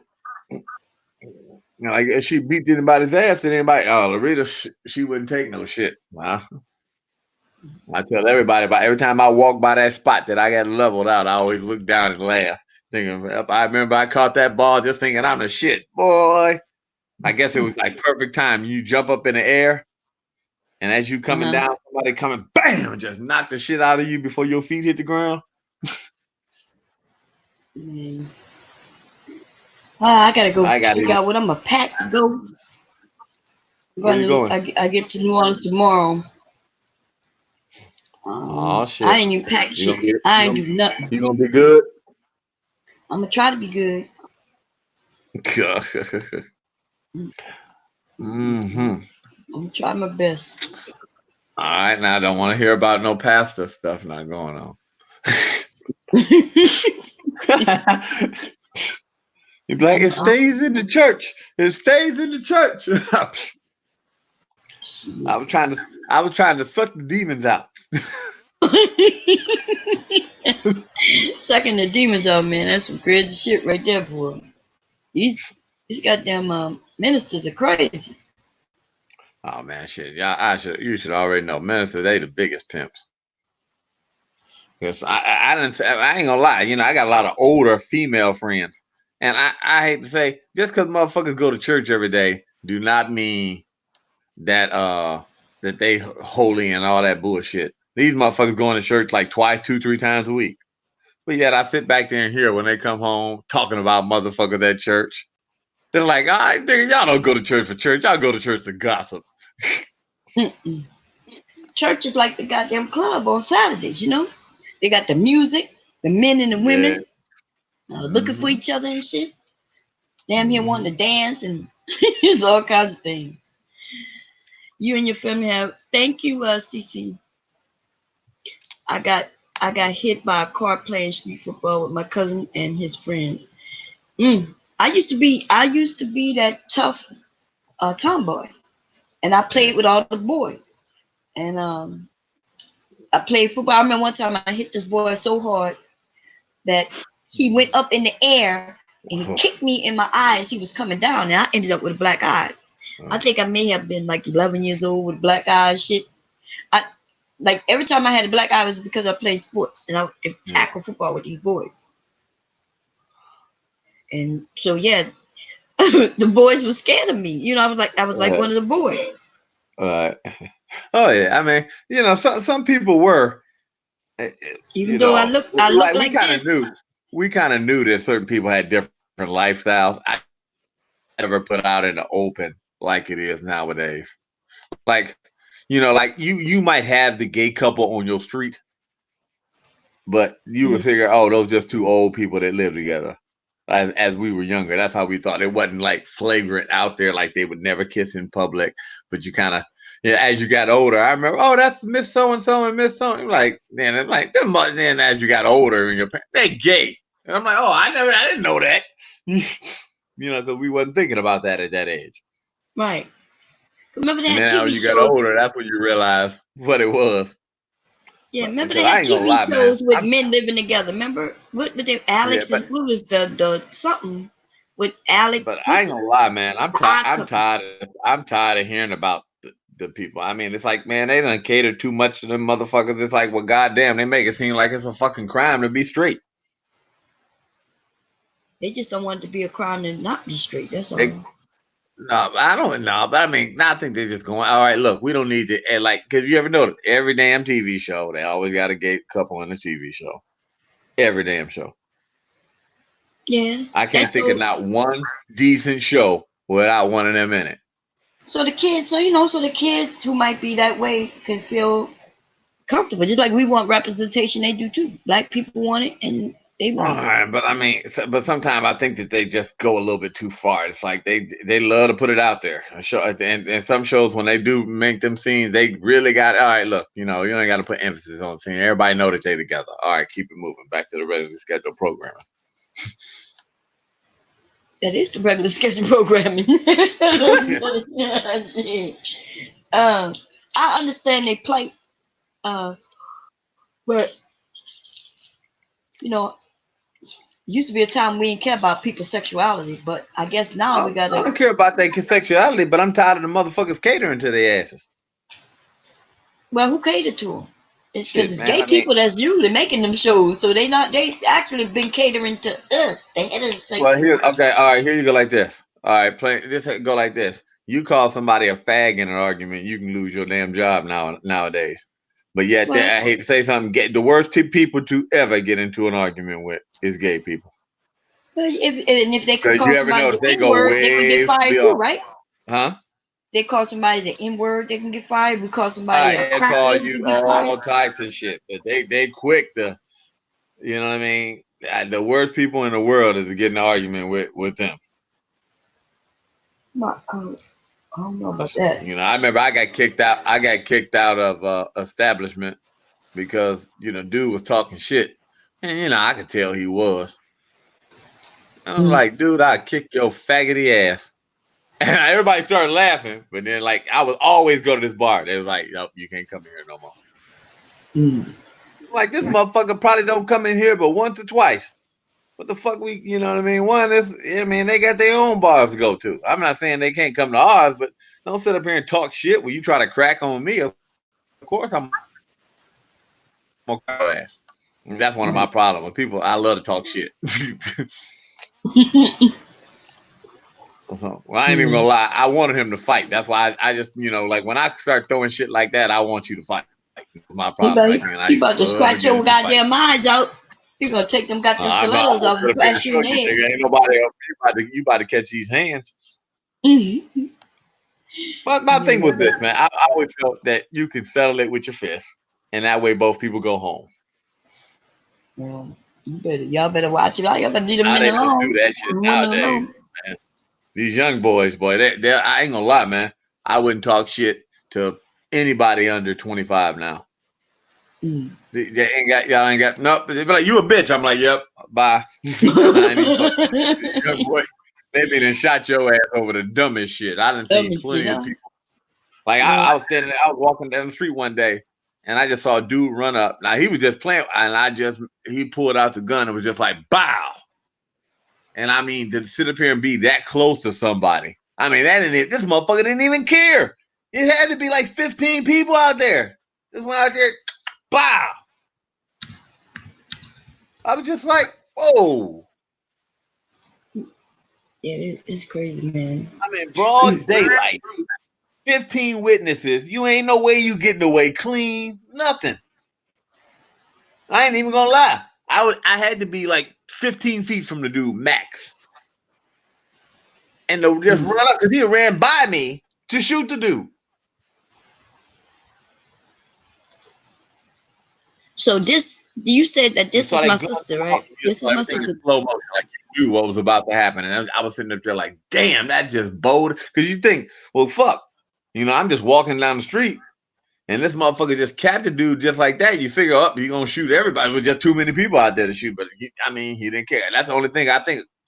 You know, like if she beat anybody's ass, then anybody, Larita, she wouldn't take no shit. Wow. I tell everybody about every time I walk by that spot that I got leveled out, I always look down and laugh. Thinking, I remember I caught that ball just thinking I'm the shit, boy. I guess it was like perfect time. You jump up in the air, and as you coming down, somebody coming, bam, and just knock the shit out of you before your feet hit the ground. Man. I gotta go figure out what I'm gonna pack to go. Where you going? I get to New Orleans tomorrow. Oh shit! I didn't even pack shit. I ain't do nothing. You gonna be good? I'm gonna try to be good. I'm gonna try my best. All right, now I don't want to hear about no pastor stuff not going on. You'd be like, it stays in the church. It stays in the church. I was trying to suck the demons out. Sucking the demons out, man. That's some crazy shit right there, boy. These goddamn ministers are crazy. Oh man, shit. Yeah, you should already know. Ministers, they the biggest pimps. Because I didn't say, I ain't gonna lie, I got a lot of older female friends. And I hate to say, just because motherfuckers go to church every day, do not mean that that they holy and all that bullshit. These motherfuckers going to church like twice, 2-3 times a week. But yet I sit back there and hear when they come home talking about motherfuckers at church. They're like, all right, nigga, y'all don't go to church for church. Y'all go to church to gossip. Church is like the goddamn club on Saturdays, They got the music, the men and the women looking for each other and shit. Damn here wanting to dance and it's all kinds of things. You and your family have. Thank you, CC. I got hit by a car playing street football with my cousin and his friends. I used to be that tough tomboy, and I played with all the boys. And I played football. I remember one time I hit this boy so hard that he went up in the air and he kicked me in my eye as he was coming down, and I ended up with a black eye. I think I may have been like 11 years old with black eye shit. Like every time I had a black eye, it was because I played sports and I would tackle football with these boys. And so the boys were scared of me. I was like one of the boys. Oh yeah, I mean, some people were. Even though I look like this. We kind of knew that certain people had different lifestyles. I never put out in the open like it is nowadays. Like, like you might have the gay couple on your street, but you would figure, oh, those just two old people that live together. As we were younger, that's how we thought. It wasn't like flagrant out there, like they would never kiss in public. But you kind of, as you got older, I remember, oh, that's Miss So and So and Miss So. Like then it's like then as you got older, and they're gay, and I'm like, oh, I didn't know that. Because we wasn't thinking about that at that age. Right. Remember that and then TV as you shows? got older, that's when you realize what it was. Yeah, remember they had TV shows with men living together. Remember what they Alex and who was the something with Alex? But I ain't gonna lie, man. I'm tired of hearing about the people. I mean, it's like, man, they done cater too much to them motherfuckers. It's like, well, goddamn, they make it seem like it's a fucking crime to be straight. They just don't want it to be a crime to not be straight. That's all. No, I don't know. But I mean, I think they're just going, all right, look, we don't need to, because you ever notice, every damn TV show, they always got a gay couple in a TV show. Every damn show. Yeah. I can't think of not one decent show without one of them in it. So the kids who might be that way can feel comfortable. Just like we want representation, they do too. Black people want it, and they want it. But I mean, but sometimes I think that they just go a little bit too far. It's like they love to put it out there. And some shows, when they do make them scenes, they really got, all right, look, you ain't got to put emphasis on the scene. Everybody know that they together. All right, keep it moving. Back to the regularly scheduled programming. That is the regular scheduled programming. I understand they plight, but used to be a time we didn't care about people's sexuality, but I guess now we gotta. I don't care about their sexuality, but I'm tired of the motherfuckers catering to their asses. Well, who catered to them? Because it's gay people that's usually making them shows, so they actually been catering to us. They had to. Well, here you go like this. All right, go like this. You call somebody a fag in an argument, you can lose your damn job nowadays. But yet, I hate to say something, the worst people to ever get into an argument with is gay people. But if they could call somebody the N-word, they could get fired too, right? Huh? They call somebody the N-word, they can get fired. We call somebody a crack, call you all types of shit. But they quick to, you know what I mean? The worst people in the world is to get an argument with them. I don't know about that. I remember I got kicked out of establishment because dude was talking shit, and I could tell he was. And I'm like, dude, I'll kick your faggoty ass. And everybody started laughing, but then I would always go to this bar. They was like, nope, you can't come in here no more. Like, this motherfucker probably don't come in here but once or twice. what the fuck you know what I mean? One is, I mean, they got their own bars to go to. I'm not saying they can't come to ours, but don't sit up here and talk shit when you try to crack on me. Of course, I'm gonna crack your ass. And that's one of my problems with people. I love to talk shit. Well, I ain't even gonna lie. I wanted him to fight. That's why I just, you know, like when I start throwing shit like that, I want you to fight. My problem. You about to scratch your goddamn eyes out. You gonna take them goddamn stilettos off and bash your head. Ain't nobody else. You about to catch these hands. But my thing was this, man. I always felt that you can settle it with your fist, and that way both people go home. Well, y'all better watch it out. Y'all better leave them men alone. Do that shit nowadays, man. These young boys, boy, they I ain't gonna lie, man. I wouldn't talk shit to anybody under 25 y'all ain't got nope. They be like, you a bitch. I'm like, yep, bye. Young boy, they done shot your ass over the dumbest shit. I done seen plenty of people. Like I was walking down the street one day, and I just saw a dude run up. Now he was just playing, and he pulled out the gun and was just like, bow. And I mean, to sit up here and be that close to somebody, I mean, this motherfucker didn't even care. It had to be like 15 people out there. This one out there, bow. I was just like, whoa. Yeah, it's crazy, man. I mean, broad daylight, 15 witnesses. You ain't no way you getting away clean. Nothing. I ain't even gonna lie. I had to be like 15 feet from the dude max, and to just run up because he ran by me to shoot the dude. So you said that this is my sister, right? This is my sister. Slow motion, like you knew what was about to happen, and I was sitting up there like, damn, that just bold. Because you think, well, fuck, you know, I'm just walking down the street. And this motherfucker just capped the dude just like that. You figure up, you're going to shoot everybody with just too many people out there to shoot. But he didn't care. That's the only thing I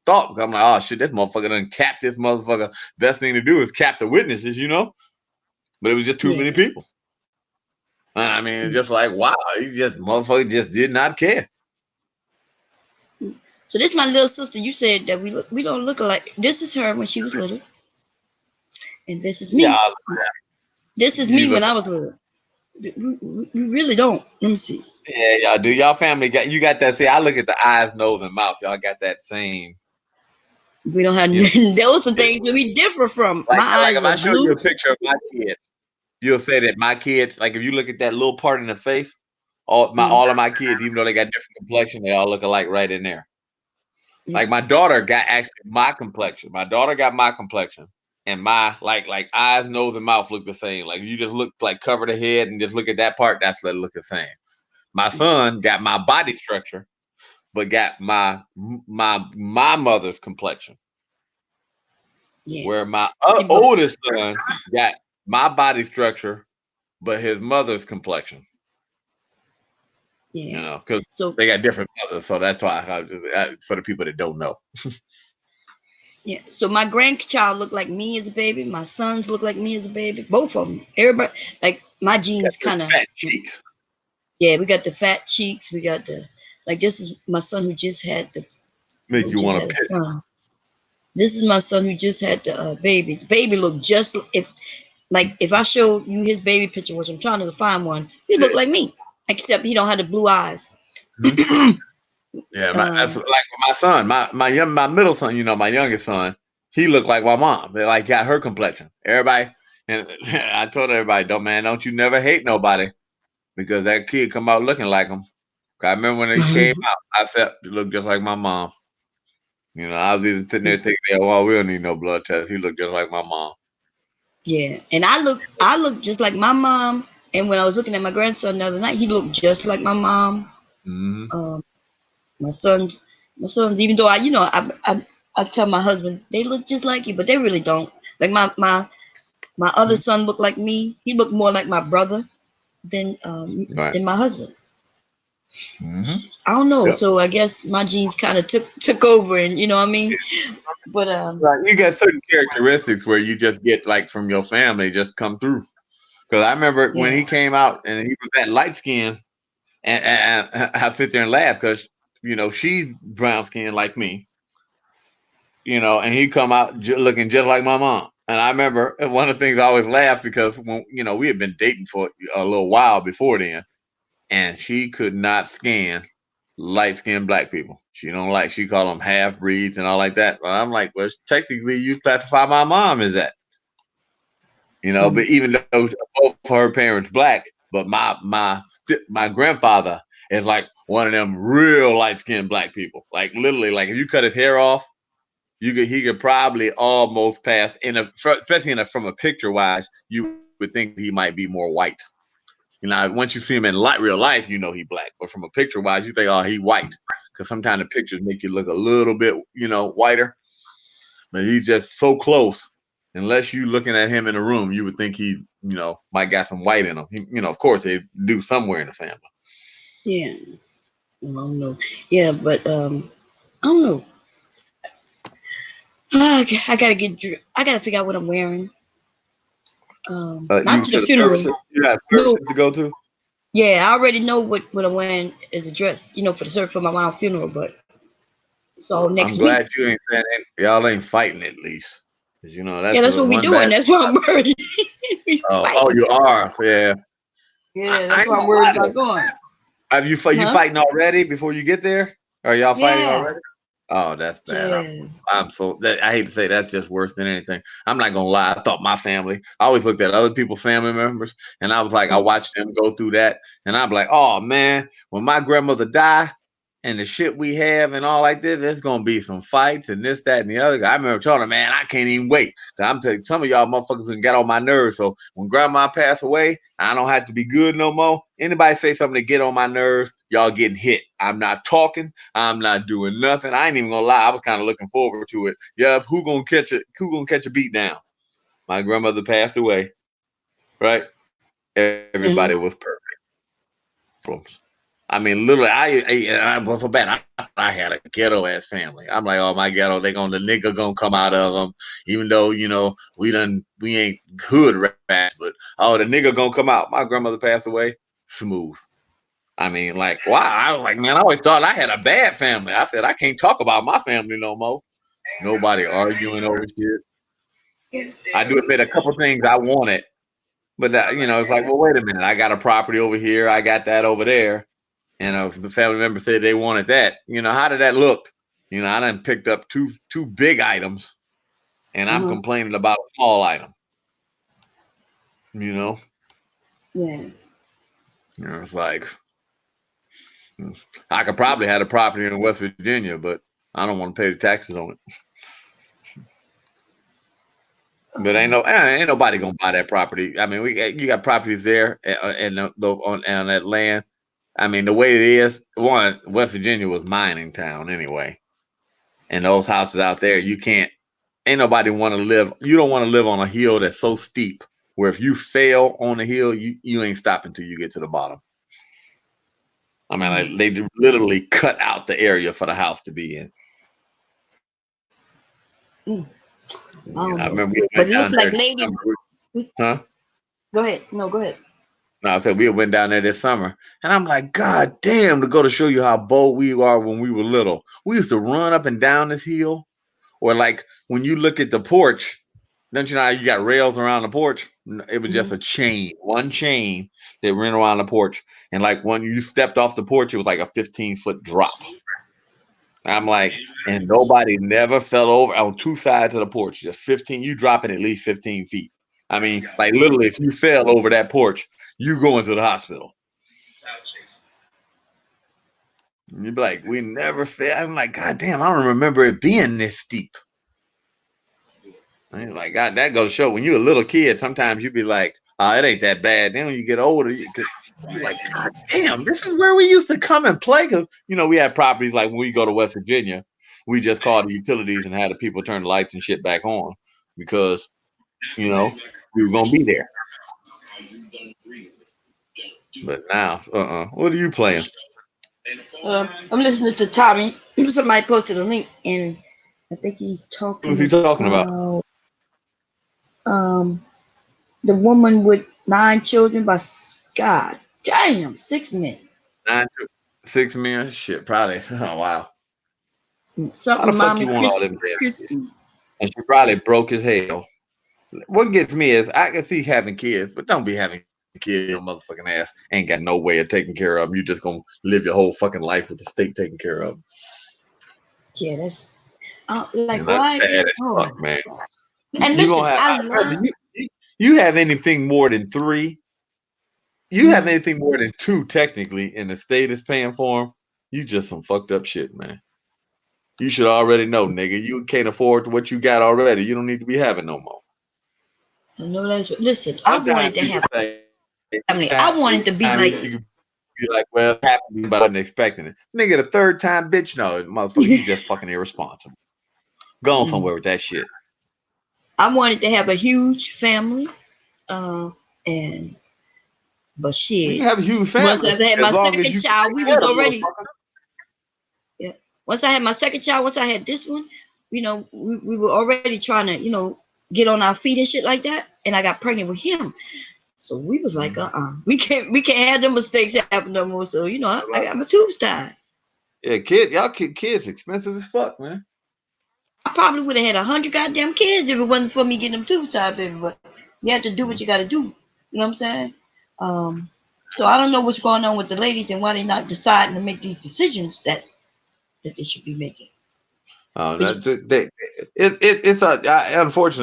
thought. Because I'm like, oh, shit, this motherfucker done capped this motherfucker. Best thing to do is cap the witnesses, you know? But it was just too many people. I mean, just like, wow, motherfucker just did not care. So this is my little sister. You said that we don't look alike. This is her when she was little. And this is me. Yeah, this is me when I was little. We really don't. Let me see. Yeah, y'all do. Y'all family got that. See, I look at the eyes, nose, and mouth. Y'all got that same. We don't have those are things that we differ from. Like, my eyes if I show you a picture of my kid, you'll say that my kids, like if you look at that little part in the face, all of my kids, even though they got different complexion, they all look alike right in there. Like my daughter got actually my complexion. My daughter got my complexion. And my like eyes, nose, and mouth look the same. Like you just look like cover the head and just look at that part. That's what it look the same. My son got my body structure, but got my mother's complexion. Yeah. Where my oldest son got my body structure, but his mother's complexion. Yeah, you know, because they got different mothers, so that's why for the people that don't know. Yeah, so my grandchild looked like me as a baby. My sons look like me as a baby. Both of them. Everybody, like my genes kind of fat cheeks. Yeah, we got the fat cheeks. We got this is my son who just had the. Make you want to son. This is my son who just had the baby. The baby looked just if I showed you his baby picture, which I'm trying to find one, he looked like me, except he don't have the blue eyes. Mm-hmm. Yeah, that's like my son, my middle son, you know, my youngest son, he looked like my mom. They like got her complexion. Everybody, and I told everybody, don't you never hate nobody because that kid come out looking like him. I remember when they came out, I said, he looked just like my mom. You know, I was even sitting there thinking, well, we don't need no blood test. He looked just like my mom. Yeah, and I look just like my mom. And when I was looking at my grandson the other night, he looked just like my mom. Mm-hmm. My sons, even though I tell my husband they look just like you, but they really don't. Like my other son looked like me. He looked more like my brother than my husband. Mm-hmm. I don't know. Yep. So I guess my genes kind of took over, and you know what I mean. But you got certain characteristics where you just get like from your family just come through. Because I remember when he came out and he was that light skin, and I sit there and laugh because she's brown skinned like me, and he come out looking just like my mom. And I remember one of the things I always laughed because when we had been dating for a little while before then, and she could not stand light skinned black people. She called them half breeds and all like that. Well, I'm like, well, technically you classify my mom as that, but even though both her parents black, but my grandfather is like one of them real light skinned black people. Like literally, like if you cut his hair off, he could probably almost pass especially from a picture wise, you would think he might be more white. Once you see him in real life, he black. But from a picture wise, you think, oh, he white. Because sometimes the pictures make you look a little bit, whiter. But he's just so close. Unless you looking at him in a room, you would think he, might got some white in him. Of course, they do somewhere in the family. Yeah. I don't know. Yeah, but I don't know. I gotta figure out what I'm wearing. Not to the funeral. You have services to go to? Yeah, I already know what I'm wearing as a dress, for the service for my mom's funeral, but so next week. I'm glad you ain't saying y'all ain't fighting at least. That's that's what we doing. That's why I'm worried. you are? Yeah. Yeah, that's why I'm worried about going. Have you fighting already before you get there? Are y'all fighting already? Oh, that's bad. Yeah. I hate to say that's just worse than anything. I'm not gonna lie. I thought my family. I always looked at other people's family members, and I was like, I watched them go through that, and I'm like, oh man, when my grandmother die, and the shit we have and all like this, there's gonna be some fights and this, that, and the other. I remember telling her, man, I can't even wait. I'm telling some of y'all motherfuckers gonna get on my nerves. So when grandma passed away, I don't have to be good no more. Anybody say something to get on my nerves, y'all getting hit. I'm not talking. I'm not doing nothing. I ain't even gonna lie. I was kind of looking forward to it. Yeah, who gonna catch a beat down? My grandmother passed away, right? Everybody was perfect. I mean, literally, I was so bad. I had a ghetto ass family. I'm like, oh my ghetto, the nigga gonna come out of them, even though we ain't hood rats, but the nigga gonna come out. My grandmother passed away, smooth. I mean, like, wow. I was like, man, I always thought I had a bad family. I said I can't talk about my family no more. Nobody arguing over shit. I do admit a couple things I wanted, but it's like, well, wait a minute, I got a property over here, I got that over there. And if the family member said they wanted that, how did that look? I done picked up two big items, and I'm complaining about a small item. Yeah. It's like I could probably have a property in West Virginia, but I don't want to pay the taxes on it. But ain't nobody gonna buy that property. I mean, you got properties there and on that land. I mean, the way it is, West Virginia was mining town anyway. And those houses out there, ain't nobody want to live. You don't want to live on a hill that's so steep where if you fail on the hill, you ain't stopping until you get to the bottom. I mean, like, they literally cut out the area for the house to be in. I remember but it looks like lady. Huh? Go ahead. No, go ahead. No, I said we went down there this summer, and I'm like, God damn, to go to show you how bold we are when we were little. We used to run up and down this hill, or like when you look at the porch, don't you know how you got rails around the porch? It was just a chain, one chain that ran around the porch, and like when you stepped off the porch, it was like a 15-foot drop. I'm like, and nobody never fell over on two sides of the porch. Just 15, you dropping at least 15 feet. I mean, like literally, if you fell over that porch, you go into the hospital. And you'd be like, we never fell. I'm like, God damn, I don't remember it being this steep. And like, God, that goes to show when you're a little kid, sometimes you'd be like, oh, it ain't that bad. Then when you get older, you're like, God damn, this is where we used to come and play. Because, we had properties like when we go to West Virginia, we just called the utilities and had the people turn the lights and shit back on because, we were going to be there. But now, what are you playing? I'm listening to Tommy. Somebody posted a link, and I think he's talking. What's he talking about? The Woman with 9 Children by God damn 6 men. 9 6 million? Shit, probably. Oh wow. How Something the fuck remind you me want all them Christy. and she probably broke as hell. What gets me is I can see having kids, but don't be having kids. Your motherfucking ass ain't got no way of taking care of them. You just gonna live your whole fucking life with the state taking care of them. Yeah, that's like And that's why? sad as Oh, fuck, man. and You listen, gonna have I listen, learned. you have anything more than 3? You have Mm, anything more than 2 technically, and the state is paying for them. You just some fucked up shit, man. You should already know, nigga. You can't afford what you got already. You don't need to be having no more. I know that's what. Listen, I wanted Sometimes to you have can say, family. I wanted to be I like. mean, you can be like, well, it happened, but I wasn't expecting it. Nigga, the third time, bitch, no, motherfucker, you just fucking irresponsible. Go on somewhere with that shit. I wanted to have a huge family, uh, and but You can shit. have a huge Once family I had as my long as second you can child, take we care was of the already. motherfucker. Yeah. Once I had my second child, once I had this one, we were already trying to, get on our feet and shit like that. And I got pregnant with him. So we was like, we can't have them mistakes happen no more. So, I got my tubes tied. Yeah, kids expensive as fuck, man. I probably would have had 100 goddamn kids if it wasn't for me getting them tubes tied, baby. But you have to do what you got to do. You know what I'm saying? So I don't know what's going on with the ladies and why they're not deciding to make these decisions that they should be making. Unfortunately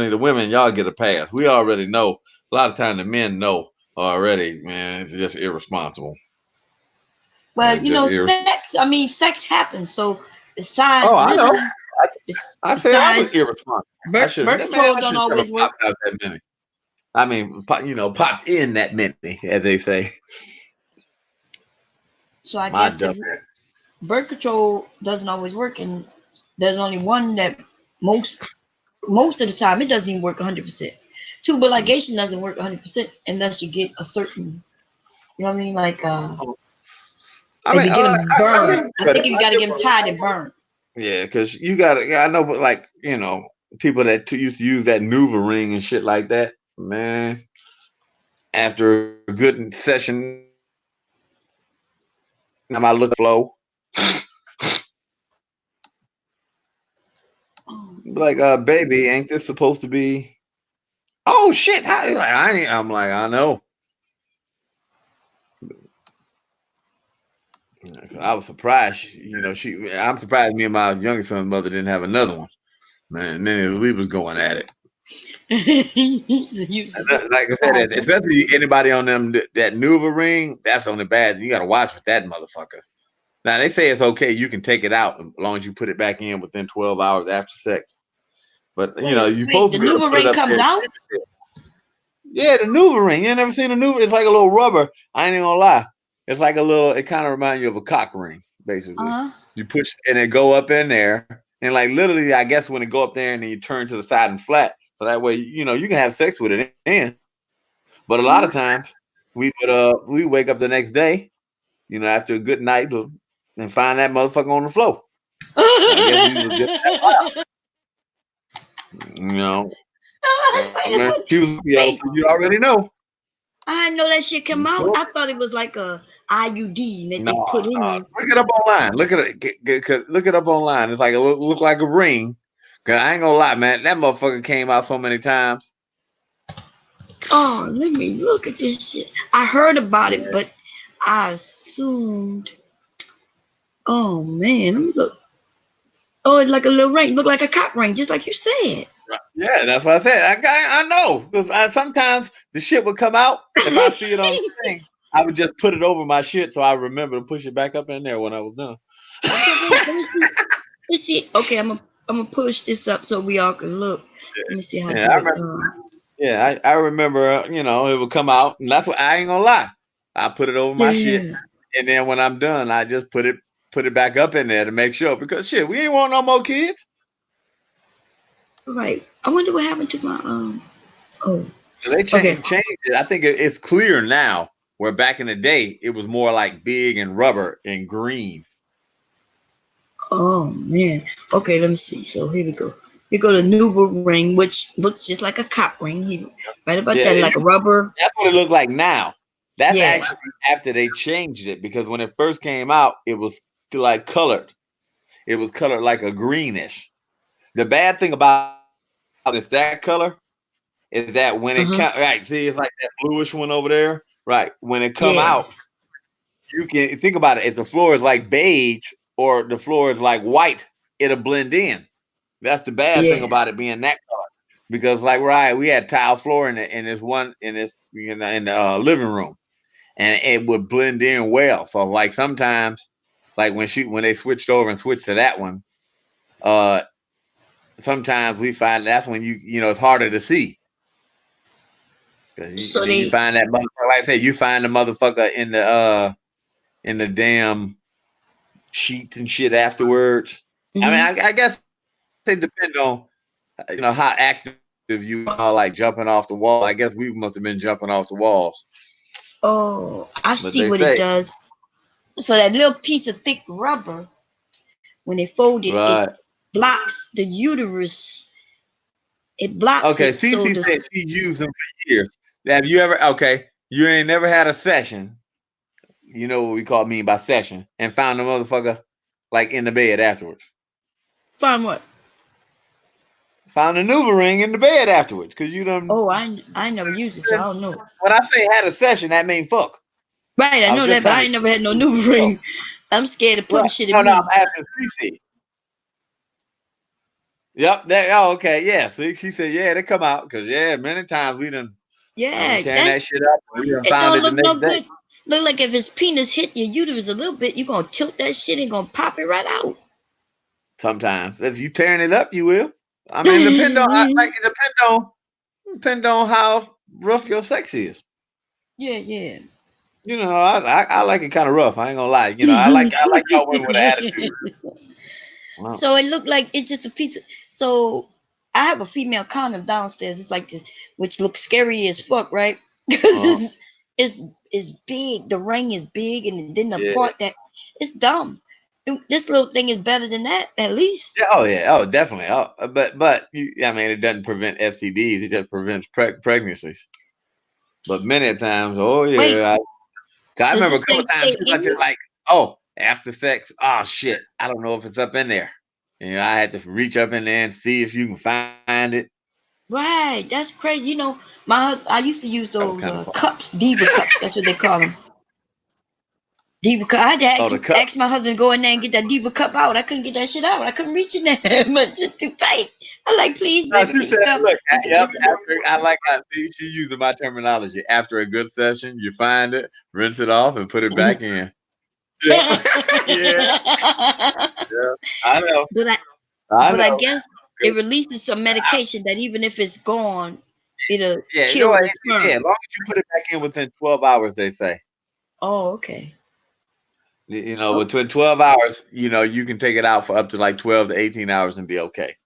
the women y'all get a pass. We already know. A lot of time the men know already, man. It's just irresponsible. Well, Just irresponsible. sex happens. So besides Oh, I know. living, I said I was besides irresponsible. birth control I don't should never always work. popped out that many. I mean, popped in that many, as they say. So I My guess dumb. birth control doesn't always work, and there's only one that most of the time it doesn't even work 100%. Tubal ligation doesn't work 100% unless you get a certain, you know what I mean, like I they mean, get them burned. I but think you got to get them tied and burned. yeah, because you got to. I know, but like people that used to use that Nuva ring and shit like that, man. After a good session, I look flow. Like, baby, ain't this supposed to be? Oh shit! I'm like, I know. I was surprised. I'm surprised me and my youngest son's mother didn't have another one. Man, and then we was going at it. Like I said, especially anybody on them that Nuva ring, that's only bad. You got to watch with that motherfucker. Now they say it's okay, you can take it out as long as you put it back in within 12 hours after sex. But you're supposed the to be able to Nuva put it ring up comes there. out. Yeah, the Nuva ring. You never seen a Nuva? It's like a little rubber. I ain't even gonna lie. It's like a little. It kind of reminds you of a cock ring, basically. You push and it go up in there, and like literally, I guess when it go up there and then you turn to the side and flat, so that way you can have sex with it in. But a lot of times we wake up the next day, after a good night, and find that motherfucker on the floor. I guess we was just you already know. I know that shit come out. I thought it was like a IUD that they put in you. Look it up online. Look it up online. It's like it look like a ring. Cause I ain't gonna lie, man. That motherfucker came out so many times. Oh, let me look at this shit. I heard about it, but I assumed. Oh man, let me look. Oh, it's like a little ring. Look like a cock ring, just like you said. Yeah, that's what I said. I know because sometimes the shit would come out. If I see it on the thing, I would just put it over my shit so I remember to push it back up in there when I was done. Let's see. Okay, I'm gonna push this up so we all can look. Let me see how. I remember. It would come out, and that's what I ain't gonna lie. I put it over my shit, and then when I'm done, I just put it back up in there to make sure because shit, we ain't want no more kids. Right. I wonder what happened to my They changed it. I think it's clear now. Where back in the day it was more like big and rubber and green. Oh man. Okay, let me see. So here we go. You go to Nuva ring, which looks just like a cock ring. Right about that, like a rubber. That's what it looked like now. That's Yeah. actually after they changed it because when it first came out, it was like colored. It was colored like a greenish. The bad thing about it's that color is that when it Uh-huh. come right, see, it's like that bluish one over there, right? When it come Yeah. out, you can think about it. If the floor is like beige or the floor is like white, it'll blend in. That's the bad thing Yeah. about it being that color. Because like right, we had tile floor in this one in this in the living room, and it would blend in well. So like sometimes, like when they switched over and switched to that one, uh, sometimes we find that's when you know it's harder to see because So you they find that motherfucker. Like I said, you find the motherfucker in the damn sheets and shit afterwards. I mean, mhm. I guess it depends on how active you are, like jumping off the wall. I guess we must have been jumping off the walls, Oh, I but see they what it say does. So that little piece of thick rubber, when they fold it, it right. blocks the uterus. It blocks Okay, it. So Cece said this she used them for years. Have you ever? Okay, you ain't never had a session. You know what we mean by session, and found the motherfucker like in the bed afterwards. find what? Found a new ring in the bed afterwards because you done. Oh, I never used it, so I don't know. When I say had a session, that mean fuck. Right, I I was know just that, but trying I to ain't never had no get new you know. ring. I'm scared of putting Right. shit No, in no, me. I'm asking Cece. Yep. There. Oh, okay. Yeah. See, she said, yeah, they come out because yeah, many times I been Yeah, tearing that's that shit up. We done it. found Don't it the look no next day. good. Look like if his penis hit your uterus a little bit, you gonna tilt that shit and gonna pop it right out. Sometimes if you tearing it up, you will. I mean, depend on how rough your sex is. Yeah, yeah. I like it kind of rough. I ain't gonna lie. I like y'all women with an attitude. Well, So it looked like it's just a piece of, so I have a female condom downstairs. It's like this, which looks scary as fuck, right? Because uh, it's big. The ring is big, and then the yeah, part that it's dumb. This little thing is better than that, at least. yeah, oh yeah, oh definitely. Oh, I mean, it doesn't prevent STDs. It just prevents pregnancies. But many times, oh Wait, yeah, 'cause I does remember a this couple thing times stay too. I in just you? like, oh, after sex, oh shit, I don't know if it's up in there. I had to reach up in there and see if you can find it. Right, that's crazy. I used to use That was those kind of fun. cups, diva cups. That's what they call them. Diva cup. I had to Oh, the cup. ask my husband to go in there and get that diva cup out. I couldn't get that shit out. I couldn't reach in there. But just too tight. I'm like, please, No, baby, she please said, come "Look, and get yep. this out. After I like how she using my terminology. After a good session, you find it, rinse it off, and put it back in." Yeah, yeah, yeah. I know, but I I but I know. guess it releases some medication that even if it's gone, it'll Yeah, you know kill what? the Yeah, sperm. as long as you put it back in within 12 hours, they say. Oh, okay. Oh, Between 12 hours, you can take it out for up to like 12 to 18 hours and be okay.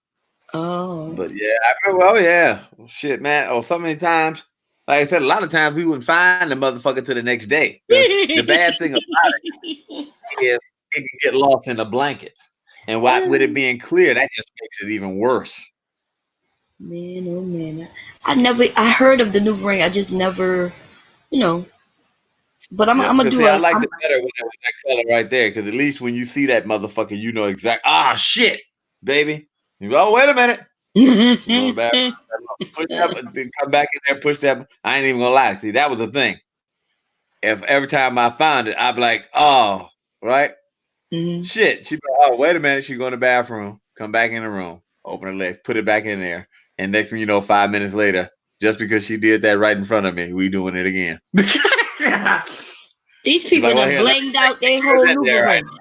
oh. But yeah, I remember. Oh yeah, shit, man. Oh, so many times. Like I said, a lot of times we wouldn't find the motherfucker till the next day. Because the bad thing about it is it can get lost in the blankets, and with it being clear, that just makes it even worse. Man, oh man. I heard of the new ring. I just never, you know. But Yeah, I'm gonna because do see, I a. liked it better when it was that color right there. Because at least when you see that motherfucker, you know exactly. Ah, shit, baby. You go, oh, wait a minute. You go to the bathroom, push that, then come back in there, push that. I ain't even gonna lie. See, that was the thing. If every time I found it, I'd be like, oh, right, Mhm. shit. She'd be like, oh, wait a minute. She go in the bathroom, come back in the room, open her legs, put it back in there, and next thing you know, 5 minutes later, just because she did that right in front of me, we doing it again. These She's people like, well, done here, let me blanged out make their sure whole it's in there, Nuva right? ring.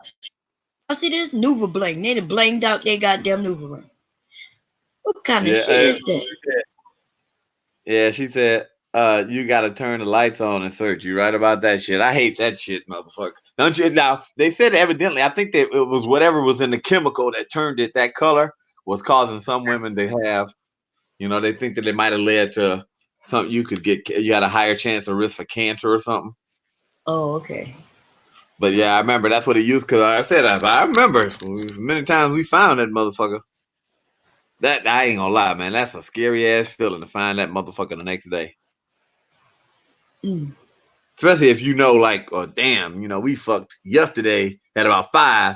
I see this Nuva bling. They done blanged out their goddamn Nuva ring. What kind of Yeah, shit is that? yeah, she said, you gotta turn the lights on and search. You right about that shit. I hate that shit, motherfucker. Don't you now they said evidently, I think that it was whatever was in the chemical that turned it that color was causing some women to have, they think that it might have led to something you had a higher chance of risk for cancer or something. Oh, okay. But yeah, I remember that's what it used because I said I remember many times we found that motherfucker. That I ain't gonna lie, man. That's a scary ass feeling to find that motherfucker the next day. Mm. Especially if you know, like, oh damn, we fucked yesterday at about 5,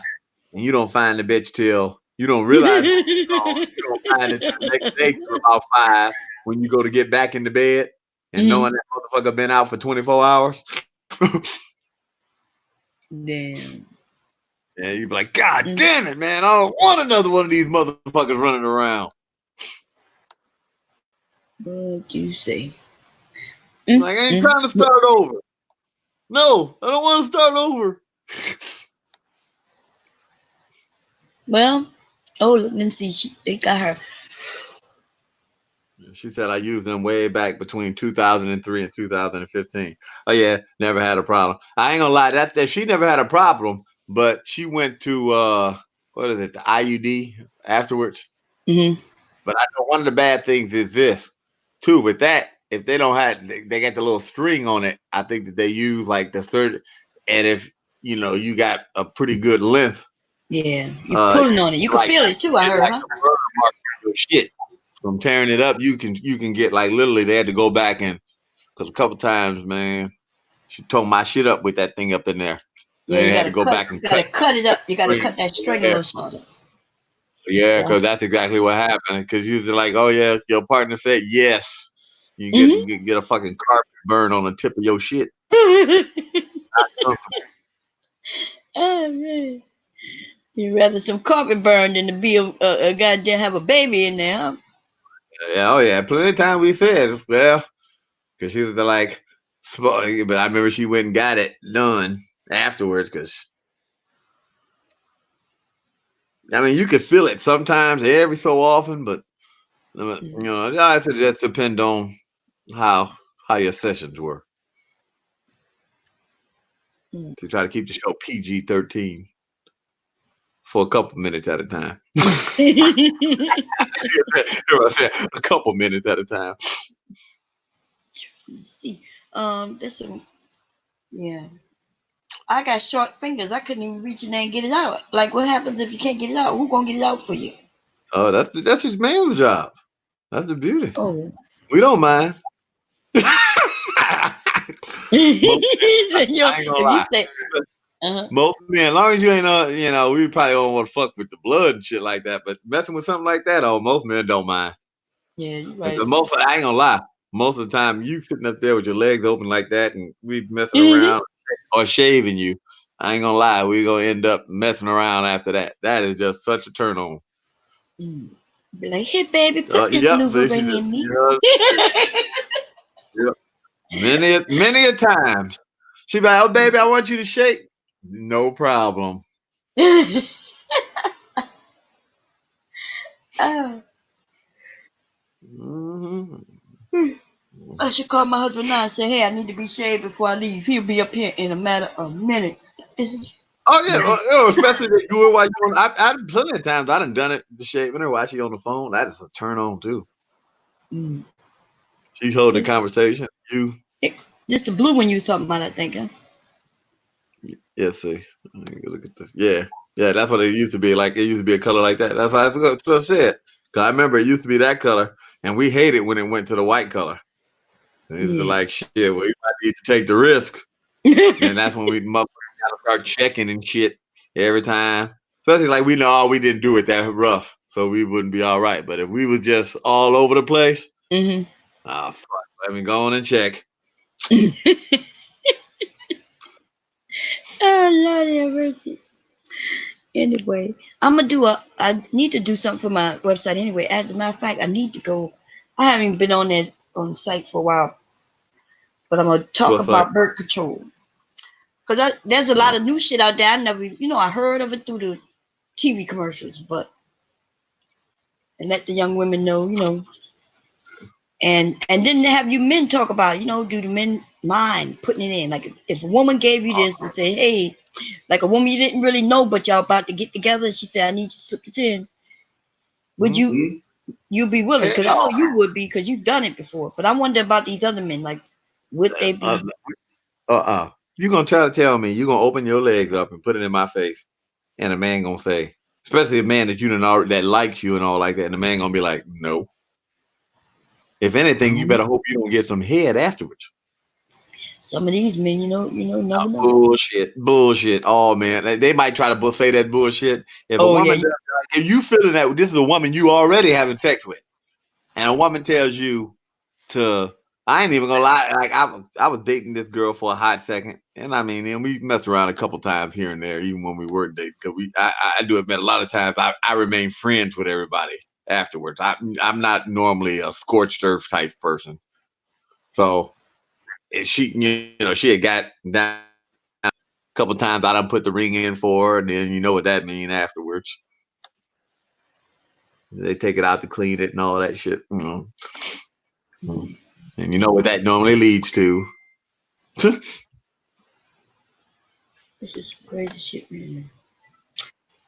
and you don't find the bitch till you don't realize you don't find it till the next day till about 5 when you go to get back into bed, and knowing that motherfucker been out for 24 hours. Damn. Yeah, you be like, God damn it, man! I don't want another one of these motherfuckers running around. What you say? Like, I ain't trying to start over. No, I don't want to start over. Well, let me see. They got her. She said I used them way back between 2003 and 2015. Oh yeah, never had a problem. I ain't gonna lie, that she never had a problem, but she went to what is it, the IUD afterwards. Mm-hmm. But I know one of the bad things is this too. With that, if they don't have, they got the little string on it. I think that they use like the third, and if you got a pretty good length. Yeah, you're pulling on it. You can feel it too. I heard, like your shit from tearing it up. You can get like literally. They had to go back and because a couple times, man, she tore my shit up with that thing up in there. Yeah, they had to go back and cut it up. You got to cut that string a little shorter. Yeah, because that's exactly what happened. Because usually, like, oh yeah, your partner said yes, you get a fucking carpet burn on the tip of your shit. Oh man, you'd rather some carpet burn than to be a goddamn have a baby in there, huh? Yeah, oh yeah, plenty of time we said, well, because she was like, but I remember she went and got it done afterwards. Because I mean, you could feel it sometimes, every so often, but I said just depend on how your sessions were. To try to keep the show PG-13 for a couple minutes at a time. A couple minutes at a time. Let's see. This one. Yeah. I got short fingers. I couldn't even reach in there and get it out. Like, what happens if you can't get it out? Who gonna get it out for you? Oh, that's your man's job. That's the beauty. Oh, we don't mind. Most men, as long as you ain't, we probably don't want to fuck with the blood and shit like that. But messing with something like that, most men don't mind. Yeah, you're right. I ain't gonna lie. Most of the time, you sitting up there with your legs open like that, and we messing around or shaving you. I ain't gonna lie, we gonna end up messing around after that. That is just such a turn on. Be like, hey baby, put this new ring in me. Many a times. She be like, oh baby, I want you to shake. No problem. I should call my husband now and say, hey, I need to be shaved before I leave. He'll be up here in a matter of minutes. Oh yeah, especially that you were while you on. I plenty of times I done it the shaving her while she on the phone. That is a turn on too. She holding the conversation. You just the blue one you was talking about, I think, huh? Yeah, see. Look at this. Yeah, that's what it used to be. Like it used to be a color like that. That's how I said. Cause I remember it used to be that color, and we hated when it went to the white color. It used to like shit. Well, you might need to take the risk, and that's when we gotta start checking and shit every time. Especially like we know we didn't do it that rough, so we wouldn't be all right. But if we were just all over the place, fuck, let me go on and check. Oh Lordy, have mercy. Anyway, I need to do something for my website anyway. As a matter of fact, I need to go. I haven't been on the site for a while, but I'm gonna talk about birth control because there's a lot of new shit out there. I never, I heard of it through the TV commercials, and let the young women know, and then have you men talk about, do the men mind putting it in? Like if a woman gave you this and say, hey, like a woman you didn't really know, but y'all about to get together, and she said, I need you to slip this in. Would you be willing? Because you would be, because you've done it before. But I wonder about these other men, like, would they be? You're gonna try to tell me you're gonna open your legs up and put it in my face, and a man gonna say, especially a man that you didn't already that likes you and all like that, and the man gonna be like, no. If anything, you better hope you don't get some head afterwards. Some of these men, never know. Bullshit. Oh man, they might try to say that bullshit. If a Oh yeah, woman, if you feeling that this is a woman you already having sex with, and a woman tells you to, I ain't even gonna lie, like I was dating this girl for a hot second, and I mean, and we messed around a couple times here and there, even when we weren't dating, because I do admit a lot of times I remain friends with everybody afterwards. I'm not normally a scorched earth type person, so if she had got down a couple times. I done put the ring in for her, and then you know what that mean afterwards. They take it out to clean it and all that shit. And you know what that normally leads to. this is crazy shit, man.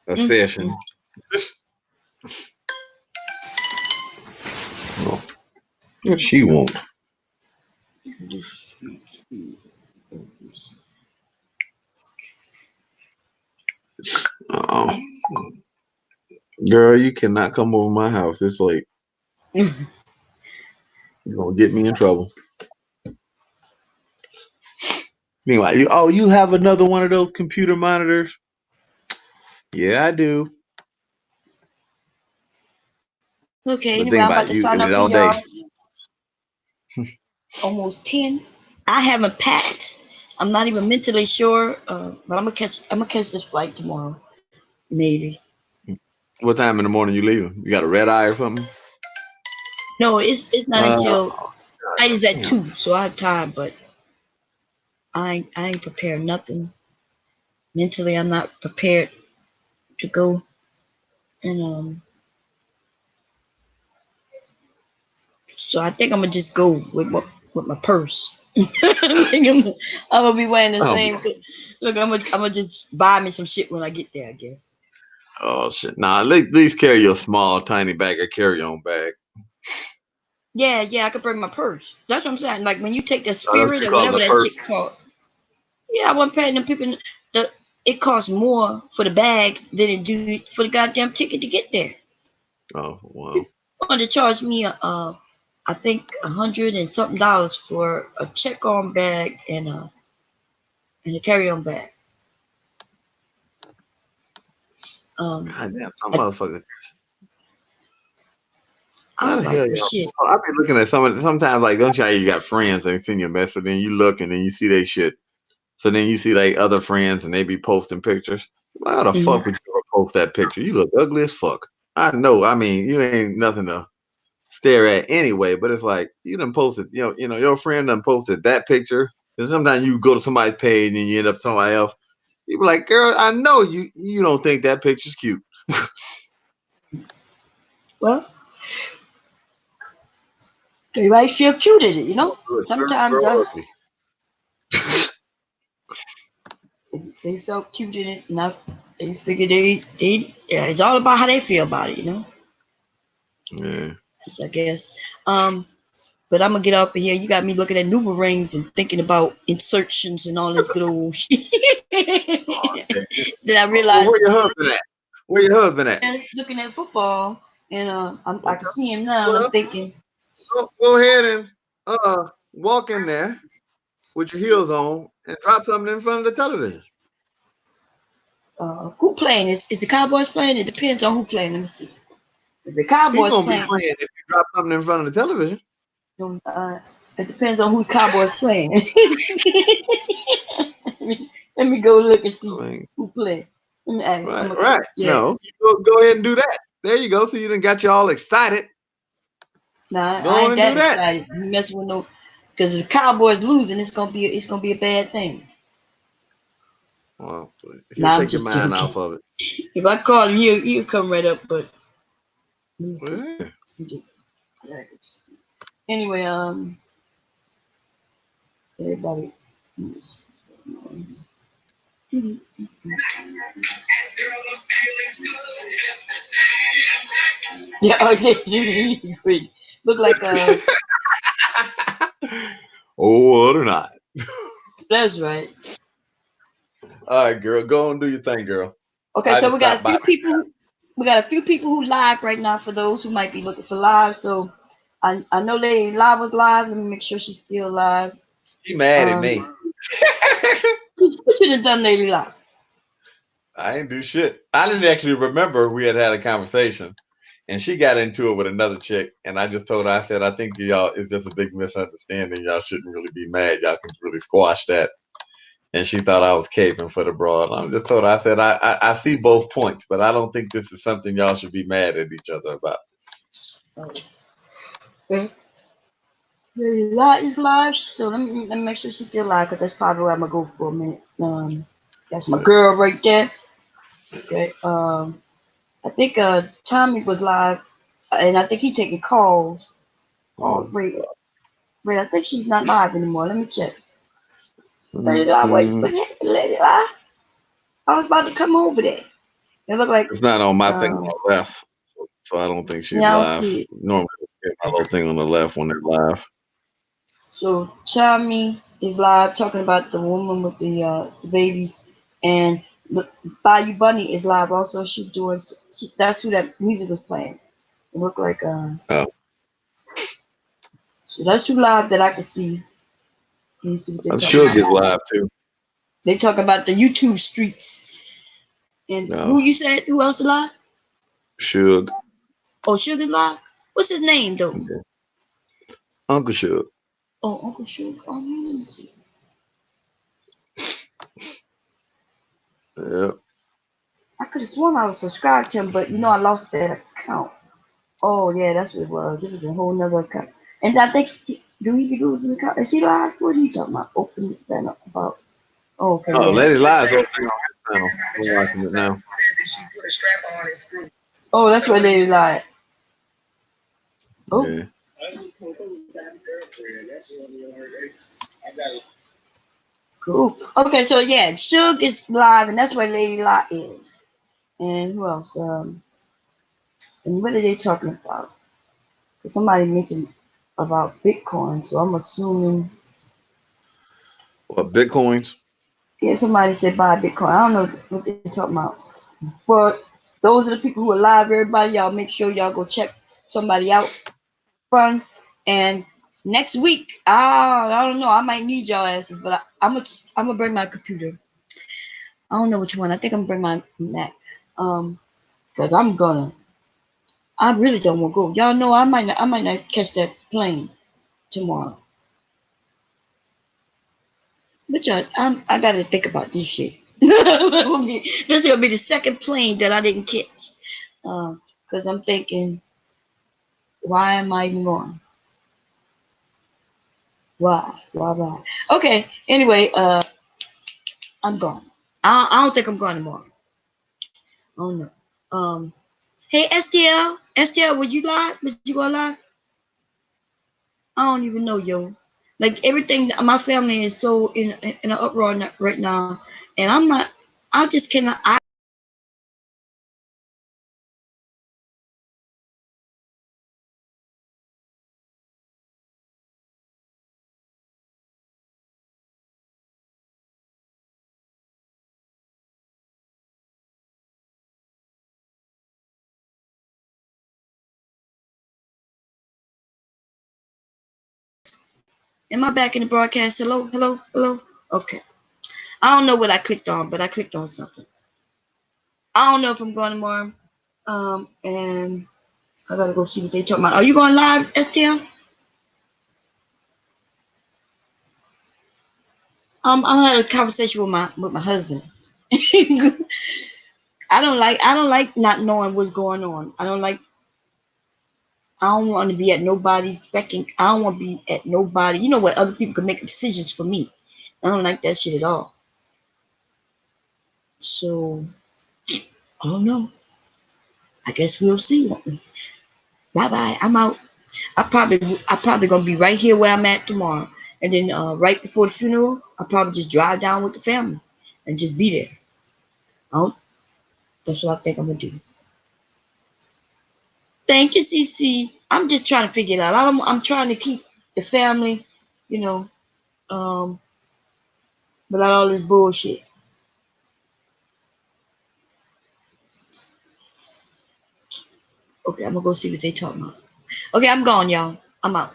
A session. What she want? Oh, girl, you cannot come over my house. It's late. You're gonna get me in trouble. Anyway, you have another one of those computer monitors? Yeah, I do. Okay, But anyway, think I'm about about it, to you sign in up it for all day. y'all. Almost 10. I haven't packed. I'm not even mentally sure, but I'm gonna catch this flight tomorrow, maybe. What time in the morning you leaving? You got a red eye or something? No, it's not until flight is at damn. 2, so I have time. But I ain't prepared nothing. Mentally, I'm not prepared to go. And so I think I'm gonna just go with my purse. I think I'm gonna be wearing the same. Look, I'm gonna just buy me some shit when I get there, I guess. Oh shit! Nah, at least carry your small, tiny bag or carry-on bag. Yeah, I could bring my purse. That's what I'm saying. Like when you take the Oh, that's what Spirit you or call whatever the that purse. shit called. Yeah, I wasn't paying them people. It costs more for the bags than it do for the goddamn ticket to get there. Oh wow! They wanted to charge me I think $100 and something for a check-on bag and a carry-on bag. God damn, some motherfuckers. I was like, well, shit. I've been looking at sometimes like, don't you got friends and they send you a message, then you look and then you see they shit. So then you see like other friends and they be posting pictures. Why the fuck would you ever post that picture? You look ugly as fuck. I know. I mean, you ain't nothing to stare at anyway. But it's like you done posted. Your friend done posted that picture. And sometimes you go to somebody's page and you end up somebody else. You be like, girl, I know you don't think that picture's cute. Well, they might feel cute at it, Sometimes they felt cute in it, and they figure it's all about how they feel about it, Yeah. I guess. But I'm gonna get off of here. You got me looking at Nuba rings and thinking about insertions and all this good old shit. Then I realized, where your husband at? Where your husband at? Looking at football, and I can see him now, and I'm thinking, go ahead and walk in there with your heels on and drop something in front of the television. who playing? Is the Cowboys playing? It depends on who playing. Let me see. If the Cowboys He's playing, be playing if you drop something in front of the television. It depends on who the Cowboys playing. let me go look and see who playing. Let me ask. Right. Yeah. No, go ahead and do that. There you go. So you done got you all excited. Nah, I ain't that excited. You messing with no, because if the Cowboys losing, it's gonna be a bad thing. Well, take your mind off of it. If I call him, he'll come right up. But let me see. Anyway, everybody. Yeah, okay. Look like oh, or not. That's right. All right, girl, go and do your thing, girl. Okay, so we got a few people. We got a few people who live right now. For those who might be looking for live, so I know Lady Live was live. Let me make sure she's still live. She mad at me. What you done done, Lady Lock? I didn't do shit. I didn't actually remember we had a conversation, and she got into it with another chick, and I just told her, I said, I think y'all it's just a big misunderstanding. Y'all shouldn't really be mad. Y'all can really squash that. And she thought I was caping for the broad. I just told her, I said, I see both points, but I don't think this is something y'all should be mad at each other about. Okay. Lady Lock is live, so let me make sure she's still live, because that's probably where I'm gonna go for a minute. That's my girl right there. Okay. I think Tommy was live, and I think he taking calls. Oh, wait, I think she's not live anymore. Let me check. Lady Lock, wait, Lady Lock. I was about to come over there. It looked like It's not on my thing on the left, so I don't think she's yeah, I don't live. see it. Normally, I get my little thing on the left when they're live. So Tommy is live talking about the woman with the babies, and the Bayou Bunny is live also. That's who that music was playing. It looked like Oh, so that's who live that I can see. Let me see what they I'm talking sure get about. live too. They talk about the YouTube streets. And No, who you said? Who else alive? Suge, Oh, Sugar's live. What's his name though? Uncle Suge. Oh, Uncle Sugar. Oh, let me see. Yeah. I could have sworn I was subscribed to him, but I lost that account. Oh yeah, that's what it was. It was a whole nother account. And I think do he be losing the account? Is he live? What are you talking about? Open that up about. Oh, okay, Oh, yeah. Lady Live's opening on his channel. I'm watching it now. Oh, that's where they like. Oh. Yeah. Cool. Okay, so yeah, Suge is live, and that's where Lady Lot is. And who else? And what are they talking about? Somebody mentioned about Bitcoin, so I'm assuming. What, Bitcoins? Yeah, somebody said buy Bitcoin. I don't know what they're talking about, but those are the people who are live. Everybody, y'all make sure y'all go check somebody out. Fun. And next week, I don't know. I might need y'all asses, but I'm gonna bring my computer. I don't know which one. I think I'm gonna bring my Mac. Cause I really don't want to go. Y'all know I might not catch that plane tomorrow. But I gotta think about this shit. This will be the second plane that I didn't catch. Cause I'm thinking, why am I even going? Why? Okay. Anyway, I'm gone. I don't think I'm going tomorrow. Oh no. Hey STL, would you lie? Would you go live? I don't even know, yo. Like everything, my family is so in an uproar right now, and I'm not. I just cannot. Am I back in the broadcast? Hello. Okay. I don't know what I clicked on, but I clicked on something. I don't know if I'm going tomorrow. And I gotta go see what they talking about. Are you going live, STL? I had a conversation with my husband. I don't like not knowing what's going on. I don't want to be at nobody's backing. I don't want to be at nobody. You know what? Other people can make decisions for me. I don't like that shit at all. So I don't know. I guess we'll see. Bye bye. I'm out. I probably gonna be right here where I'm at tomorrow, and then right before the funeral, I'll probably just drive down with the family and just be there. That's what I think I'm gonna do. Thank you, CC. I'm just trying to figure it out. I'm trying to keep the family, you know, without all this bullshit. Okay, I'm gonna go see what they talking about. Okay, I'm gone, y'all. I'm out.